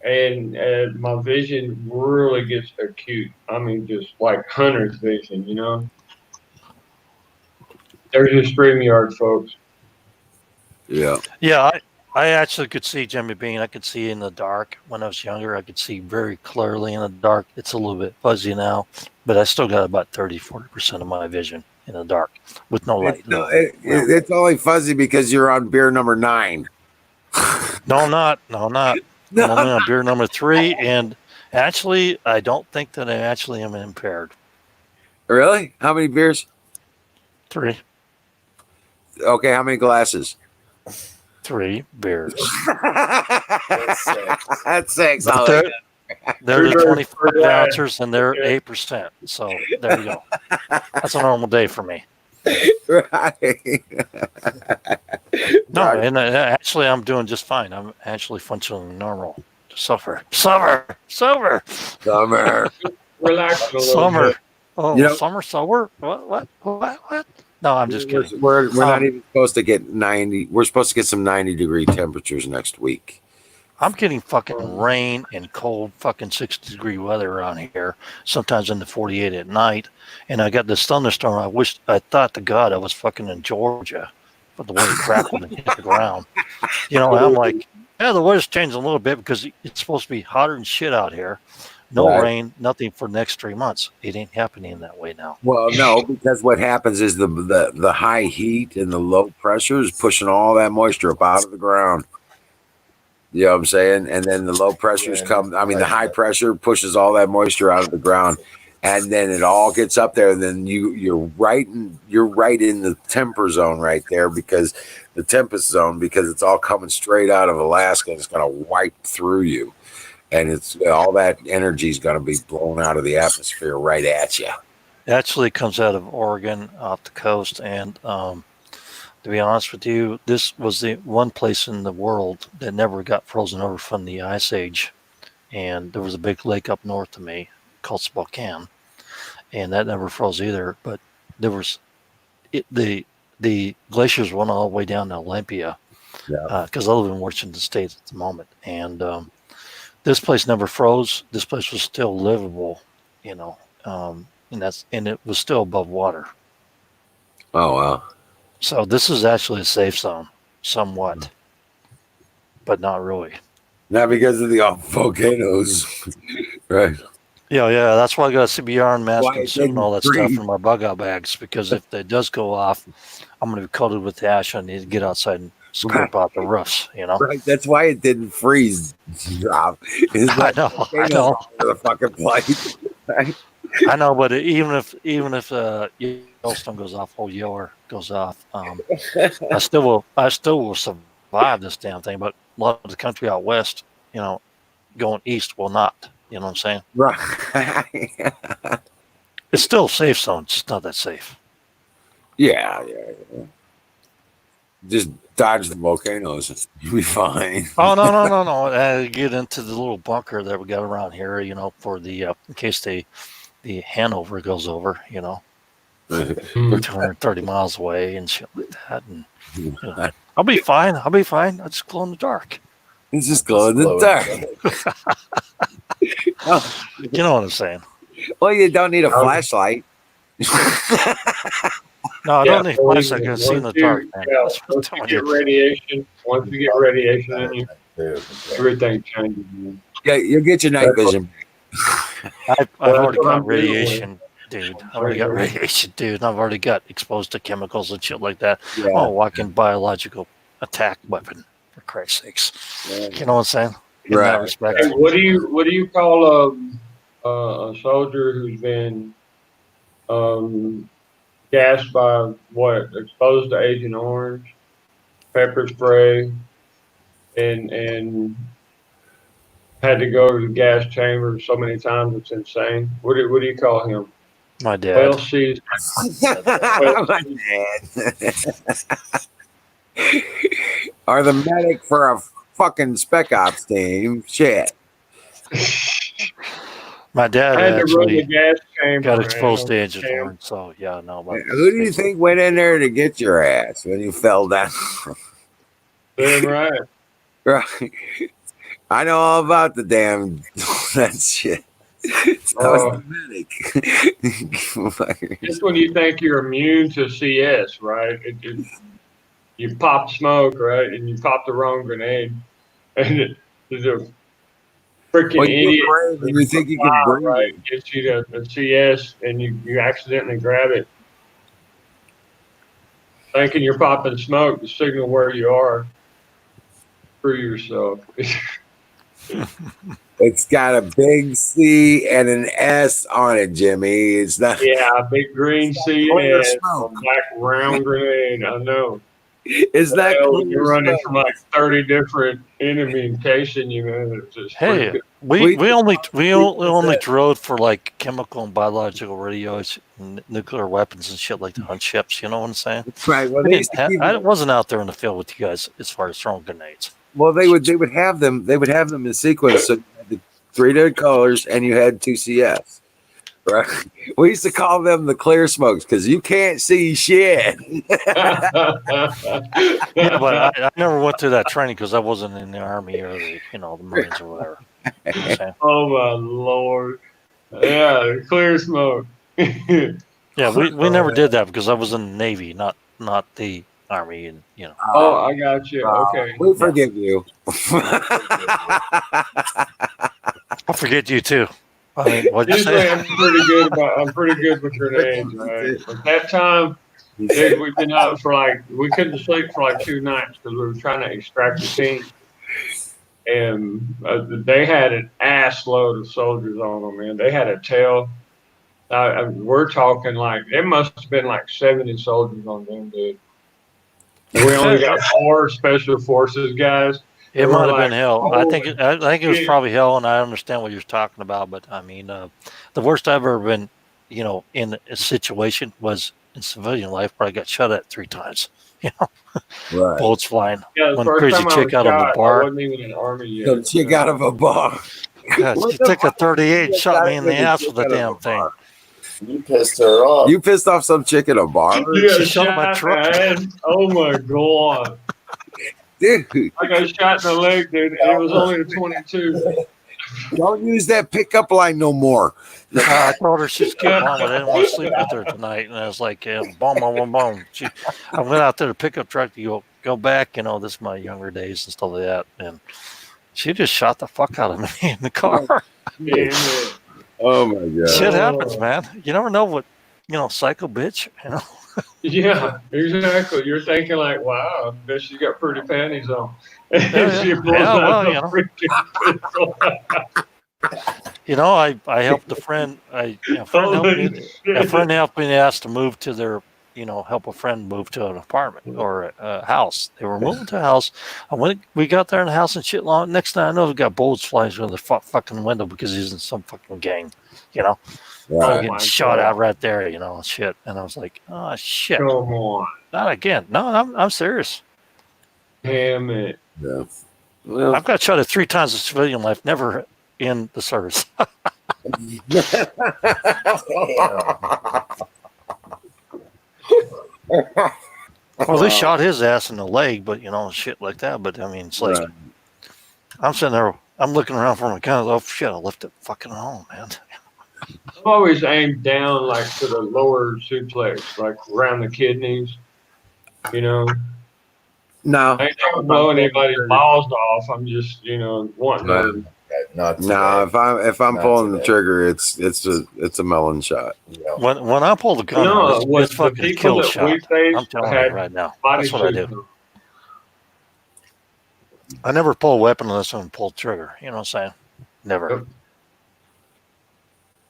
and my vision really gets acute. I mean, just like hunter's vision. There's your StreamYard, folks. Yeah. Yeah, I actually could see Jimmy Bean. I could see in the dark. When I was younger, I could see very clearly in the dark. It's a little bit fuzzy now, but I still got about 30-40% of my vision in the dark with no light. It's only fuzzy because you're on beer number 9. No, I'm not. No, I'm not. I'm only on beer number 3, and actually, I don't think that I actually am impaired. Really? How many beers? 3 Okay, how many glasses? 3 beers. That's 6. But they're the 25 glad. ounces, and they're 8%. So there you go. That's a normal day for me. Right. No, and actually, I'm doing just fine. I'm actually functioning normal. Summer. Relax a little Summer. bit. Oh, summer, sober? What? No, I'm just kidding. We're not even supposed to get 90. We're supposed to get some 90-degree temperatures next week. I'm getting fucking rain and cold fucking 60-degree weather around here, sometimes in the 48 at night. And I got this thunderstorm. I thought to God I was fucking in Georgia, but the way it crackled and hit the ground. And I'm like, yeah, the weather's changing a little bit because it's supposed to be hotter than shit out here. No Right. rain, nothing for the next 3 months. It ain't happening that way now. Well, no, because what happens is the high heat and the low pressure is pushing all that moisture up out of the ground. You know what I'm saying? And then the low pressures come. I mean, the high pressure pushes all that moisture out of the ground, and then it all gets up there. And then you're right in the temper zone right there, because the tempest zone, because it's all coming straight out of Alaska and it's going to wipe through you, and it's all that energy is going to be blown out of the atmosphere right at you. It actually comes out of Oregon, off the coast, and to be honest with you, this was the one place in the world that never got frozen over from the Ice Age. And there was a big lake up north of me called Spokane, and that never froze either. But there was the glaciers went all the way down to Olympia, because I live in Washington State at the moment, and this place never froze. This place was still livable, you know, and it was still above water. Oh wow! So this is actually a safe zone, somewhat, but not really. Not because of the volcanoes, right? Yeah. That's why I got a CBR and mask Why and it suit and didn't all that freeze. stuff in my bug out bags, because if it does go off, I'm going to be coated with ash. I need to get outside and scrape out the roofs, you know? Right, that's why it didn't freeze. Drop. Is I know. all over the fucking place. Right? I know, but even if Yellowstone goes off, whole Yeller goes off, I still will survive this damn thing. But a lot of the country out west, you know, going east will not. You know what I'm saying? Right. It's still a safe zone. It's just not that safe. Yeah. Just dodge the volcanoes. You'll be fine. Oh no! Get into the little bunker that we got around here, you know, for the in case the Hanover goes over, you know, we're 230 miles away and shit like that. And you know, I'll be fine. I just glow in the dark. It's just glow in the dark. Oh, You know what I'm saying? well, you don't need a flashlight. No, I don't need flash. I believe me, can see in the dark, man. That's what I'm Once you telling get you. radiation, once you get radiation in you, everything changes. Man. Yeah, you'll get your night vision. I've Well, already that's what I'm got dealing with. radiation, dude. I've already got radiation, dude. I've already got exposed to chemicals and shit like that. Yeah. I'm a walking biological attack weapon, for Christ's sakes. You know what I'm saying? In that respect. Hey, what do you call a soldier who's been gassed by what? Exposed to Agent Orange, pepper spray, and had to go to the gas chamber so many times it's insane. What do you call him? My dad. Well, she's My dad. Are the medic for a fucking spec ops team. Shit. My dad I had to run the actually gas chamber. got exposed to man. Agent Orange, so yeah, no. Who do you think went in there to get your ass when you fell down? Damn right. Right. I know all about the damn that shit. That was the medic. Just when you think you're immune to CS, right? You pop smoke, right? And you pop the wrong grenade. And there's a freaking Well, you idiot. get brave and you think you can breathe. Right? Gets you to CS and you accidentally grab it. Thinking you're popping smoke to signal where you are. Screw yourself. It's got a big C and an S on it, Jimmy. It's not. Yeah, big green clear CS, a smoke. black round grenade. I know. It's not. Hell, Clear you're running smoke. from like 30 different enemy chasing you, man. It's just Hey, freaking- we only drilled for like chemical and biological radios, and nuclear weapons and shit like that on ships. You know what I'm saying? Right. Well, We they didn't used to keep. I wasn't out there in the field with you guys as far as throwing grenades. Well, they would have them. They would have them in sequence. So you had the 3 different colors, and you had 2 CS. Right. We used to call them the clear smokes because you can't see shit. Yeah, but I never went through that training because I wasn't in the army or the Marines or whatever. You know what I'm saying? Oh my lord. Yeah, clear smoke. Yeah, we never did that because I was in the Navy, not the Army, and you know. Oh, I got you. Okay. We forgive you. I'll forget you too. I mean, what'd you Usually, say? I'm pretty good with grenades, right? But that time, dude, we've been out for like we couldn't sleep for like 2 nights because we were trying to extract the team, and they had an ass load of soldiers on them, man. They had a tail. We're talking like it must have been like 70 soldiers on them, dude. And we only got 4 special forces guys, It and might we're have been like, hell. holy I think it was shit. probably hell, and I understand what you're talking about. But I mean, the worst I've ever been, in a situation was in civilian life where I got shot at 3 times. You know, Right. bullets flying. Yeah, the One first crazy time I was chick out of a shot, I bar. wasn't even in the army yet. Some chick out of a bar. God, What she the took a fuck? 38 and You shot got me in the with a ass chick with the out of a damn thing. bar. You pissed her off. You pissed off some chick in a bar, Yeah, She shot at my shot, truck. man. Oh my god. dude. I got shot in the leg, dude, and it was only a 22. Don't use that pickup line no more. I told her she'd keep Yeah. on, but I didn't want to sleep with her tonight. And I was like, yeah, boom, boom, boom, boom. I went out there to pick up truck to go back. This is my younger days and stuff like that. And she just shot the fuck out of me in the car. Damn it. Oh my god. Shit Oh. happens, man. You never know what, psycho bitch. Yeah, exactly. You're thinking like, wow, I bet she's got pretty panties on. Yeah, She yeah. pulls Yeah, out well, the freaking pistol. I helped a friend. A friend helped Holy me. A shit. friend helped me ask to move to their, help a friend move to an apartment or a house. They were moving to a house. We got there in the house and shit. Long next thing I know, we got bullets flying through the fucking window because he's in some fucking gang. Oh Getting my shot God. out right there. Shit. And I was like, oh shit, Come on. not again. No, I'm serious. Damn it. Yeah. Well, I've got shot at 3 times in civilian life, never in the service. Well, they shot his ass in the leg, but shit like that. But I mean, it's like right. I'm sitting there, I'm looking around for my gun. Oh shit, I left it fucking home, man. I've always aimed down like to the lower suplex, like around the kidneys. No. I ain't trying to blow anybody's balls off. I'm just, wanting Right. to. Not today. No, if I'm Not pulling the today. trigger, it's a melon shot. Yeah. When I pull the gun No, out, what it's the fucking people kill that shot. we faced I'm telling had you right now. body That's what I suits do. on. I never pull a weapon unless I'm pull trigger. You know what I'm saying? Never. Yep.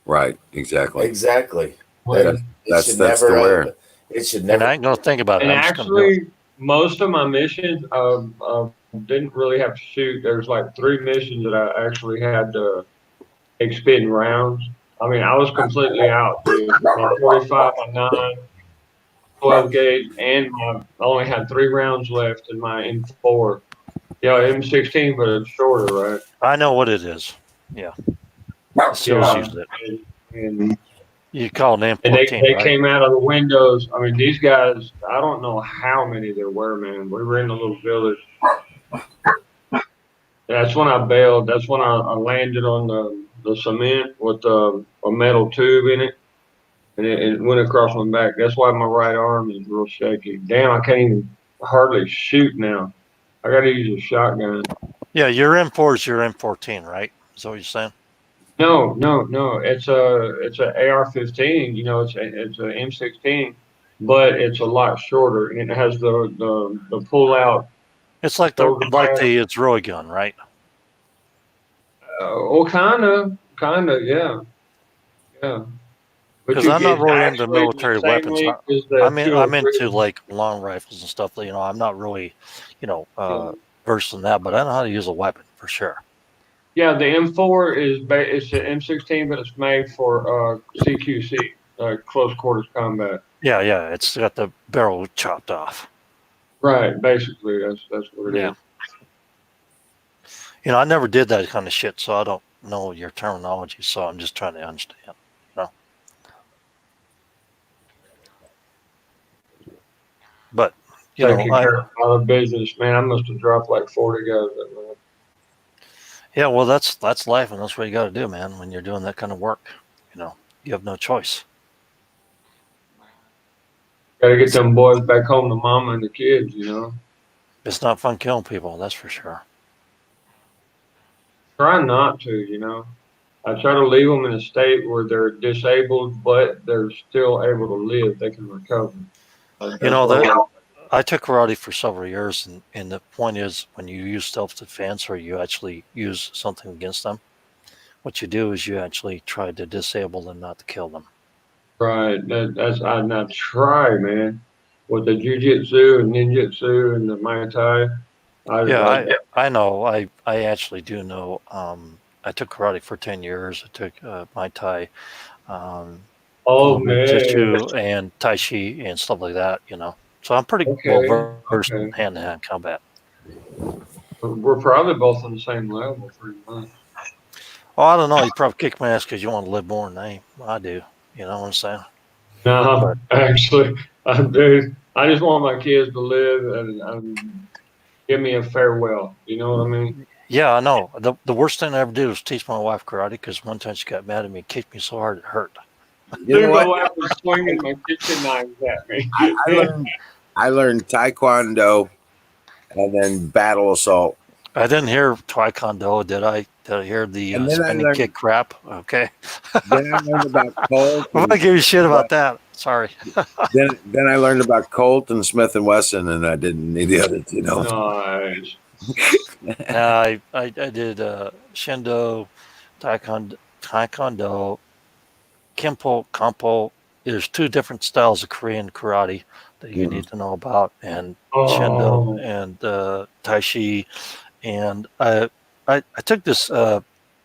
Right. Exactly. Exactly. Well, That's the where. It should And never. I ain't gonna think about it. And I'm just gonna do it. actually, most of my missions didn't really have to shoot. There's like 3 missions that I actually had to take spitting rounds. I mean, I was completely out, dude. My 45, my 9, 12 gauge, and I only had 3 rounds left in my M4. Yeah, M16, but it's shorter, right? I know what it is. Yeah. The SEALs use it. And You call it And they M14, right? came out of the windows. I mean, these guys, I don't know how many there were, man. We were in a little village. That's when I bailed. That's when I landed on the cement with a metal tube in it. And it went across my back. That's why my right arm is real shaky. Damn, I can't even hardly shoot now. I got to use a shotgun. Yeah, your M4 is your M14, right? Is that what you're saying? No. It's a AR-15. It's a M16, but it's a lot shorter, and it has the pull out. It's like the Droid gun, right? Kind of, yeah. But Because I'm not really into actually military the same weapons. length as the I'm 203. into like long rifles and stuff. I'm not really, versed in that, but I know how to use a weapon for sure. Yeah, the M4 it's an M16, but it's made for CQC, close quarters combat. Yeah, it's got the barrel chopped off. Right, basically, that's what it is. I never did that kind of shit, so I don't know your terminology. So I'm just trying to understand. But Taking care of other business, man. I must have dropped like 40 guys that night. Yeah, well, that's life, and that's what you got to do, man. When you're doing that kind of work, you have no choice. Got to get them boys back home to mama and the kids. It's not fun killing people, that's for sure. Try not to. I try to leave them in a state where they're disabled, but they're still able to live. They can recover. You That's know what that I like. I took karate for several years, and the point is, when you use self-defense or you actually use something against them, what you do is you actually try to disable them, not to kill them. Right. That's I now try, man, with the jujitsu and ninjutsu and the Muay Thai. Yeah, I I know. I actually do know. I took karate for 10 years. I took Muay Thai, um, a oh little bit of man. Jiu-Jitsu and Tai Chi and stuff like that, you know. So I'm pretty well Okay. versed in Okay. hand-to-hand combat. We're probably both on the same level, pretty much. Oh, I don't know. You probably kick my ass because you want to live more than I do. You know what I'm saying? No, But actually, dude, I just want my kids to live and give me a farewell. You know what I mean? yeah, I know. The worst thing I ever did was teach my wife karate because one time she got mad at me and kicked me so hard it hurt. You know Dude, my what? wife was swinging my kitchen knives at me. I learned I learned Taekwondo and then battle assault, I didn't hear Taekwondo, did I? Did I hear the and spinning kick crap? Okay. then I learned about Colt I'm and gonna give you shit Wes- about that. Sorry. then I learned about Colt and Smith and Wesson, and I didn't need the other two. No, Nice. I did Shindo, Taekwondo, Kempo, Kampo. There's two different styles of Korean karate that you Mhm. need to know about, and Shindo Oh, and Tai Chi. And I took this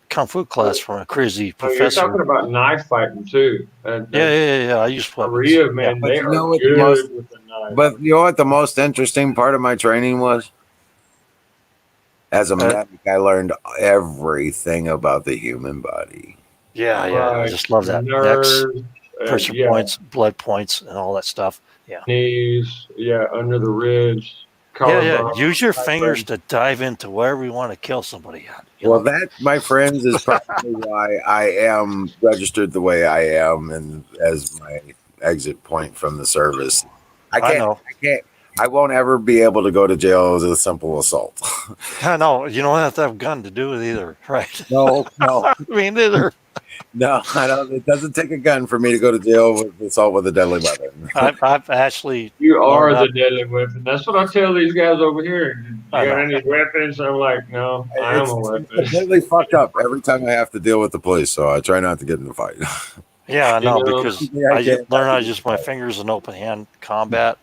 kung fu class from a crazy oh, you're talking professor. about knife fighting too. Yeah. I use weapons. Korea, Yeah. man, But they you are know what the most good with the knife. but you know what the most interesting part of my training was? As a Uh, medic, I learned everything about the human body. yeah. I Right. just love The that. Necks, nerves, pressure yeah, points, blood points, and all that stuff. Yeah. knees, yeah, under the ribs, Yeah. collarbone. Use your My fingers friend. to dive into wherever you want to kill somebody at, you Well, know? that, my friends, is probably why I am registered the way I am, and as my exit point from the service. I I can't. know. I can't. I won't ever be able to go to jail as a simple assault. I know. You don't have to have a gun to do it either, right? No, no, I mean, either. no. I don't. It doesn't take a gun for me to go to jail with assault with a deadly weapon. I've actually You learned are how. the deadly weapon. That's what I tell these guys over here. I You got know. any weapons? I'm like, no, I am a It's weapon. completely fucked up every time I have to deal with the police, so I try not to get in the fight. Yeah, I You know know, because I can't learned not how to to get in use my the fight. fingers in open hand combat,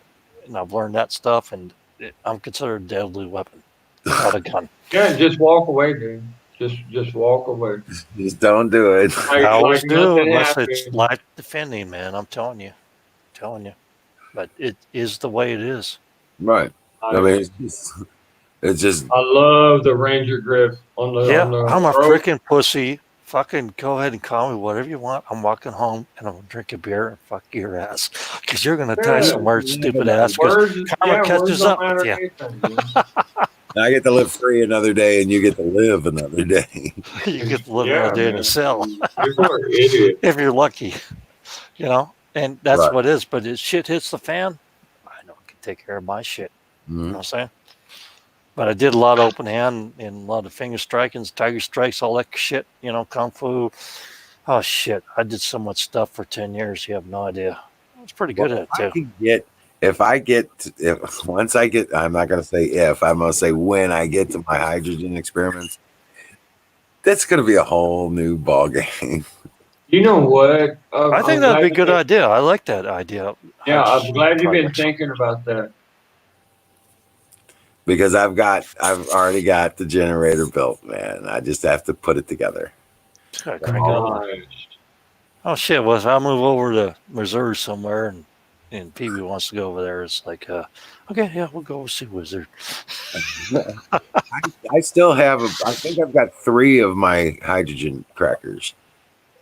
and I've learned that stuff, and I'm considered a deadly weapon without a gun. yeah, just walk away, dude. Just walk away. Just don't do it. I Like always do, nothing unless it's happened. life defending, man. I'm telling you. But it is the way it is. Right. I I mean, it's just I love the Ranger grip on Yeah, the I'm a rope. freaking pussy. Fucking go ahead and call me whatever you want. I'm walking home and I'm gonna drink a beer and fuck your ass because you're gonna die Yeah, somewhere, live stupid another ass. day. Because words. karma Yeah, words catches don't up with matter you. anything, dude. I get to live free another day, and you get to live another day. You get to live another Yeah, day in a man. cell People are idiots. if you're lucky, you know. And that's Right. what it is. But if shit hits the fan, I know I can take care of my shit. You know Mhm. what I'm saying? But I did a lot of open hand and a lot of finger strikings, tiger strikes, all that shit. You know, kung fu. Oh shit! I did so much stuff for 10 years. You have no idea. I was pretty Well, good at it too. if I get, if once I get, I'm not going to say if, I'm going to say when I get to my hydrogen experiments, that's going to be a whole new ball game. You know what? I think I'm that'd glad be a you've good been. idea. I like that idea. Yeah, I'm Hydrogen glad you've been projects. thinking about that. Because I've already got the generator built, man. I just have to put it together. Just gotta crank it over. Nice. Oh shit! Well, if I move over to Missouri somewhere and PB wants to go over there, it's like, okay, yeah, we'll go see Wizard. I still have, I think I've got 3 of my hydrogen crackers,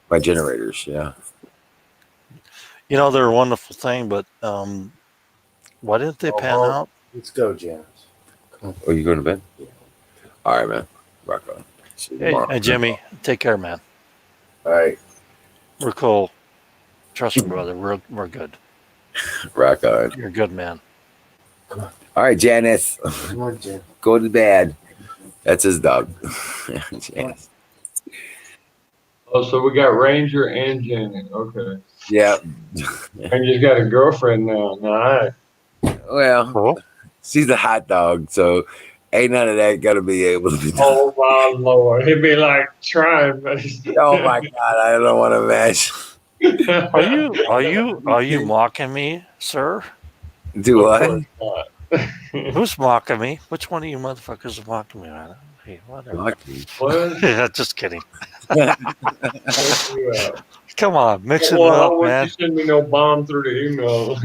my generators. Yeah. You know, they're a wonderful thing, but why didn't they pan Oh, out? let's go, Janice. Oh, you going to bed? All right, man. Rock on. See you Hey, tomorrow. Jimmy, take care, man. All right. We're cool. Trust me, brother. We're good. Rock on. You're a good man. All right, Janice. Come on, Jan. Go to bed. That's his dog. Janice. Oh, so we got Ranger and Janet. Okay. Yeah. Ranger's got a girlfriend now. Nice. Well, Cool. she's a hot dog, so ain't none of that gonna be able to be done. Oh my lord. He'd be like trying, but he's Oh my god, I don't want to imagine. Are you mocking me, sir? Do Of what? course not. Who's mocking me? Which one of you motherfuckers is mocking me right now? Hey, whatever. Lucky. What? Yeah, just kidding. Check you out. Come on, mix it Well, how up, would you man. send me no bomb through the email?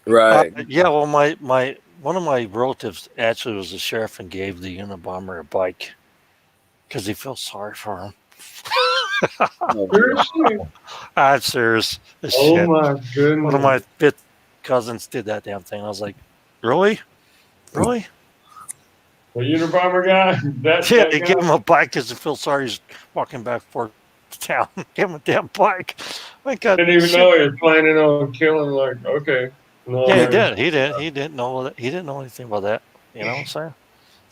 Right. Yeah, well, my one of my relatives actually was a sheriff and gave the Unabomber a bike because he felt sorry for him. Oh, Seriously? I'm serious as Oh shit. my One of goodness. my fifth cousins did that damn thing. I was like, really? Really? The Unabomber guy? Yeah, That he guy? gave him a bike because he feels sorry he's walking back for town. Give him a damn bike. My God, Didn't even shit. know he was planning on killing, like, okay. No, Yeah, he man. did. He didn't know that. He didn't know anything about that. You know what I'm saying?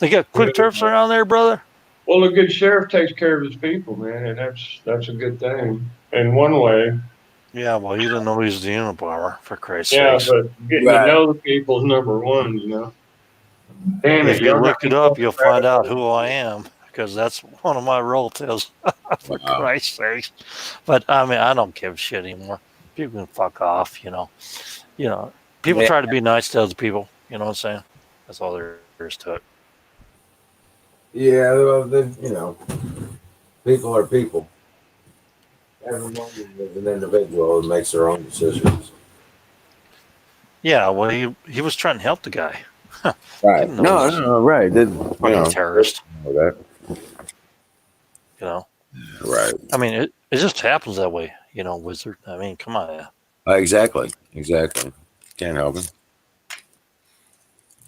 They got quick Yeah. turfs around there, brother. Well, a good sheriff takes care of his people, man, and that's a good thing in one way. Yeah, well, you didn't know he was the Unabomber, for Christ's Yeah, sakes. but getting to right. know the people is number one, you know. Damn it, If you y'all got look it me up, going you'll find rabbit out hole. who I am because that's one of my relatives, for Wow. Christ's sakes. But I mean, I don't give a shit anymore. People can fuck off, you know. People Yeah. try to be nice to other people. You know what I'm saying? That's all there is to it. Yeah. Well, people are people. Everyone is an individual and makes their own decisions. Yeah, well, he was trying to help the guy. Right. Didn't know he No, was no, no, right. fucking terrorist. That. You know, Right. I mean, it just happens that way. You know, wizard. I mean, come on. Yeah. Exactly. Exactly. Can't help it.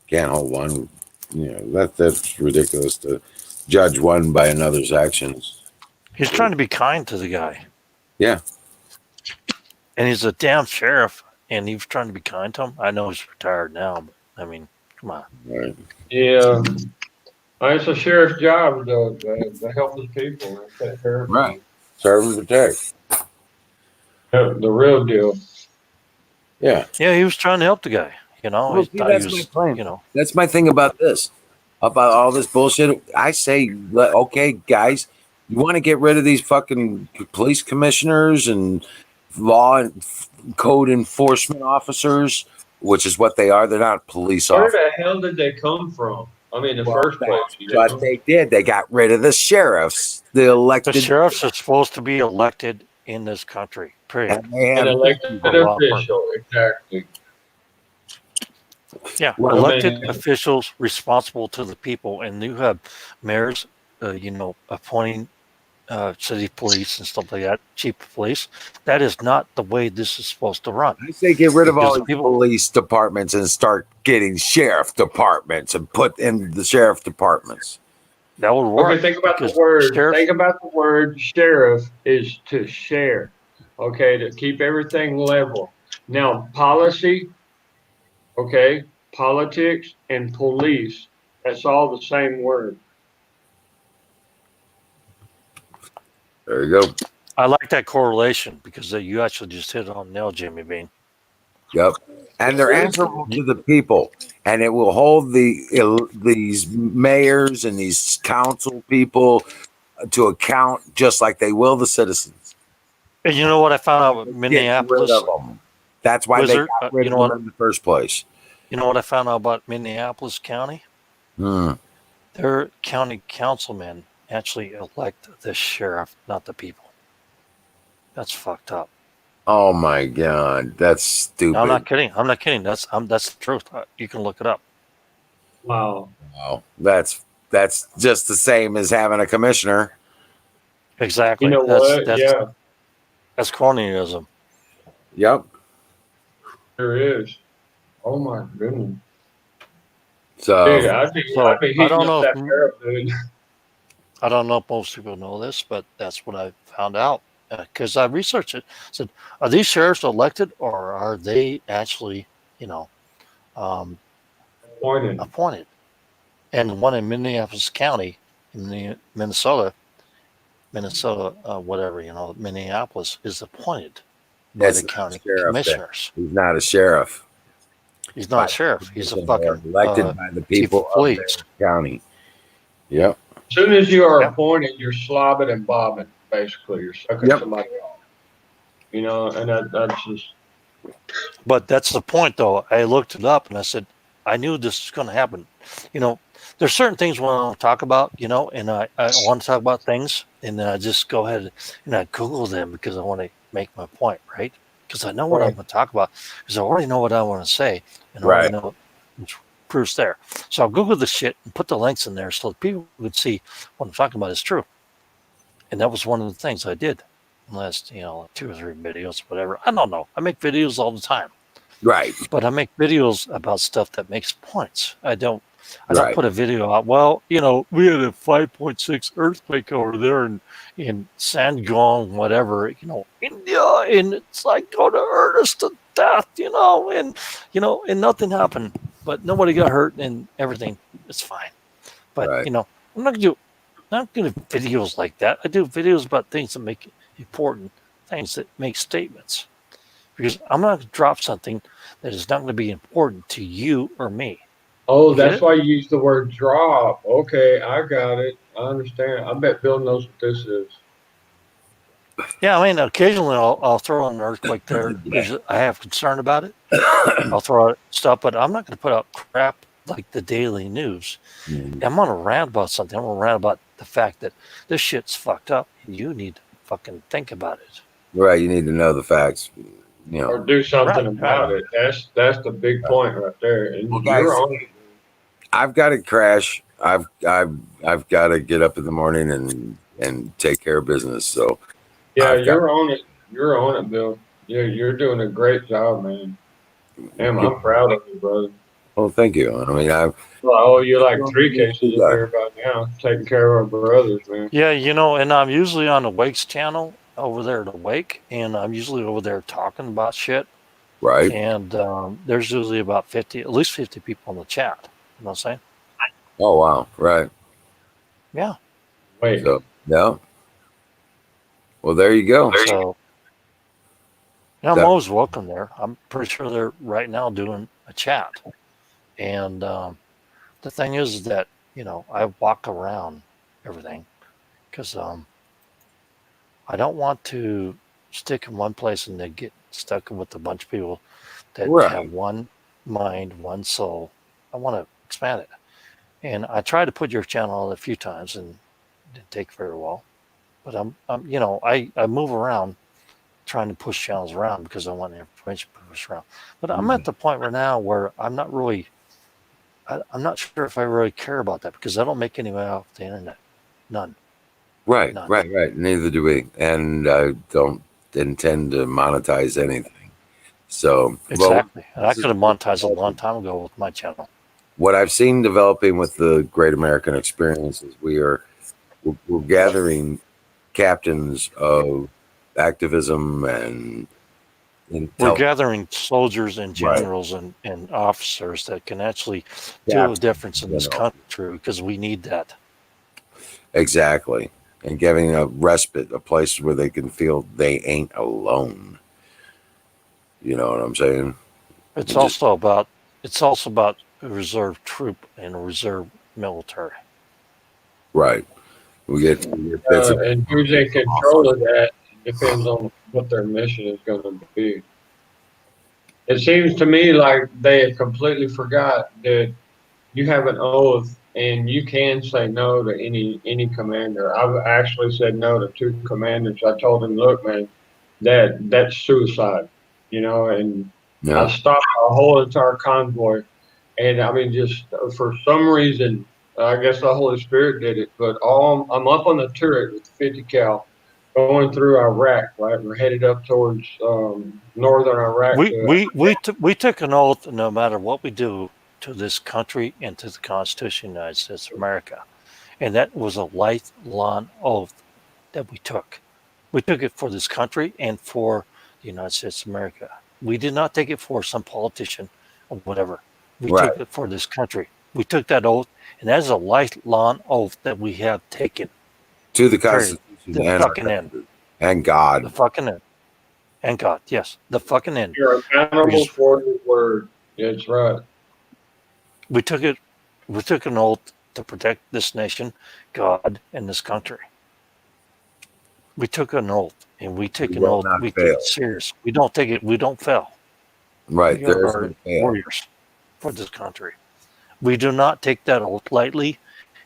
Can't hold one. That's ridiculous to judge one by another's actions. He's trying to be kind to the guy, Yeah. and he's a damn sheriff, and he was trying to be kind to him. I know he's retired now, but I mean, come on. Right. Yeah. It's a sheriff's job to help his people and take care of Right. them. Serve and protect. The real deal. Yeah. Yeah, he was trying to help the guy. You know, Well, he see, thought he that's my was. claim. You know, That's my thing about this, about all this bullshit. I say, okay, guys, you want to get rid of these fucking police commissioners and law and code enforcement officers, which is what they are. They're not police Where officers. the hell did they come from? I mean, in the Well, first place, that's you what know? they did. They got rid of the sheriffs, the the elected, sheriffs are supposed to be elected in this country. Period. and they An have elected For law enforcement. official, exactly. Yeah, well, I elected mean, officials responsible to the people, and you have mayors, appointing city police and stuff like that, chief of police. That is not the way this is supposed to run. I say get rid of all Because these people, police departments and start getting sheriff departments and put in the sheriff departments. that would work. okay, think about the Because word. sheriffs, Think about the word sheriff is to share, okay, to keep everything level. Now, policy, okay, politics and police, that's all the same word. There you go. I like that correlation because you actually just hit it on the nail, Jimmy Bean. Yep. And they're answerable to the people, and it will hold these mayors and these council people to account, just like they will the citizens. And you know what I found out with Getting rid Minneapolis of them. That's why they Wizard? got rid of them in the first place. You know what I found out about Minneapolis County? Hmm. Their county councilmen actually elect the sheriff, not the people. That's fucked up. Oh my God, that's stupid. No, I'm not kidding. I'm not kidding. That's the truth. You can look it up. Wow. Wow, that's just the same as having a commissioner. Exactly. You know what? Yeah, That's cronyism. Yep. there is. Oh my goodness. So Dude, I'd be So I heating don't up know. that tariff, dude. I don't know if most people know this, but that's what I found out because I researched it. I said, are these sheriffs elected or are they actually, um, Pointed. appointed? And the one in Minneapolis County in Minnesota, Minnesota, whatever, Minneapolis is appointed by That's the not a county sheriff there. commissioners. He's not a sheriff. He's not By a sheriff. He's a definition, they're fucking elected by the chief people of of police. their county. Yep. As soon as you are Yep. appointed, you're slobbing and bobbing. Basically, you're sucking Yep. somebody off. And that's just But that's the point, though. I looked it up and I said, I knew this was going to happen. There's certain things I want to talk about, and I want to talk about things, and then I just go ahead and I Google them because I want to make my point, right? Because I know what I'm going to talk about, because I already know what I want to say, and I already know which proof's there. So I'll Google the shit and put the links in there so that people would see what I'm talking about is true. And that was one of the things I did in the last, 2 or 3 videos, whatever. I don't know. I make videos all the time. Right. But I make videos about stuff that makes points. I don't Right. put a video out. Well, we had a 5.6 earthquake over there in Sangong, whatever, India, and it's like going to hurt us to death, and nothing happened, but nobody got hurt and everything is fine. But Right. I'm not gonna do videos like that. I do videos about things that make important things that make statements. Because I'm not going to drop something that is not going to be important to you or me. Oh, You get that's it? why you use the word drop. Okay, I got it. I understand. I bet Bill knows what this is. Yeah, I mean, occasionally I'll throw in an earthquake there because I have concern about it. I'll throw out stuff, but I'm not going to put out crap like the daily news. Mhm. I'm going to rant about something. I'm going to rant about the fact that this shit's fucked up and you need to fucking think about it. Right. You need to know the facts. Or do something Right. about it. That's the big point right there. And Well, you're guys, on it. I've got to crash. I've got to get up in the morning and take care of business. So Yeah, I've got. you're on it. You're on it, Bill. You're doing a great job, man. Damn, I'm proud of you, brother. Well, thank you. I mean, I've. Well, I owe you like 3 cases of beer by now, taking care of our brothers, man. Yeah, and I'm usually on the Wake's channel over there at Wake, and I'm usually over there talking about shit. Right. And there's usually about at least 50 people in the chat. You know what I'm saying? Oh wow. Right. Yeah. Wait. So yeah. Well, there you go. So I'm always welcome there. I'm pretty sure they're right now doing a chat. And the thing is that, I walk around everything because I don't want to stick in one place and then get stuck with a bunch of people that have one mind, one soul. I want to expand it. And I tried to put your channel on a few times and it didn't take very well. But I move around trying to push channels around because I want information pushed around. But I'm at the point right now where I'm not sure if I really care about that because I don't make any money off the internet. None. Right. None. Right. Neither do we, and I don't intend to monetize anything. So Exactly. And I could have monetized a long time ago with my channel. What I've seen developing with the Great American Experience is we're gathering captains of activism and we're gathering soldiers and generals and officers that can actually do a difference in this country because we need that. Exactly. And giving a respite, a place where they can feel they ain't alone. You know what I'm saying? It's also about a reserve troop and a reserve military. Right. We get and who's in control of that depends on what their mission is going to be. It seems to me like they have completely forgot that you have an oath and you can say no to any commander. I've actually said no to 2 commanders. I told them, look, man, that's suicide, and I stopped a whole entire convoy. And I mean, just for some reason, I guess the Holy Spirit did it. But I'm up on the turret with 50 cal, going through Iraq. Right, we're headed up towards northern Iraq. We took an oath, no matter what we do to this country and to the Constitution of the United States of America, and that was a lifelong oath that we took. We took it for this country and for the United States of America. We did not take it for some politician or whatever. We took it for this country. We took that oath, and that is a lifelong oath that we have taken to the Constitution The and our fucking end. government and The God. fucking end. And God, yes, the fucking end. You're accountable for your word. That's right. We took it. We took an oath to protect this nation, God, and this country. We took an oath, and we take We an will oath. not We take fail. it serious. We don't take it. We don't fail. Right. We There is are no fail. warriors for this country. We do not take that oath lightly,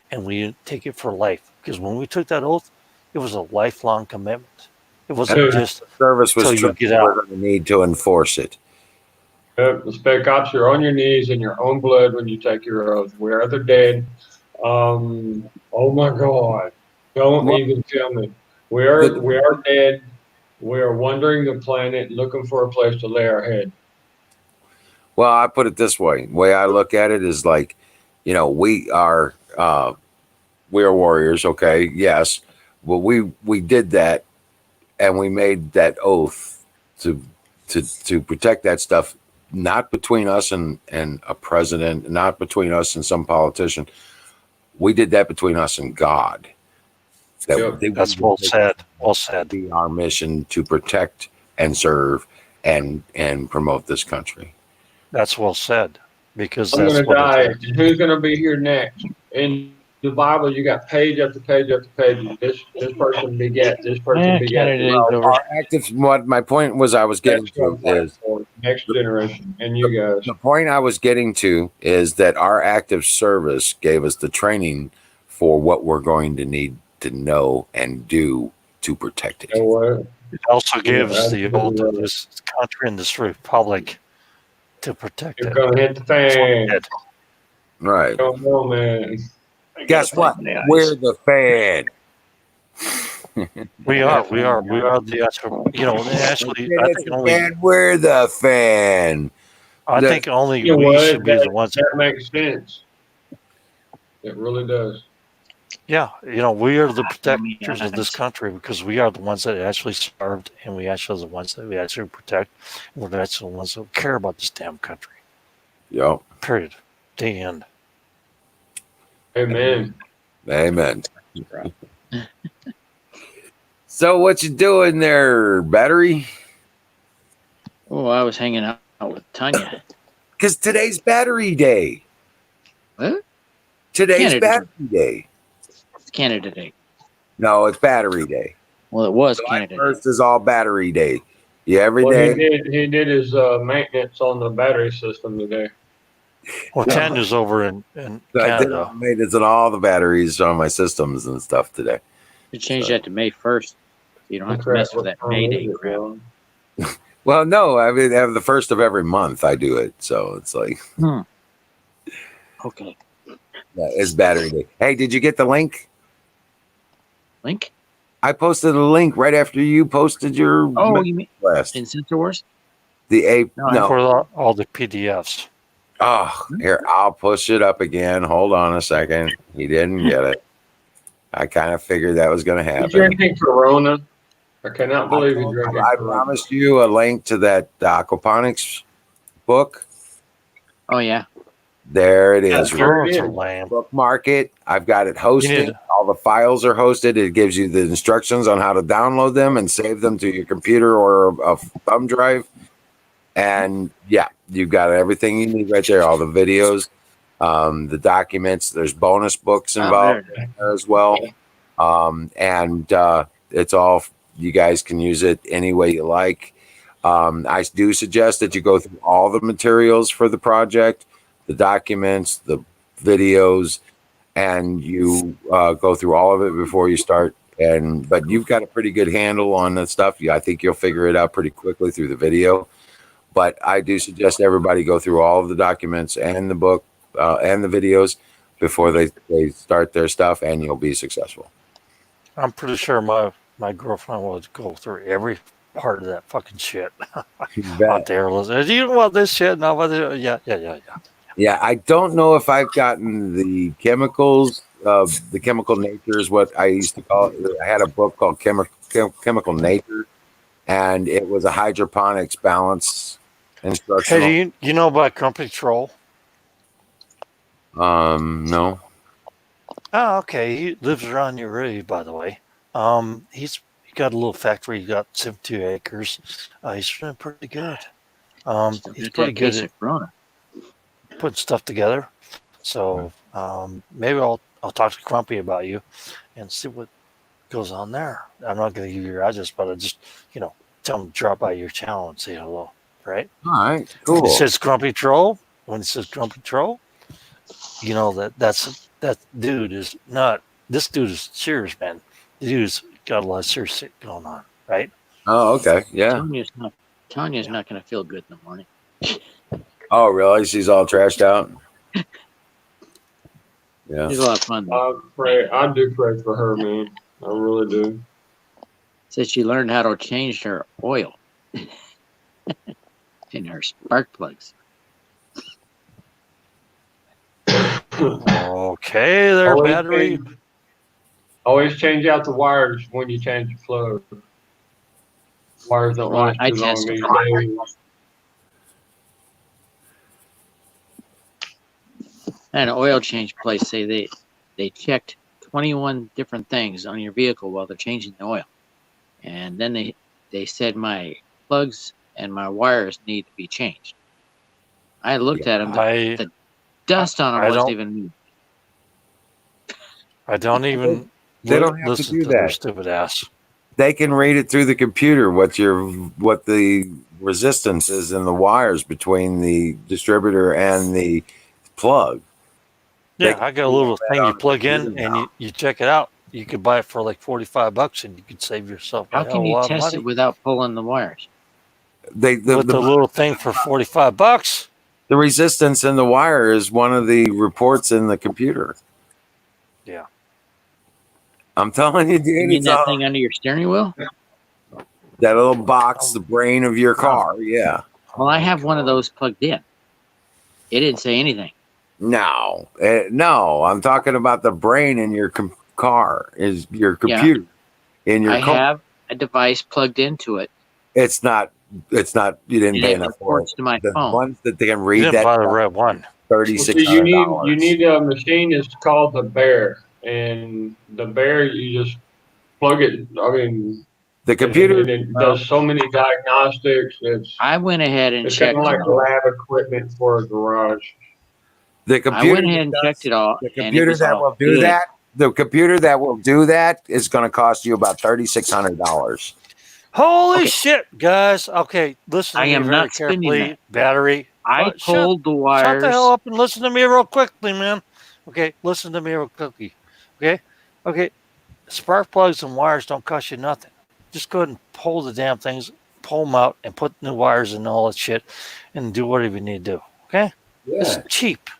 and we take it for life. Because when we took that oath, it was a lifelong commitment. It wasn't Dude, just Service was till you true. get We're out. going to need to enforce it. the spec ops, you're on your knees in your own blood when you take your oath. We are the dead. Oh my God. Don't Well, even tell me. the, We are dead. We are wandering the planet looking for a place to lay our head. well, I put it this way. The way I look at it is like, we are warriors. Okay. Yes. But we did that and we made that oath to to protect that stuff, not between us and a president, not between us and some politician. We did that between us and God. That Yep. That's well said. Well said. be our mission to protect and serve and promote this country. That's well said. Because I'm that's going to what it die. is. And who's going to be here next? In the Bible, you got page after page after page. This person begat this person begat this. Canada is over. Our active, what my point was, I was getting That's what to I'm fighting is for. Next the, generation and you guys. the point I was getting to is that our active service gave us the training for what we're going to need to know and do to protect You know it. what? It also You're gives the oath absolutely of right. this country and this republic to protect You're it. going to hit the That's what fan. it did. Right. Don't know, man. Guess what? We're the fan. We are the actual. Actually, I It's think the only fan. We're the fan. You know we what? should be the ones. That makes sense. It really does. Yeah, we are the protectors of this country because we are the ones that actually served, and we actually are the ones that we actually protect. And we're actually the ones that care about this damn country. Yep. Period. The end. Amen. Amen. So what you doing there, battery? Oh, I was hanging out with Tanya. Because today's battery day. What? Today's Canada battery day. It's Canada Day. No, it's battery day. Well, it was July Canada Day. 1st is all battery day. Yeah, every Well, day. he did his maintenance on the battery system today. Well, Yeah. Tanya's over in So I did Canada. all maintenance on all the batteries on my systems and stuff today. You change that to May 1st. So you don't have to mess with that May Day crap. Well, no, I mean, the first of every month I do it. So it's like, Okay. it's battery day. Hey, did you get the link? Link? I posted a link right after you posted your Oh, you mean last. in Sensor Wars? The A. No, For all the PDFs. Oh, here, I'll push it up again. Hold on a second. He didn't get it. I kind of figured that was going to You happen. drinking Corona? I cannot believe you're drinking I Corona. promised you a link to that aquaponics book. Oh, yeah. There it is. Sure It's a did. lamb. Bookmark it. I've got it hosted. need- All the files are hosted. It gives you the instructions on how to download them and save them to your computer or a thumb drive. And yeah, you've got everything you need right there. All the videos, the documents. There's bonus books involved there as well. It's all, you guys can use it any way you like. I do suggest that you go through all the materials for the project, the documents, the videos, and you go through all of it before you start. But you've got a pretty good handle on that stuff. I think you'll figure it out pretty quickly through the video. But I do suggest everybody go through all of the documents and the book and the videos before they start their stuff, and you'll be successful. I'm pretty sure my girlfriend would go through every part of that fucking shit out there. Do you want this shit? No, yeah. Yeah, I don't know if I've gotten the chemicals. The chemical nature is what I used to call it. I had a book called Chemical Nature, and it was a hydroponics balance instructional. Hey, do you know about Company Troll? No. Oh, okay. He lives around your area, by the way. He got a little factory. He got 72 acres. He's doing pretty good. Still He's got pretty that good case at of Corona. putting stuff together. So maybe I'll talk to Grumpy about you and see what goes on there. I'm not going to give you your address, but I just tell him to drop by your channel and say hello. Right? All right, When he cool. says Grumpy Troll, you know that dude is not. This dude is serious, man. The dude's got a lot of serious shit going on, right? Oh, okay, yeah. Tanya's not going to feel good in the morning. Oh, really? She's all trashed out. Yeah. It's a lot of fun. I do pray for her, man. I really do. Said she learned how to change her oil in her spark plugs. Okay, there, battery. Always change out the wires when you change the plug. Wires don't last I too long test these them. days. At an oil change place, say they checked 21 different things on your vehicle while they're changing the oil, and then they said my plugs and my wires need to be changed. I looked at them. The dust on them wasn't even moved. I don't even They don't have listen to do their that. stupid ass. They can read it through the computer what the resistance is in the wires between the distributor and the plug. Yeah, I got a little thing you plug in and you check it out. You could buy it for like $45 and you could save yourself How can you test it without pulling the wires? With the little thing for $45. The resistance in the wire is one of the reports in the computer. Yeah. I'm telling you, dude. You mean that thing under your steering wheel? That little box, the brain of your car. Yeah. Well, I have one of those plugged in. It didn't say anything. No, no. I'm talking about the brain in your car. Is your computer in your car? I have a device plugged into it. It's not. It's not. You didn't pay enough for it. To my the phone. Ones that they can read you didn't that. Buy the red one. $3,600. You need a machine that's called the Bear, and the Bear you just plug it. I mean, the computer it does so many diagnostics. I went ahead and it's checked. It's kind of like lab equipment for a garage. The computer. I went ahead and checked it all. The computer that will do that. The computer that will do that is going to cost you about $3,600. Holy shit, guys! Okay, listen to me am very not carefully. Battery. I pulled the wires. Shut the hell up and listen to me real quickly, man. Okay, listen to me real quickly. Okay. Spark plugs and wires don't cost you nothing. Just go ahead and pull the damn things, pull them out, and put new wires and all that shit, and do whatever you need to do. Okay? Yeah. It's cheap.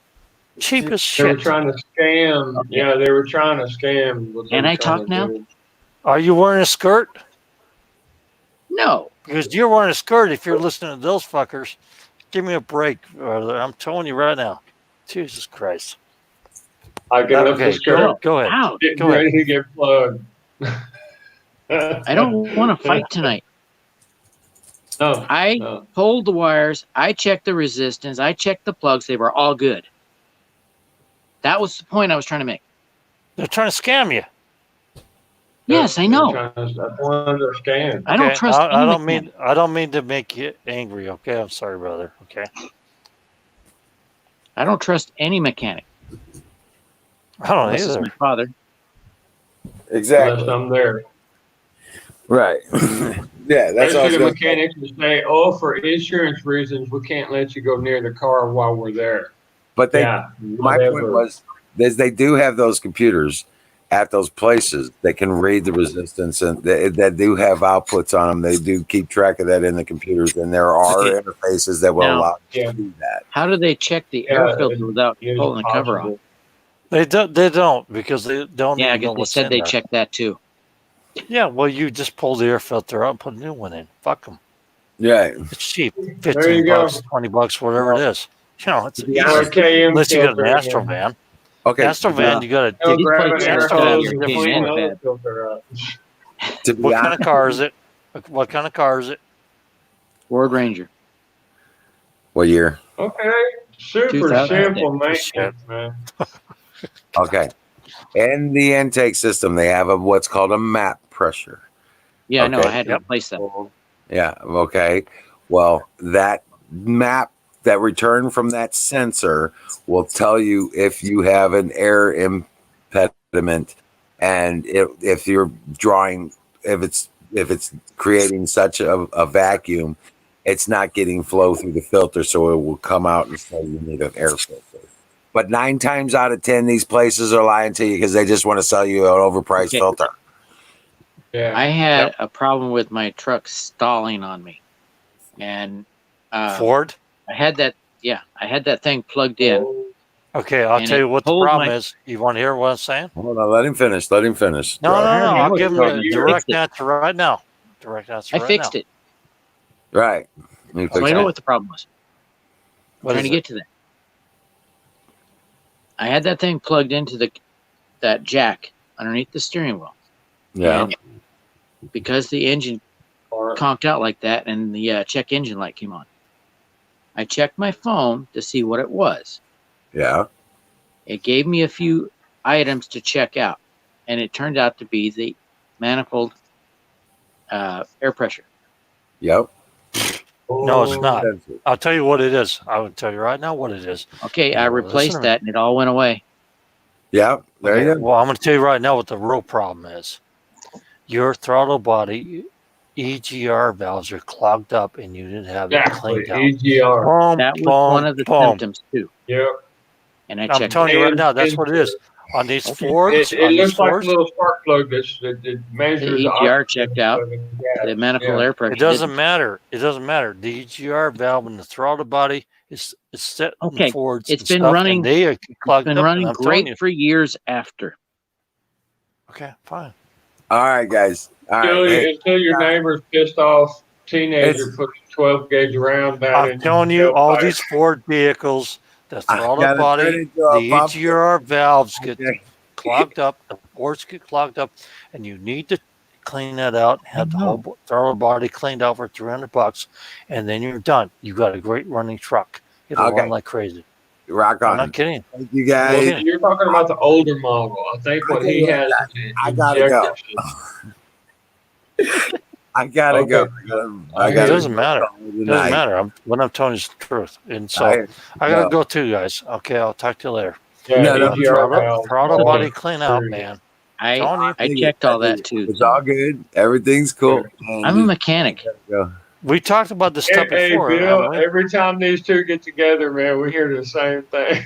Cheap as shit. They were trying to scam. Okay. Yeah, they were trying to scam. Can I talk now? Are you wearing a skirt? No. Because you're wearing a skirt if you're listening to those fuckers. Give me a break, brother. I'm telling you right now. Jesus Christ. I get up the skirt. Go ahead. Getting ready to get plugged. I don't want to fight tonight. No. I pulled the wires. I checked the resistance. I checked the plugs. They were all good. That was the point I was trying to make. They're trying to scam you. Yes, I know. That's one of their scams. I don't trust. I don't mean to make you angry. Okay, I'm sorry, brother. Okay. I don't trust any mechanic. I don't This is either. my father. Exactly. Unless I'm there. Right. Yeah, that's all. The mechanics will say, "Oh, for insurance reasons, we can't let you go near the car while we're there." But my point was, they do have those computers at those places that can read the resistance and that do have outputs on them. They do keep track of that in the computers, and there are interfaces that will allow you to do that. How do they check the air filter without pulling the cover off? They don't because they don't. Yeah, I even guess know they said they checked that too. Yeah, well, you just pull the air filter out and put a new one in. Fuck them. Yeah, it's cheap. $15, $20, whatever it is. You know, it's easy. Unless you got an Astro van. Okay, Astro van, you got to grab an air hose and clean the filter out. What kind of car is it? What kind of car is it? Ford Ranger. What year? Okay, super simple maintenance, man. Okay. In the intake system, they have what's called a map pressure. Yeah, I know. I Okay. had to Yep. replace that. Yeah. Okay. Well, that map, that return from that sensor, will tell you if you have an air impediment, and if you're drawing, if it's creating such a vacuum, it's not getting flow through the filter, so it will come out and say you need an air filter. But 9 times out of 10, these places are lying to you because they just want to sell you an overpriced Okay. filter. Yeah. I had a problem with my truck stalling on me, and Ford. I had that. Yeah, I had that thing plugged in, Okay, I'll and tell it you what the pulled problem my. is. You want to hear what I'm saying? Hold on, let him finish. Let him finish. No, no, I no. already I'll know give it's him wrong. the I direct fixed it. answer right now. Direct answer I right fixed now. it, Right. You so fix I know it. what the problem was. What Trying is to it? get to that. I had that thing plugged into that jack underneath the steering wheel, Yeah. and because the engine conked out like that, and the check engine light came on, I checked my phone to see what it was. Yeah. It gave me a few items to check out, and it turned out to be the manifold air pressure. Yep. No, it's not. Sensor. I'll tell you what it is. I will tell you right now what it is. Okay, I Now, listen replaced to me. that, and it all went away. Yeah. There Okay, you go. well, I'm going to tell you right now what the real problem is. Your throttle body EGR valves are clogged up, and you didn't have it Exactly. cleaned out. EGR. Boom, That was one boom, of the boom. symptoms too, Yep. and I I'm checked telling it. you right And now, that's what it is. sensor. On these Okay. Fords, It on these looks like a Fords, little spark plug that measures The EGR checked out. oxygen The gas. manifold Yeah. air pressure it doesn't didn't. matter. It doesn't matter. The EGR valve and the throttle body is set in Okay, Fords it's and been stuff, running. and they are It's clogged been up. And running I'm telling great you, for years after. okay, fine. All right, guys. All right. Hey, Until your neighbor's pissed off teenager it's, puts a 12 gauge round down I'm in telling your you, all tailpipe. these Ford vehicles, the I throttle gotta turn body, into a the pump. EGR valves get Okay. clogged up, the ports get clogged up, and you need to clean that out. Have the whole throttle body cleaned out for $300, and then you're done. You got a great running truck. It'll run Okay. like crazy. Rock I'm on. not kidding. Thank you, I'm not Well, guys. kidding. you're talking about the older model. I think I what tell he you what, has guys, is an I gotta injector go. system. I gotta go. Okay. I It hear gotta you, doesn't bro. matter. go It doesn't tonight. matter. What I'm telling you is the truth. And so I I gotta no, go too, guys. Okay, I'll talk to you later. Yeah, no, no. EGR valve. Throttle body clean out, man. I Telling you. I checked all that too. It's all So good. Everything's cool. And I'm a just mechanic. go. We talked about this Hey, stuff hey, before, Bill, haven't we? every time these two get together, man, we hear the same thing.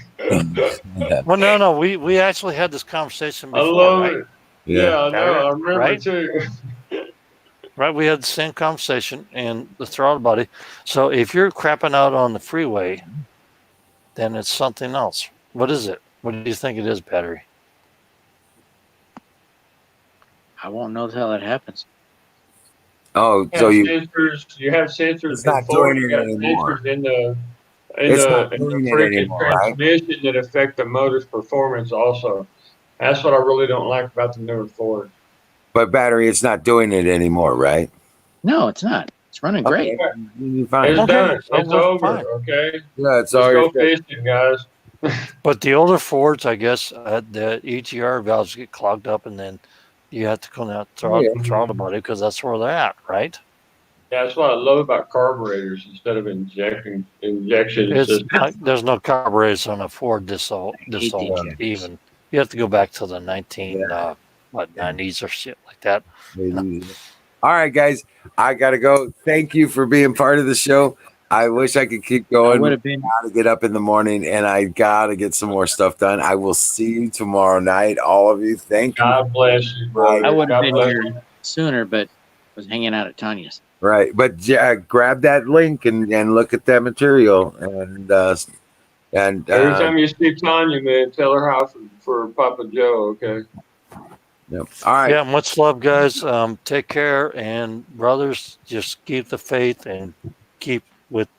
Well, no. We actually had this conversation I before, love right? it. Yeah. Yeah, I know. I remember Right? too. Right. We had the same conversation and the throttle body. So if you're crapping out on the freeway, then it's something else. What is it? What do you think it is, battery? I won't know how that happens. Oh, You so have you sensors. You have sensors it's in not doing Ford. You it got anymore. sensors in the It's not doing it freaking anymore, right? transmission that affect the motor's performance. Also, that's what I really don't like about the newer Ford. But battery, it's not doing it anymore, right? No, it's not. It's running great. Okay, you're fine. It's Okay, done. so It's we're over. fine. Okay, Yeah, it's let's all go good. fishing, guys. But the older Fords, I guess, the EGR valves get clogged up, and then you have to clean out Yeah. throttle body because that's where they're at, right? Yeah, that's what I love about carburetors instead of injection It's systems. there's no carburetors on a Ford this hate the old. injectors. Even you have to go back to the 19 Yeah. 90s or shit like that. All right, guys, I gotta go. Thank you for being part of the show. I wish I could keep I going. would have been. Gotta get up in the morning, and I gotta get some more stuff done. I will see you tomorrow night, all of you. Thank you. God bless you, brother. I would have God been bless here you. sooner, but was hanging out at Tanya's. Right, but grab that link and look at that material, and Every time you see Tanya, man, tell her how for Papa Joe. Okay. yep. All right. Yeah, much love, guys. Take care, and brothers, just keep the faith and keep with,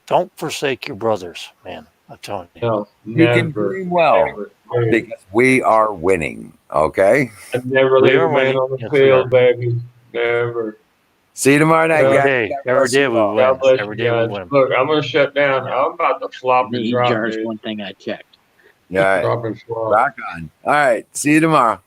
don't forsake your brothers, man. I'm telling you. No, You can never, dream well never. Never. because we are winning. Okay. I'd never We leave are a man winning. on the Yes, we are. field, baby. Never. See you tomorrow night, Yeah. guys. Every day we God win. bless Every you day we guys. win. Look, I'm gonna shut down. I'm about to flop The and drop, EGR is dude. one thing I checked. All right. Drop and flop. Rock on. All right. See you tomorrow.